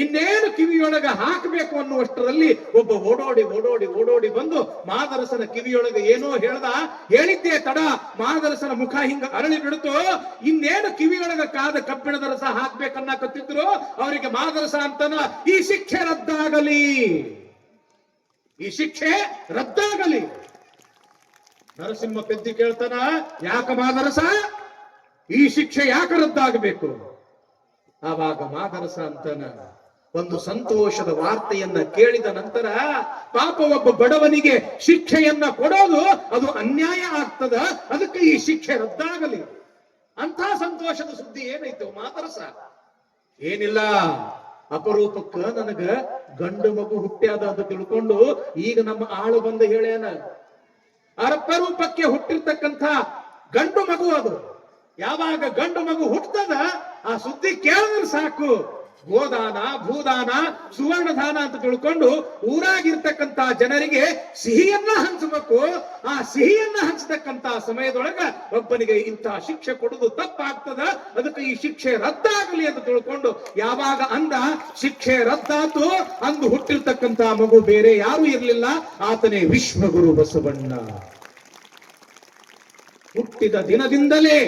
ಇನ್ನೇನು ಕಿವಿಯೊಳಗ ಹಾಕಬೇಕು ಅನ್ನುವಷ್ಟರಲ್ಲಿ ಒಬ್ಬ ಓಡೋಡಿ ಬಂದು ಮಾದರಸನ ಕಿವಿಯೊಳಗ ಏನೋ ಹೇಳಿದ್ದೇ ತಡ. ಮಾದರಸನ ಮುಖ ಹಿಂಗ ಅರಳಿ ಬಿಡುತ್ತೋ. ಇನ್ನೇನು ಕಿವಿಯೊಳಗ ಕಾದ ಕಬ್ಬಿಣದ ರಸ ಹಾಕ್ಬೇಕನ್ನಕತ್ತಿದ್ರು. ಅವರಿಗೆ ಮಾದರಸ ಅಂತನ, ಈ ಶಿಕ್ಷೆ ರದ್ದಾಗಲಿ, ಈ ಶಿಕ್ಷೆ ರದ್ದಾಗಲಿ. ನರಸಿಂಹ ಪೆದ್ದಿ ಕೇಳ್ತಾನ, ಯಾಕ ಮಾದರಸ, ಈ ಶಿಕ್ಷೆ ಯಾಕ ರದ್ದಾಗಬೇಕು? ಆವಾಗ ಮಾದರಸ ಅಂತನ, ಒಂದು ಸಂತೋಷದ ವಾರ್ತೆಯನ್ನ ಕೇಳಿದ ನಂತರ ಪಾಪ ಒಬ್ಬ ಬಡವನಿಗೆ ಶಿಕ್ಷೆಯನ್ನ ಕೊಡೋದು ಅದು ಅನ್ಯಾಯ ಆಗ್ತದ, ಅದಕ್ಕೆ ಈ ಶಿಕ್ಷೆ ರದ್ದಾಗಲಿ. ಅಂತ ಸಂತೋಷದ ಸುದ್ದಿ ಏನಾಯ್ತು ಮಾದರಸ? ಏನಿಲ್ಲ, ಅಪರೂಪಕ್ಕ ನನಗ ಗಂಡು ಮಗು ಹುಟ್ಟ್ಯಾದ ಅಂತ ತಿಳ್ಕೊಂಡು ಈಗ ನಮ್ಮ ಆಳು ಬಂದು ಹೇಳ್ಯಾನ. ಅಪರೂಪಕ್ಕೆ ಹುಟ್ಟಿರ್ತಕ್ಕಂಥ ಗಂಡು ಮಗು ಅದು. ಯಾವಾಗ ಗಂಡು ಮಗು ಹುಟ್ಟದ ಆ ಸುದ್ದಿ ಕೇಳಿದ್ರೆ ಸಾಕು, ಗೋದಾನ, ಭೂದಾನ, ಸುವರ್ಣದಾನ ಅಂತ ತಿಳ್ಕೊಂಡು ಊರಾಗಿರ್ತಕ್ಕಂಥ ಜನರಿಗೆ ಸಿಹಿಯನ್ನ ಹಂಚಬೇಕು. ಆ ಸಿಹಿಯನ್ನ ಹಂಚತಕ್ಕಂತ ಸಮಯದೊಳಗ ಒಬ್ಬನಿಗೆ ಇಂಥ ಶಿಕ್ಷೆ ಕೊಡುವುದು ತಪ್ಪಾಗ್ತದ, ಅದಕ್ಕೆ ಈ ಶಿಕ್ಷೆ ರದ್ದಾಗಲಿ ಅಂತ ತಿಳ್ಕೊಂಡು ಯಾವಾಗ ಅಂದ, ಶಿಕ್ಷೆ ರದ್ದಾತು. ಅಂದು ಹುಟ್ಟಿರ್ತಕ್ಕಂಥ ಮಗು ಬೇರೆ ಯಾರು ಇರಲಿಲ್ಲ, ಆತನೇ ವಿಶ್ವಗುರು ಬಸವಣ್ಣ. ಹುಟ್ಟಿದ ದಿನದಿಂದಲೇ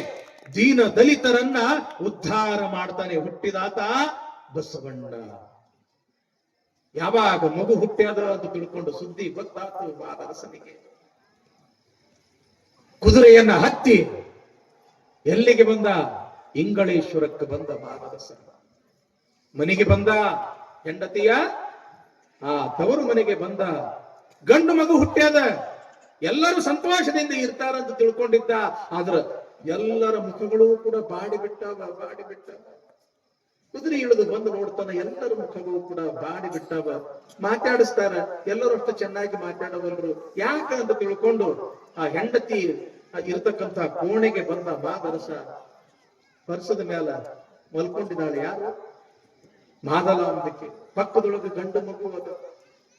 ದೀನ ದಲಿತರನ್ನ ಉದ್ಧಾರ ಮಾಡ್ತಾನೆ ಹುಟ್ಟಿದಾತ ಬಸವಣ್ಣ. ಯಾವಾಗ ಮಗು ಹುಟ್ಟ್ಯಾದ ಅಂತ ತಿಳ್ಕೊಂಡು ಸುದ್ದಿ ಗೊತ್ತಾತು ಮಾದರಸನಿಗೆ. ಕುದುರೆಯನ್ನ ಹತ್ತಿ ಎಲ್ಲಿಗೆ ಬಂದ? ಇಂಗಳೇಶ್ವರಕ್ಕೆ ಬಂದ ಮಾದರಸ. ಮನೆಗೆ ಬಂದ, ಹೆಂಡತಿಯ ತವರು ಮನೆಗೆ ಬಂದ. ಗಂಡು ಮಗು ಹುಟ್ಟ್ಯಾದ, ಎಲ್ಲರೂ ಸಂತೋಷದಿಂದ ಇರ್ತಾರಂತ ತಿಳ್ಕೊಂಡಿದ್ದ. ಆದ್ರ ಎಲ್ಲರ ಮುಖಗಳು ಕೂಡ ಬಾಡಿ ಬಿಟ್ಟಾವ. ಕುದುರೆ ಇಳಿದು ಬಂದು ನೋಡ್ತಾನ, ಎಲ್ಲರ ಮುಖಗಳು ಕೂಡ ಬಾಡಿ ಬಿಟ್ಟಾವ. ಮಾತಾಡಿಸ್ತಾರ, ಎಲ್ಲರೂ ಅಷ್ಟು ಚೆನ್ನಾಗಿ ಮಾತಾಡವಲ್ರು. ಯಾಕ ಅಂತ ತಿಳ್ಕೊಂಡು ಆ ಹೆಂಡತಿ ಇರತಕ್ಕಂತ ಕೋಣೆಗೆ ಬಂದ ಮಾದರಸ. ಪರ್ಸದ ಮೇಲ ಮಲ್ಕೊಂಡಿದ್ದಾಳೆ ಯಾರು? ಮಾದಲಾಂಬಿಕೆ. ಪಕ್ಕದೊಳಗೆ ಗಂಡು ಮಗು ಅದ.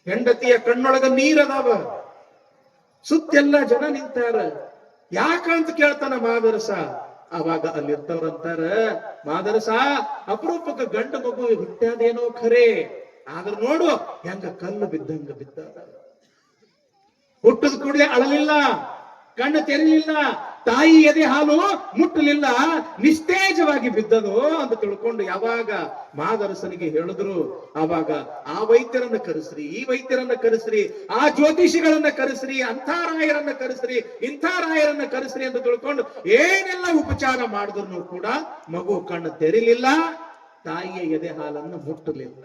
ಹೆಂಡತಿಯ ಕಣ್ಣೊಳಗ ನೀರದಾವ. ಸುತ್ತೆಲ್ಲ ಜನ ನಿಂತಾರ. ಯಾಕಂತ ಕೇಳ್ತಾನ ಮಾದರಸ. ಅವಾಗ ಅಲ್ಲಿರ್ತವ್ರಂತಾರ, ಮಾದರಸ ಅಪರೂಪಕ್ಕೆ ಗಂಡು ಮಗು ಹುಟ್ಟ್ಯಾದೇನೋ ಖರೆ, ಆದ್ರ ನೋಡು ಹೆಂಗ ಕಲ್ಲು ಬಿದ್ದಂಗ ಬಿದ್ದ. ಹುಟ್ಟದ ಕೂಡಲೇ ಅಳಲಿಲ್ಲ, ಕಣ್ಣು ತೆರಲಿಲ್ಲ, ತಾಯಿ ಎದೆ ಹಾಲು ಮುಟ್ಟಲಿಲ್ಲ, ನಿಸ್ತೇಜವಾಗಿ ಬಿದ್ದದು ಅಂತ ತಿಳ್ಕೊಂಡು ಯಾವಾಗ ಮಾದರಸನಿಗೆ ಹೇಳಿದ್ರು, ಆವಾಗ ಆ ವೈದ್ಯರನ್ನ ಕರೆಸ್ರಿ, ಈ ವೈದ್ಯರನ್ನ ಕರೆಸ್ರಿ, ಆ ಜ್ಯೋತಿಷಿಗಳನ್ನ ಕರೆಸ್ರಿ, ಅಂಥ ರಾಯರನ್ನ ಕರೆಸ್ರಿ, ಇಂಥ ರಾಯರನ್ನ ಕರೆಸ್ರಿ ಅಂತ ತಿಳ್ಕೊಂಡು ಏನೆಲ್ಲ ಉಪಚಾರ ಮಾಡಿದ್ರು ಕೂಡ ಮಗು ಕಣ್ಣು ತೆರಿಲಿಲ್ಲ, ತಾಯಿಯ ಎದೆ ಹಾಲನ್ನು ಮುಟ್ಟಲಿಲ್ಲ.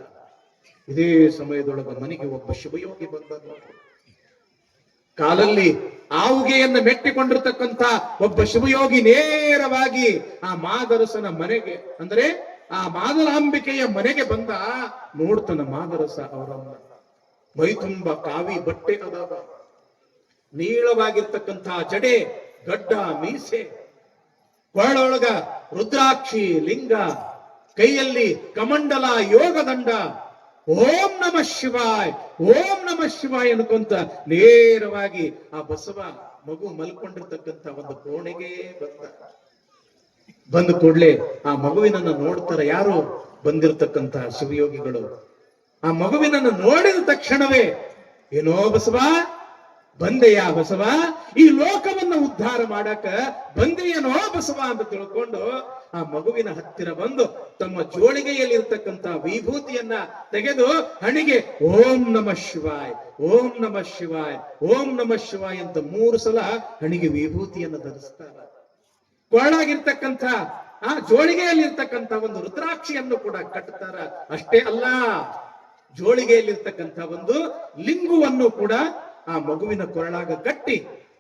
ಇದೇ ಸಮಯದೊಳಗ ಮನೆಗೆ ಒಬ್ಬ ಶಿವಯೋಗಿ ಬಂದ. ಕಾಲಲ್ಲಿ ಆವುಗೆಯನ್ನು ಮೆಟ್ಟಿಕೊಂಡಿರ್ತಕ್ಕಂಥ ಒಬ್ಬ ಶಿವಯೋಗಿ ನೇರವಾಗಿ ಆ ಮಾದರಸನ ಮನೆಗೆ, ಅಂದ್ರೆ ಆ ಮಾದರಾಂಬಿಕೆಯ ಮನೆಗೆ ಬಂದ. ನೋಡ್ತಾನ ಮಾದರಸ ಅವರನ್ನ, ಮೈ ತುಂಬ ಕಾವಿ ಬಟ್ಟೆ ಅದಾವ, ನೀಳವಾಗಿರ್ತಕ್ಕಂಥ ಜಡೆ, ಗಡ್ಡ, ಮೀಸೆ, ಕೊರಳೊಳಗ ರುದ್ರಾಕ್ಷಿ ಲಿಂಗ, ಕೈಯಲ್ಲಿ ಕಮಂಡಲ ಯೋಗದಂಡ, ಓಂ ನಮಃ ಶಿವಾಯ್, ಓಂ ನಮಃ ಶಿವಾಯ್ ಅನ್ಕೊಂತ ನೇರವಾಗಿ ಆ ಬಸವ ಮಗು ಮಲ್ಕೊಂಡಿರ್ತಕ್ಕಂಥ ಒಂದು ಕೋಣೆಗೆ ಬಂದ ಕೂಡ್ಲೆ ಆ ಮಗುವಿನನ್ನ ನೋಡ್ತಾರ ಯಾರು? ಬಂದಿರತಕ್ಕಂತ ಶಿವಯೋಗಿಗಳು. ಆ ಮಗುವಿನನ್ನು ನೋಡಿದ ತಕ್ಷಣವೇ, ಏನೋ ಬಸವ ಬಂದೆಯಾ ಬಸವ, ಈ ಲೋಕವನ್ನ ಉದ್ಧಾರ ಮಾಡಕ ಬಂದೆಯನೋ ಬಸವ ಅಂತ ತಿಳ್ಕೊಂಡು ಆ ಮಗುವಿನ ಹತ್ತಿರ ಬಂದು ತಮ್ಮ ಜೋಳಿಗೆಯಲ್ಲಿರ್ತಕ್ಕಂಥ ವಿಭೂತಿಯನ್ನ ತೆಗೆದು ಹಣಿಗೆ ಓಂ ನಮಃ ಶಿವಾಯ್, ಓಂ ನಮಃ ಶಿವಾಯ್, ಓಂ ನಮಃ ಶಿವಾಯ್ ಅಂತ 3 ಸಲ ಹಣಿಗೆ ವಿಭೂತಿಯನ್ನ ಧರಿಸ್ತಾರ. ಕೊರಳಾಗಿರ್ತಕ್ಕಂಥ ಆ ಜೋಳಿಗೆಯಲ್ಲಿರ್ತಕ್ಕಂಥ ಒಂದು ರುದ್ರಾಕ್ಷಿಯನ್ನು ಕೂಡ ಕಟ್ಟುತ್ತಾರ. ಅಷ್ಟೇ ಅಲ್ಲ, ಜೋಳಿಗೆಯಲ್ಲಿರ್ತಕ್ಕಂಥ ಒಂದು ಲಿಂಗುವನ್ನು ಕೂಡ ಆ ಮಗುವಿನ ಕೊರಳಾಗ ಕಟ್ಟಿ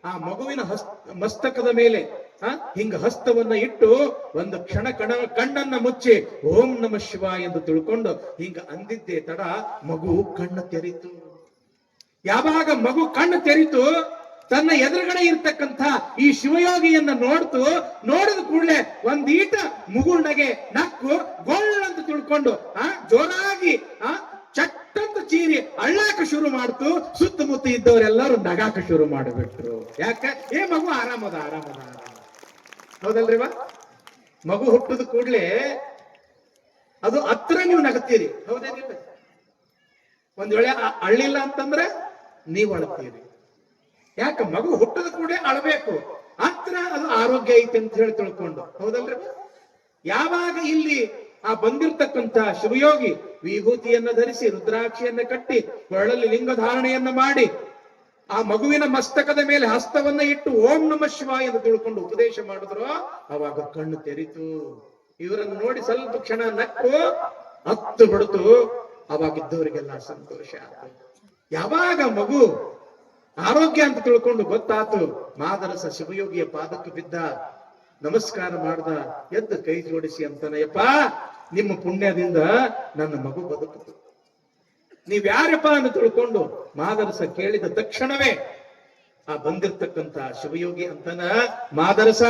ಆ ಮಗುವಿನ ಮಸ್ತಕದ ಮೇಲೆ ಹಿಂಗ ಹಸ್ತವನ್ನ ಇಟ್ಟು ಒಂದು ಕ್ಷಣ ಕಣ್ಣನ್ನ ಮುಚ್ಚಿ ಓಂ ನಮಃ ಶಿವಾಯ ಎಂದು ತಿಳ್ಕೊಂಡು ಹಿಂಗ ಅಂದಿದ್ದೇ ತಡ ಮಗು ಕಣ್ಣು ತೆರೀತು. ಯಾವಾಗ ಮಗು ಕಣ್ಣು ತೆರೀತು, ತನ್ನ ಎದುರುಗಡೆ ಇರ್ತಕ್ಕಂಥ ಈ ಶಿವಯೋಗಿಯನ್ನ ನೋಡಿದ ಕೂಡಲೇ ಒಂದೀಟ ಮುಗುಳ್ನಗೆ ನಕ್ಕು ಗೊಳ್ಳಂತ ತಿಳ್ಕೊಂಡು ಜೋರಾಗಿ ಚಟ್ಟಂತ ಚೀರಿ ಅಳ್ಳಾಕ ಶುರು ಮಾಡ್ತು. ಸುತ್ತಮುತ್ತ ಇದ್ದವರೆಲ್ಲರೂ ನಗಾಕ ಶುರು ಮಾಡಿಬಿಟ್ರು. ಯಾಕ? ಮಗು ಆರಾಮದ. ಹೌದಲ್ರಿವಾ? ಮಗು ಹುಟ್ಟದ ಕೂಡ್ಲೆ ಅದು ಹತ್ರ ನೀವು ನಗತ್ತೀರಿ, ಹೌದೇನಿಲ್ಲ? ಒಂದ್ ವೇಳೆ ಅಳ್ಳಿಲ್ಲ ಅಂತಂದ್ರೆ ನೀವು ಅಳ್ತೀರಿ. ಯಾಕ? ಮಗು ಹುಟ್ಟದ ಕೂಡಲೇ ಅಳಬೇಕು, ಹತ್ರ ಅದು ಆರೋಗ್ಯ ಐತೆ ಅಂತ ಹೇಳಿ ತಿಳ್ಕೊಂಡು, ಹೌದಲ್ರಿ? ಯಾವಾಗ ಇಲ್ಲಿ ಆ ಬಂದಿರ್ತಕ್ಕಂಥ ಶಿವಯೋಗಿ ವಿಭೂತಿಯನ್ನ ಧರಿಸಿ ರುದ್ರಾಕ್ಷಿಯನ್ನ ಕಟ್ಟಿ ಕೊರಳಲ್ಲಿ ಲಿಂಗ ಧಾರಣೆಯನ್ನ ಮಾಡಿ ಆ ಮಗುವಿನ ಮಸ್ತಕದ ಮೇಲೆ ಹಸ್ತವನ್ನ ಇಟ್ಟು ಓಂ ನಮಃ ಶಿವಾಯ ಎಂದು ತಿಳ್ಕೊಂಡು ಉಪದೇಶ ಮಾಡಿದ್ರು, ಅವಾಗ ಕಣ್ಣು ತೆರೀತು. ಇವರನ್ನು ನೋಡಿ ಸ್ವಲ್ಪ ಕ್ಷಣ ನಕ್ಕು ಹತ್ತು ಬಿಡ್ತು. ಅವಾಗಿದ್ದವರಿಗೆಲ್ಲ ಸಂತೋಷ ಆಯ್ತು. ಯಾವಾಗ ಮಗು ಆರೋಗ್ಯ ಅಂತ ತಿಳ್ಕೊಂಡು ಗೊತ್ತಾತು, ಮಾದರಸ ಶಿವಯೋಗಿಯ ಪಾದಕ್ಕೆ ಬಿದ್ದ, ನಮಸ್ಕಾರ ಮಾಡ್ದ, ಎದ್ದು ಕೈ ಜೋಡಿಸಿ ಅಂತಾನೆ, ಯಪ್ಪ ನಿಮ್ಮ ಪುಣ್ಯದಿಂದ ನನ್ನ ಮಗು ಬದುಕಿತು. ನೀವ್ಯಾರಪ್ಪ ಅಂತ ತಿಳ್ಕೊಂಡು ಮಾದರಸ ಕೇಳಿದ ತಕ್ಷಣವೇ ಆ ಬಂದಿರ್ತಕ್ಕಂಥ ಶಿವಯೋಗಿ ಅಂತಾನ, ಮಾದರಸ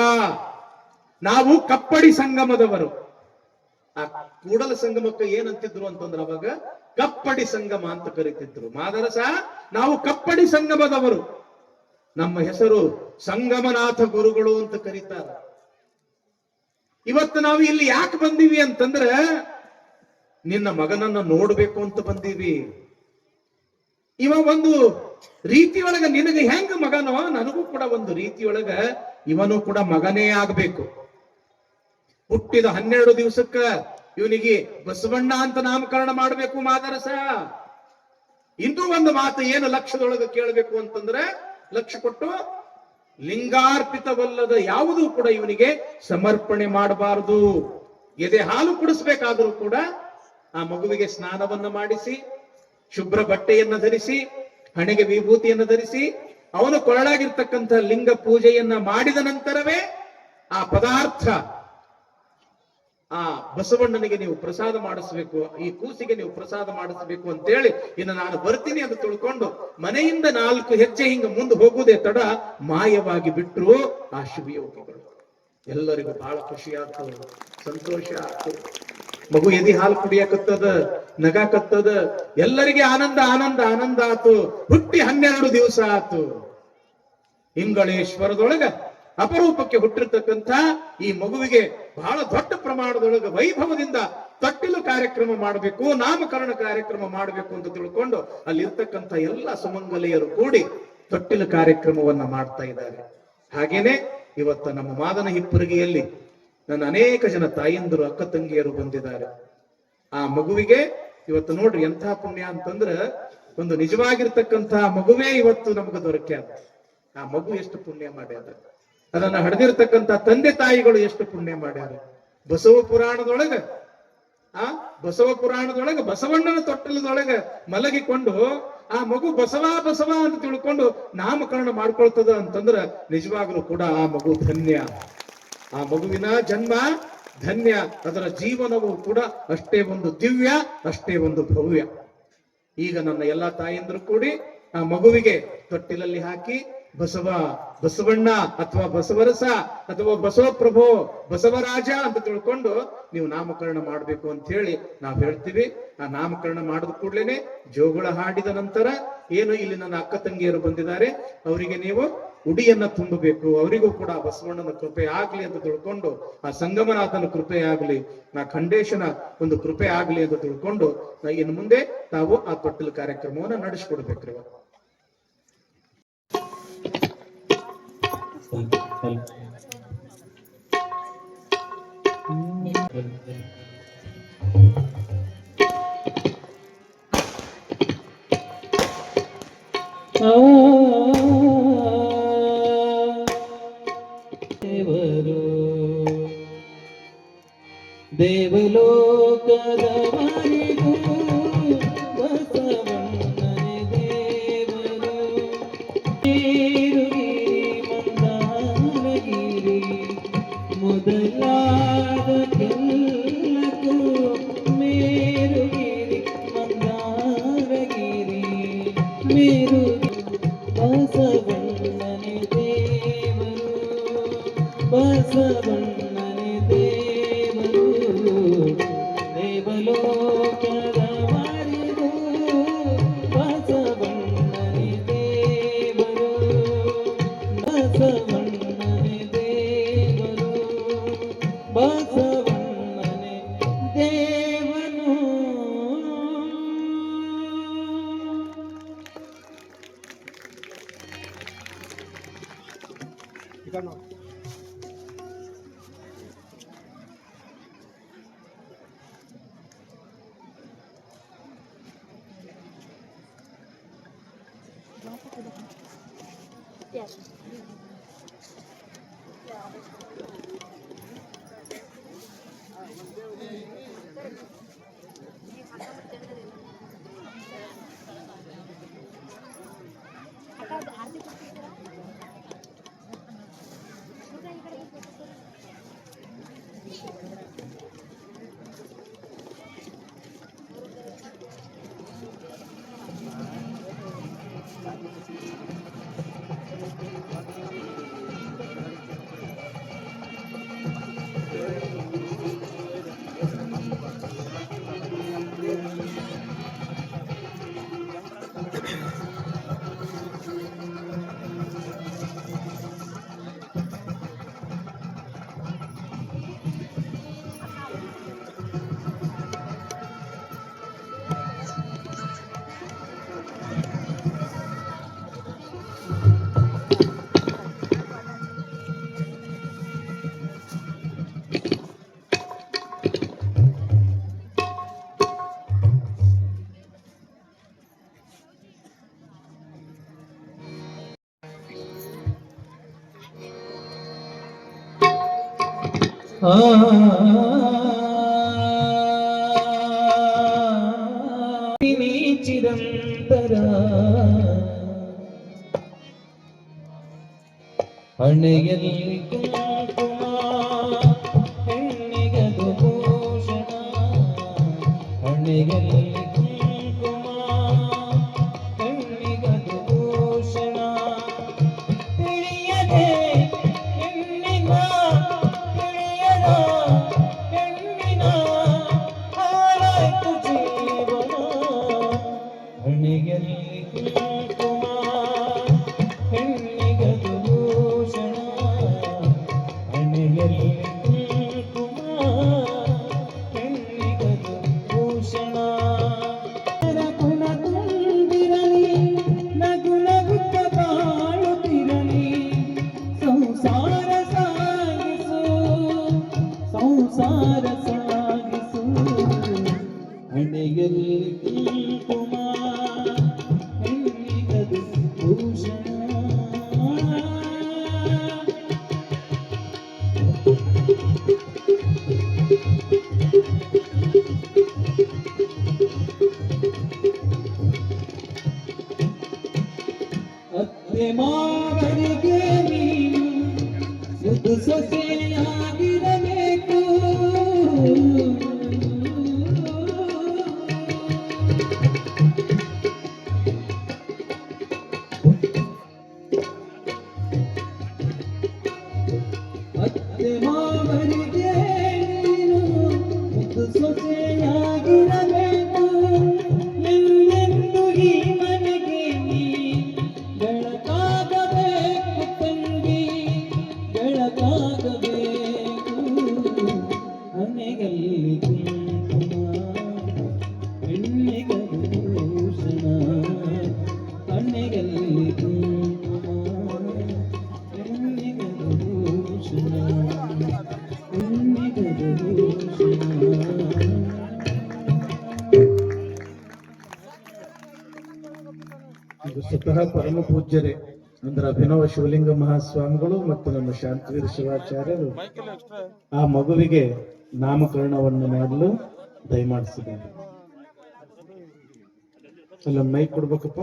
ನಾವು ಕಪ್ಪಡಿ ಸಂಗಮದವರು. ಆ ಕೂಡಲ ಸಂಗಮಕ್ಕೆ ಏನಂತಿದ್ರು ಅಂತಂದ್ರೆ ಅವಾಗ ಕಪ್ಪಡಿ ಸಂಗಮ ಅಂತ ಕರೀತಿದ್ರು. ಮಾದರಸ ನಾವು ಕಪ್ಪಡಿ ಸಂಗಮದವರು, ನಮ್ಮ ಹೆಸರು ಸಂಗಮನಾಥ ಗುರುಗಳು ಅಂತ ಕರೀತಾರೆ. ಇವತ್ತು ನಾವು ಇಲ್ಲಿ ಯಾಕೆ ಬಂದೀವಿ ಅಂತಂದ್ರೆ ನಿನ್ನ ಮಗನನ್ನ ನೋಡ್ಬೇಕು ಅಂತ ಬಂದೀವಿ. ಇವ ಒಂದು ರೀತಿಯೊಳಗ ನಿನಗೆ ಹೆಂಗ ಮಗನೋ ನನಗೂ ಕೂಡ ಒಂದು ರೀತಿಯೊಳಗ ಇವನು ಕೂಡ ಮಗನೇ ಆಗ್ಬೇಕು. ಹುಟ್ಟಿದ 12 ದಿವಸಕ್ಕ ಇವನಿಗೆ ಬಸವಣ್ಣ ಅಂತ ನಾಮಕರಣ ಮಾಡಬೇಕು ಮಾದರಸ. ಇನ್ನೂ ಒಂದು ಮಾತು ಏನು ಲಕ್ಷದೊಳಗ ಕೇಳಬೇಕು ಅಂತಂದ್ರೆ, ಲಕ್ಷ ಕೊಟ್ಟು ಲಿಂಗಾರ್ಪಿತವಲ್ಲದ ಯಾವುದೂ ಕೂಡ ಇವನಿಗೆ ಸಮರ್ಪಣೆ ಮಾಡಬಾರದು. ಎದೆ ಹಾಲು ಕುಡಿಸ್ಬೇಕಾದ್ರೂ ಕೂಡ ಆ ಮಗುವಿಗೆ ಸ್ನಾನವನ್ನ ಮಾಡಿಸಿ, ಶುಭ್ರ ಬಟ್ಟೆಯನ್ನ ಧರಿಸಿ, ಹಣೆಗೆ ವಿಭೂತಿಯನ್ನ ಧರಿಸಿ, ಅವನು ಕೊರಳಾಗಿರ್ತಕ್ಕಂಥ ಲಿಂಗ ಪೂಜೆಯನ್ನ ಮಾಡಿದ ನಂತರವೇ ಆ ಪದಾರ್ಥ ಆ ಬಸವಣ್ಣನಿಗೆ ನೀವು ಪ್ರಸಾದ ಮಾಡಿಸ್ಬೇಕು, ಈ ಕೂಸಿಗೆ ನೀವು ಪ್ರಸಾದ ಮಾಡಿಸ್ಬೇಕು ಅಂತೇಳಿ ಇನ್ನು ನಾನು ಬರ್ತೀನಿ ಅಂತ ತಿಳ್ಕೊಂಡು ಮನೆಯಿಂದ 4 ಹೆಜ್ಜೆ ಹಿಂಗ ಮುಂದೆ ಹೋಗುವುದೇ ತಡ ಮಾಯವಾಗಿ ಬಿಟ್ರು ಆ ಶಿವಯೋಗಿಗಳು. ಎಲ್ಲರಿಗೂ ಬಹಳ ಖುಷಿ ಆಯ್ತು, ಸಂತೋಷ ಆಯ್ತು. ಮಗು ಎದಿ ಹಾಲು ಕುಡಿಯಕತ್ತದ, ನಗಾಕತ್ತದ, ಎಲ್ಲರಿಗೆ ಆನಂದ ಆನಂದ ಆನಂದ ಆತು. ಹುಟ್ಟಿ 12 ದಿವಸ ಆತು. ಇಂಗಳೇಶ್ವರದೊಳಗ ಅಪರೂಪಕ್ಕೆ ಹುಟ್ಟಿರ್ತಕ್ಕಂಥ ಈ ಮಗುವಿಗೆ ಬಹಳ ದೊಡ್ಡ ಪ್ರಮಾಣದೊಳಗೆ ವೈಭವದಿಂದ ತೊಟ್ಟಿಲು ಕಾರ್ಯಕ್ರಮ ಮಾಡಬೇಕು, ನಾಮಕರಣ ಕಾರ್ಯಕ್ರಮ ಮಾಡಬೇಕು ಅಂತ ತಿಳ್ಕೊಂಡು ಅಲ್ಲಿರ್ತಕ್ಕಂಥ ಎಲ್ಲ ಸುಮಂಗಲಿಯರು ಕೂಡಿ ತೊಟ್ಟಿಲು ಕಾರ್ಯಕ್ರಮವನ್ನ ಮಾಡ್ತಾ ಇದ್ದಾರೆ. ಹಾಗೇನೆ ಇವತ್ತ ನಮ್ಮ ಮಾದನ ಹಿಪ್ಪರಿಗೆಯಲ್ಲಿ ನನ್ನ ಅನೇಕ ಜನ ತಾಯಂದಿರು ಅಕ್ಕ ತಂಗಿಯರು ಬಂದಿದ್ದಾರೆ. ಆ ಮಗುವಿಗೆ ಇವತ್ತು ನೋಡ್ರಿ ಎಂಥ ಪುಣ್ಯ ಅಂತಂದ್ರ ಒಂದು ನಿಜವಾಗಿರ್ತಕ್ಕಂತಹ ಮಗುವೇ ಇವತ್ತು ನಮಗೆ ದೊರಕ್ಯಾದ. ಆ ಮಗು ಎಷ್ಟು ಪುಣ್ಯ ಮಾಡ್ಯಾರ, ಅದನ್ನ ಹಡೆದಿರ್ತಕ್ಕಂಥ ತಂದೆ ತಾಯಿಗಳು ಎಷ್ಟು ಪುಣ್ಯ ಮಾಡ್ಯಾರ. ಬಸವ ಪುರಾಣದೊಳಗ ಬಸವಣ್ಣನ ತೊಟ್ಟಲದೊಳಗ ಮಲಗಿಕೊಂಡು ಆ ಮಗು ಬಸವ ಬಸವ ಅಂತ ತಿಳ್ಕೊಂಡು ನಾಮಕರಣ ಮಾಡ್ಕೊಳ್ತದ ಅಂತಂದ್ರ ನಿಜವಾಗ್ಲೂ ಕೂಡ ಆ ಮಗು ಧನ್ಯ. ಆ ಮಗುವಿನ ಜನ್ಮ ಧನ್ಯ, ಅದರ ಜೀವನವೂ ಕೂಡ ಅಷ್ಟೇ ಒಂದು ದಿವ್ಯ, ಅಷ್ಟೇ ಒಂದು ಭವ್ಯ. ಈಗ ನನ್ನ ಎಲ್ಲಾ ತಾಯಂದ್ರು ಕೂಡಿ ಆ ಮಗುವಿಗೆ ತೊಟ್ಟಿಲಲ್ಲಿ ಹಾಕಿ ಬಸವಣ್ಣ ಅಥವಾ ಬಸವರಸ ಅಥವಾ ಬಸವಪ್ರಭು ಬಸವರಾಜ ಅಂತ ತಿಳ್ಕೊಂಡು ನೀವು ನಾಮಕರಣ ಮಾಡ್ಬೇಕು ಅಂತ ಹೇಳಿ ನಾವ್ ಹೇಳ್ತೀವಿ. ಆ ನಾಮಕರಣ ಮಾಡಿದ ಕೂಡ್ಲೇನೆ ಜೋಗುಳ ಹಾಡಿದ ನಂತರ ಏನು ಇಲ್ಲಿ ನನ್ನ ಅಕ್ಕ ತಂಗಿಯರು ಬಂದಿದ್ದಾರೆ ಅವರಿಗೆ ನೀವು ಉಡಿಯನ್ನ ತುಂಬಬೇಕು. ಅವರಿಗೂ ಕೂಡ ಬಸವಣ್ಣನ ಕೃಪೆ ಆಗ್ಲಿ ಅಂತ ತಿಳ್ಕೊಂಡು, ಆ ಸಂಗಮನಾಥನ ಕೃಪೆ ಆಗ್ಲಿ, ಆ ಖಂಡೇಶನ ಒಂದು ಕೃಪೆ ಆಗ್ಲಿ ಅಂತ ತಿಳ್ಕೊಂಡು ಇನ್ನು ಮುಂದೆ ತಾವು ಆ ತೊಟ್ಟಿಲ ಕಾರ್ಯಕ್ರಮವನ್ನ ನಡೆಸ್ಕೊಡ್ಬೇಕ್ರಿ. ದೇವಲೋಕದವರಿಗೂ ಬಸವಣ್ಣನೇ ದೇವರು. ಮೇರುಗಿರಿ ಮಂದಾರಗಿರಿ ಮೊದಲಾದ ಕೆಲ್ಲಕ್ಕೂ ಮೇರುಗಿರಿ ಮಂದಾರಗಿರಿ ಮೇರು ಬಸವಣ್ಣನೇ ದೇವರು. ಬಸವಣ್ಣನೇ ದೇವರು. ದೇವಲೋಕದವರಿಗೂ ಬಸವಣ್ಣನೇ ದೇವರು. ಬಸವಣ್ಣನೇ ದೇವರು. ಬಸವಣ್ಣನೇ ದೇವನು. ಚಿರಂತರ ಹಣೆಯಲ್ಲಿ ಕುಂಕುಮ ಹೆಣ್ಣಿಗದು ಭೂಷಣ. ಹಣೆಯಲ್ಲಿ ಕುಂಕುಮ ಹೆಣ್ಣಿಗದು ಭೂಷಣ. ತಿಳಿಯದೆ ಹೆಣ್ಣಿನ ತಿಳಿಯದ ಹೆಣ್ಣಿನ ಹಾಳಾಯ್ತು ಜೀವನ. ಹಣೆಯಲ್ಲಿ ಕುಂಕುಮ ಹೆಣ್ಣಿಗದು ಭೂಷಣ. ಹಣೆಯಲ್ಲಿ ಕುಂಕುಮ ಹೆಣ್ಣಿಗದು ಭೂಷಣ. ಮನೆಯಲ್ಲಿ ಕುಂಕುಮ ಹೆಣ್ಣಿಗದು ಭೂಷಣ. ಅತ್ತೆ ಮಾವರಿಗೆ ನೀನು ಮುದ್ದು ಸೊಸೆಯಾಗಿರಬೇಕು. ಅತ್ತೆ ಮಾವರಿಗೆ ನೀನು ಮುದ್ದು ಸೊಸೆಯಾಗಿರಬೇಕು. ಎಂದೆಂದು ಈ ಮನೆಗೆ ನೀ ಬೆಳಕಾಗಬೇಕು ತಂಗಿ, ಬೆಳಕಾಗಬೇಕು. ಮನೆಯಲ್ಲಿ ಕುಂಕುಮ ಹೆಣ್ಣಿಗದು ಭೂಷಣ. ಮನೆಯಲ್ಲಿ ಕುಂಕುಮ ಹೆಣ್ಣಿಗದು ಭೂಷಣ. ಹೆಣ್ಣಿಗದು ಭೂಷಣ. ಇದು ಸ್ವತಃ ಪರಮ ಪೂಜ್ಯರೇ ಅಂದ್ರೆ ಅಭಿನವ ಶಿವಲಿಂಗ ಮಹಾಸ್ವಾಮಿಗಳು ಮತ್ತು ನಮ್ಮ ಶಾಂತವೀರ ಶಿವಾಚಾರ್ಯರು ಆ ಮಗುವಿಗೆ ನಾಮಕರಣವನ್ನು ಮಾಡಲು ದಯಮಾಡಿಸಿದ್ದಾರೆ. ಅಲ್ಲ ಮೈಕ್ ಕೊಡ್ಬೇಕಪ್ಪ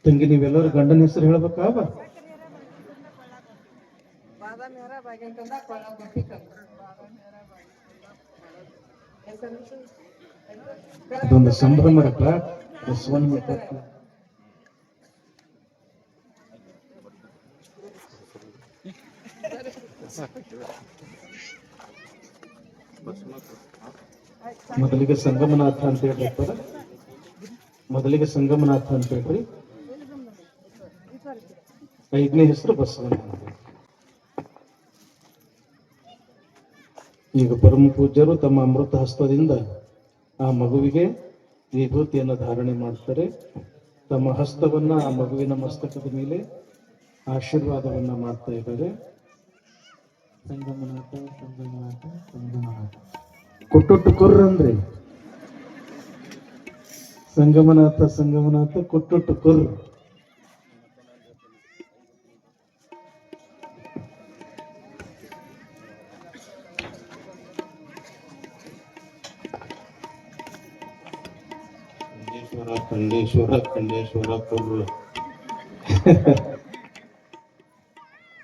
ತಂಗಿ, ನೀವೆಲ್ಲರೂ ಗಂಡನ ಹೆಸರು ಹೇಳ್ಬೇಕಾವ? ಅದೊಂದು ಸಂಭ್ರಮರಪ್ಪ. ಬಸವಣ್ಣ ಮೊದಲಿಗೆ ಸಂಗಮನಾಥ ಅಂತ ಹೇಳ್ತಾರ. ಮೊದಲಿಗೆ ಸಂಗಮನಾಥ ಅಂತ ಹೇಳ್ರಿ. 5ನೇ ಹೆಸರು ಬಸವಣ್ಣ. ಈಗ ಪರಮ ಪೂಜ್ಯರು ತಮ್ಮ ಅಮೃತ ಹಸ್ತದಿಂದ ಆ ಮಗುವಿಗೆ ವಿಭೂತಿಯನ್ನು ಧಾರಣೆ ಮಾಡ್ತಾರೆ. ತಮ್ಮ ಹಸ್ತವನ್ನ ಆ ಮಗುವಿನ ಮಸ್ತಕದ ಮೇಲೆ ಆಶೀರ್ವಾದವನ್ನ ಮಾಡ್ತಾ ಇದ್ದಾರೆ. ಸಂಗಮನಾಥ ಸಂಗಮನಾಥ ಸಂಗಮನಾಥ. ಕೊಟ್ಟೊಟ್ಟು ಕೊರ್ರ ಅಂದ್ರೆ ಸಂಗಮನಾಥ ಸಂಗಮನಾಥ ಕೊಟ್ಟೊಟ್ಟು ಕೊರ್ರ. ಖಂಡೇಶ್ವರ ಖಂಡೇಶ್ವರ ಕೊರ್ರ.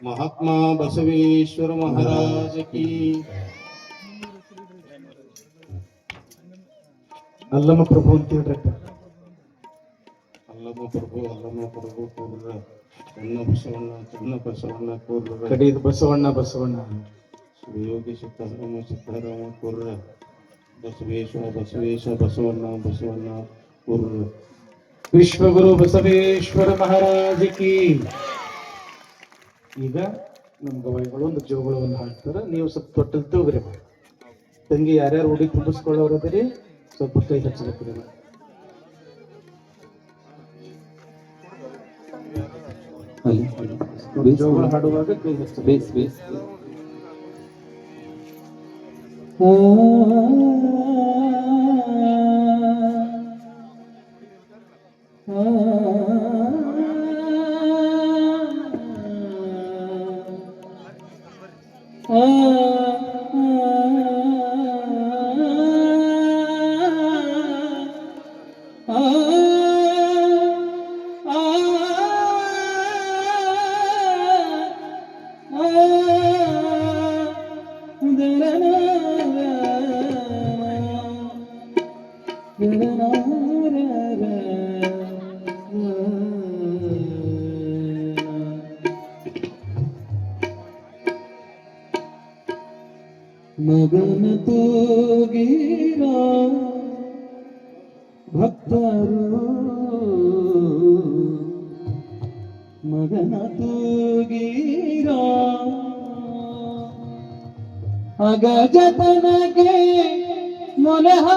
ಮಹಾತ್ಮ ಬಸವೇಶ್ವರ ಮಹಾರಾಜ ಕಿ. ಅಲ್ಲಮ್ಮ ಪ್ರಭು ಅಂತ ಹೇಳ್ರಪ್ಪ. ಅಲ್ಲಮ್ಮ ಪ್ರಭು ಕೊರ್ರ. ಚೆನ್ನ ಬಸವಣ್ಣ ಚೆನ್ನ ಬಸವಣ್ಣ ಕೊರ್ರ. ಕಡೆಯದು ಬಸವಣ್ಣ ಬಸವಣ್ಣ. ಶಿವಯೋಗಿ ಸಿದ್ದರಾಮ ಕೊರ್ರ. ಬಸವೇಶ ಬಸವಣ್ಣ ಕೊರ್ರ. ವಿಶ್ವಗುರು ಬಸವೇಶ್ವರ ಮಹಾರಾಜ ಕಿ. ಈಗ ನಮ್ಮ ಗವಾಯಿಗಳು ಒಂದು ಜೋಗುಳವನ್ನು ಹಾಕ್ತಾರ. ನೀವು ಸ್ವಲ್ಪ ತೊಟ್ಟಲ್ ತಗೋಗ್ರಿ. ತಂಗಿ ಯಾರ್ಯಾರು ಉಡಿ ತುಂಬಿಸ್ಕೊಳ್ಳೋರದಿರಿ ಸ್ವಲ್ಪ ಕೈ ಹಚ್ಚಬೇಕ್ರಿ. ಜೋಗುಳ ಹಾಡುವಾಗ ಕೈ ಹಚ್ಚಬೇಕು. ಮಗನ ತೋಗಿರ ಭಕ್ತರು, ಮಗನ ತೋಗಿರ ಅಗಜತನಗೆ ಮೊಲಹಾರಿಲ್ಲದೆ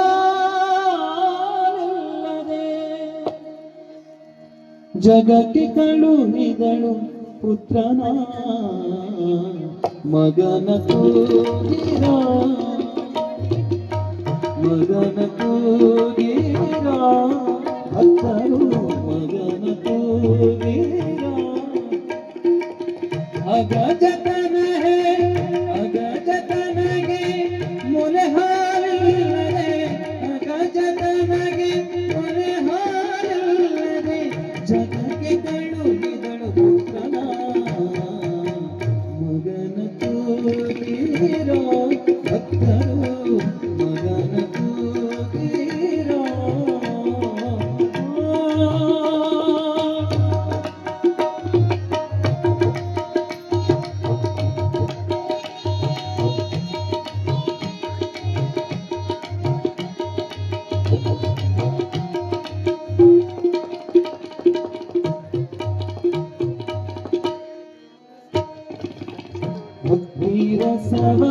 ಜಗಕ್ಕೆ ಕಳುಹಿದಳು ಪುತ್ರನ ಮಗನ ಕೂಗಿರ ಮಗನ ಕೂಗಿರ ಭಕ್ತರು ಮಗನ ಕೂಗಿರ ಅಗಜತನ ಹೇ ಅಗಜತನಗೆ ಮೊಲೆ ಹಾರಿಲ್ಲದೆ ಅಗಜತನಗೆ ಮೊಲೆ ಹಾರಿಲ್ಲದೆ ಜಗಕ್ಕೆ ಕಳುಹಿದಳು ಪುತ್ರನ ಮಗನ ಕೂಗಿರೋ ಭಕ್ತರು ಮಗನ ಕೂಗಿರೋ ಭಕ್ತಿರಸವ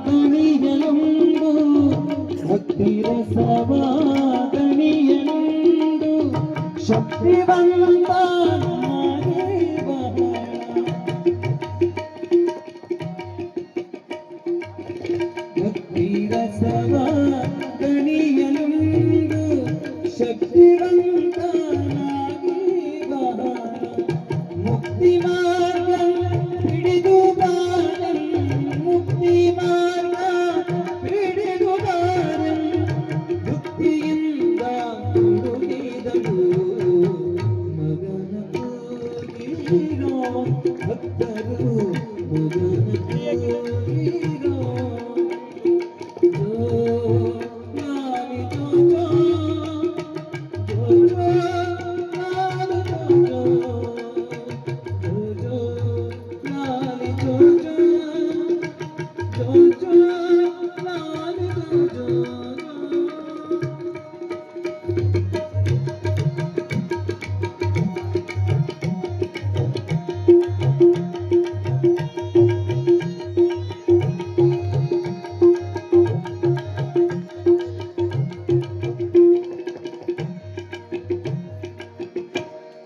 ಕಣಿಯಲೊಂದು ಭಕ್ತಿರಸವ ಕಣಿಯಲೊಂದು ಶಕ್ತಿವಂತ ಭಕ್ತಿರಸವ ಕಣಿಯಲೊಂದು ಶಕ್ತಿವಂತ ಮುಕ್ತಿ ಮಾರ್ಗ ಹಿಡಿದು ಮುಕ್ತಿ ಮಾರ್ಗ ಹಿಡಿದು ಬುದ್ಧಿಯಿಂದ ಹುಡುಗಿದಳು ಮಗನ ಕೂಗಿರೋ ಭಕ್ತರು ಮಗನ ಕೂಗಿರೋ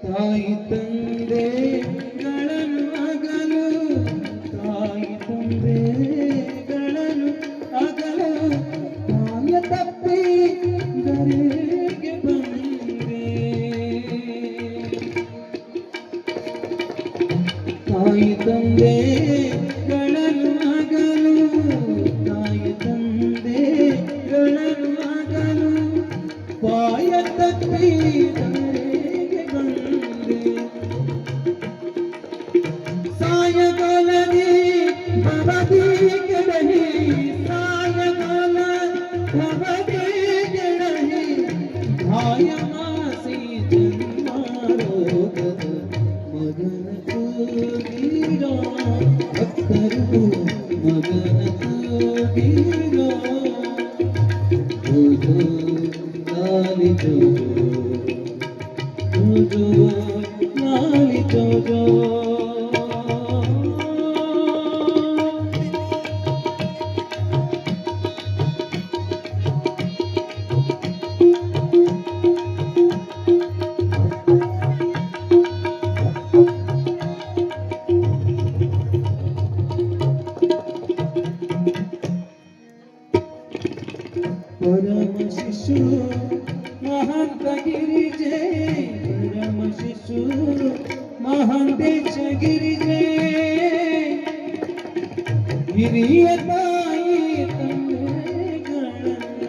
ತಾಯಿ ತಂದೆಗಳನ್ನು ಅಗಲು ತಾಯಿ ತಂದೆಗಳನ್ನು ಅಗಲು ತಾಯ ತಪ್ಪಿ ದರೆಗೆ ಬಂದೆ ತಾಯಿ ತಂದೆಗಳನ್ನು ಅಗಲು ತಾಯಿ ತಂದೆಗಳನ್ನು ಅಗಲು ಪಾಯ ತಪ್ಪಿ ಸಾಯಗಾಲದಿ ಭವದಿ ಗೆಳಹಿ ಸಾಯಗಾಲ ಭವದಿ ಗೆಳಹಿ ಭಾಯಮಾಸಿ ಜನ್ಮಾರೋಗದ ಮಗನ ಕೂಗಿರೋ ಭಕ್ತರು ಮಗನ ಕೂಗಿರೋ ಜೋಜೋ ಲಾಲಿ ಜೋಜೋ ಲಾಲಿ ಜೋಜೋ ಪರಮ ಶಿಶು ಮಹಂತ ಗಿರಿಜೆ ಪರಮ ಶಿಶು ಮಹಂತೇಶ ಗಿರಿಜೆ ಹಿರಿಯ ತಾಯಿ ತಂದೆಗಳನ್ನ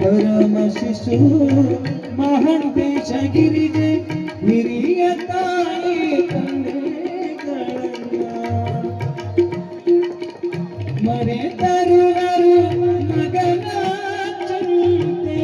ಪರಮ ಶಿಶು ಮಹಂತೇಶ ಗಿರಿಜೆ ಹಿರಿಯ ತಾಯಿ ತಂದೆಗಳನ್ನ ಮರೆತರು ಮಗನ ಚಿಂತೆ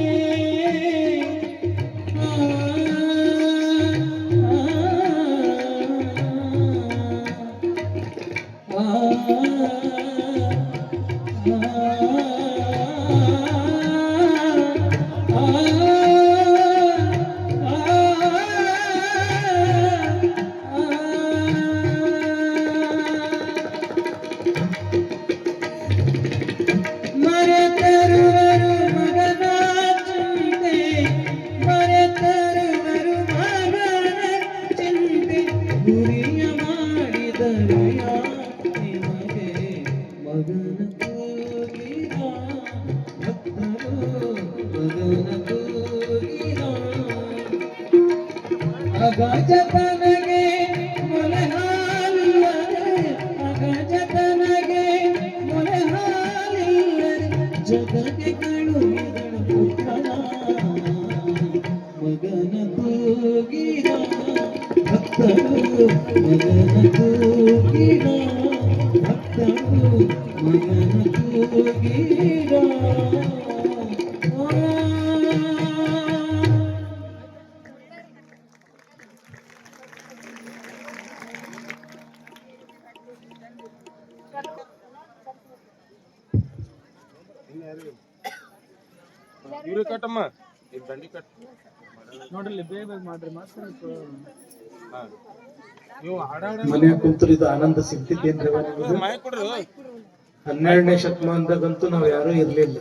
ಮಗನ ಕೂಗಿದ ಭಕ್ತರು ಮಗನ ಕೂಗಿದ ಅಗಜತನಗೆ ಮೊಲೆ ಹಾಲಿಲ್ಲರೆ ಅಗಜತನಗೆ ಮೊಲೆ ಹಾಲಿಲ್ಲರೆ ಜಗಕ್ಕೆ ಕಳುಹಿದಳು ಪುತ್ರನ ಮಗನ ಕೂಗಿದ ಭಕ್ತರು ಮಗನ ಕೂಗಿದ ಭಕ್ತರು ಮಗನ ಕೂಗಿದ ಇವ್ರಿಗೆ ಕಟ್ಟಮ್ಮ ಈಗ ದಂಡಿ ಕಟ್ ನೋಡ್ರಿ ಬೇಗ ಬೇಗ ಮಾಡ್ರಿ ಮಾಸ್ಟರ್ ನೀವು ಹಾಡ ಮನ್ಯಾಗ ಕುಂತರು ಇದು ಆನಂದ ಸಿಗ್ತಿದ್ದೇನ್ರಿ ಮಾಯ ಕೊಡ್ರಿ 12ನೇ ಶತಮಾನದಾಗಂತೂ ನಾವ್ ಯಾರೂ ಇರ್ಲಿಲ್ಲ.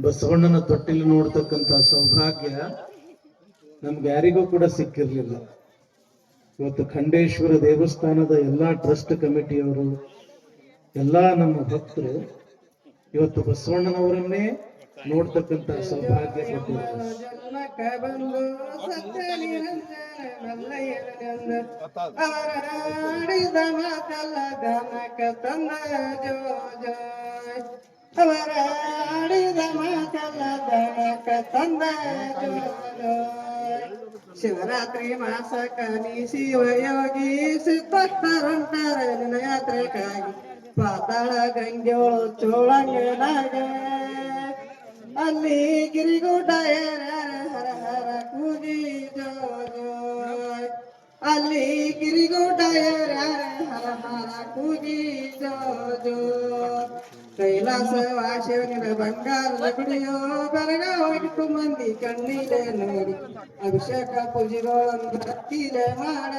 ಬಸವಣ್ಣನ ತೊಟ್ಟಿಲು ನೋಡ್ತಕ್ಕಂತ ಸೌಭಾಗ್ಯ ನಮ್ಗೆ ಯಾರಿಗೂ ಕೂಡ ಸಿಕ್ಕಿರ್ಲಿಲ್ಲ. ಇವತ್ತು ಖಂಡೇಶ್ವರ ದೇವಸ್ಥಾನದ ಎಲ್ಲಾ ಟ್ರಸ್ಟ್ ಕಮಿಟಿಯವರು ಎಲ್ಲಾ ನಮ್ಮ ಭಕ್ತರು ಇವತ್ತು ಬಸವಣ್ಣನವರನ್ನೇ ನೋಡ್ತಕ್ಕಂತ ಸೌಭಾಗ್ಯ ಕೊಟ್ಟಿದ್ದಾರೆ. ಶಿವರಾತ್ರಿ ಮಾಸಕನಿ ಶಿವಯೋಗಿ ಸಿದ್ಧರಂತರ ಯಾತ್ರೆಗಾಗಿ ಪಾತಾಳ ಗಂಗೆಯೊಳು ಚೋಳಂಗನಾಗ ಅಲ್ಲಿ ಗಿರಿಗುಡ್ಡ ಹರ ಹರ ಕೂಗಿ ಜೋ ಅಲ್ಲಿ ಗಿರಿಗುಡ್ಡ ಹರ ಹರ ಕೂಗಿ ಜೋ ಕೈಲಾಸ ವಾಸಿವನಿನ ಬಂಗಾರದ ಗುಡಿಯೋ ಬೆಳಗಾವಿಟ್ಟು ಮಂದಿ ಕಣ್ಣಿಲೆ ನೋಡಿ ಅಭಿಷೇಕ ಪೂಜೆಗಳನ್ನು ಹತ್ತಿಲೆ ಮಾಡ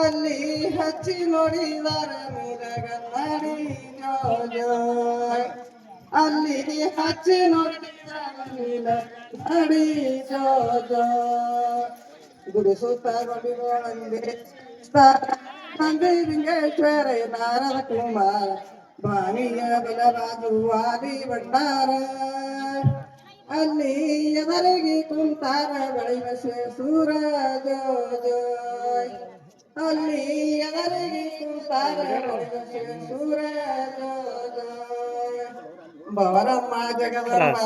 ಅಲ್ಲಿ ಹಚ್ಚಿ ನೋಡಿದಾರ ಮೀರಗನ್ನಾಡಿ ಜೋ ಅಲ್ಲಿ ಹಚ್ಚಿ ನೋಡಿದಾರ ಮೀರಗನ್ನಾಡಿ ಜೋ ಗುರು ಸುತ್ತ ಗುಡಿಗಳಂದೆ ಲಿಂಗೇಶ್ವರ ನಾರದ ಕುಮಾರ ಬಾಣಿಯ ಬಲರಾಜು ವಾದಿ ಭಂಡಾರ ಅಲ್ಲಿ ಎದರಿಗೆ ಕುಂತಾರ ಬೆಳಿಬಸೆ ಸೂರಜ ಅಲ್ಲಿ ಎದರಿಗೆ ಕುಂತಾರ ಬೆಳಿಬಸೆ ಸೂರಜ ಬವರಮ್ಮ ಜಗದಮ್ಮ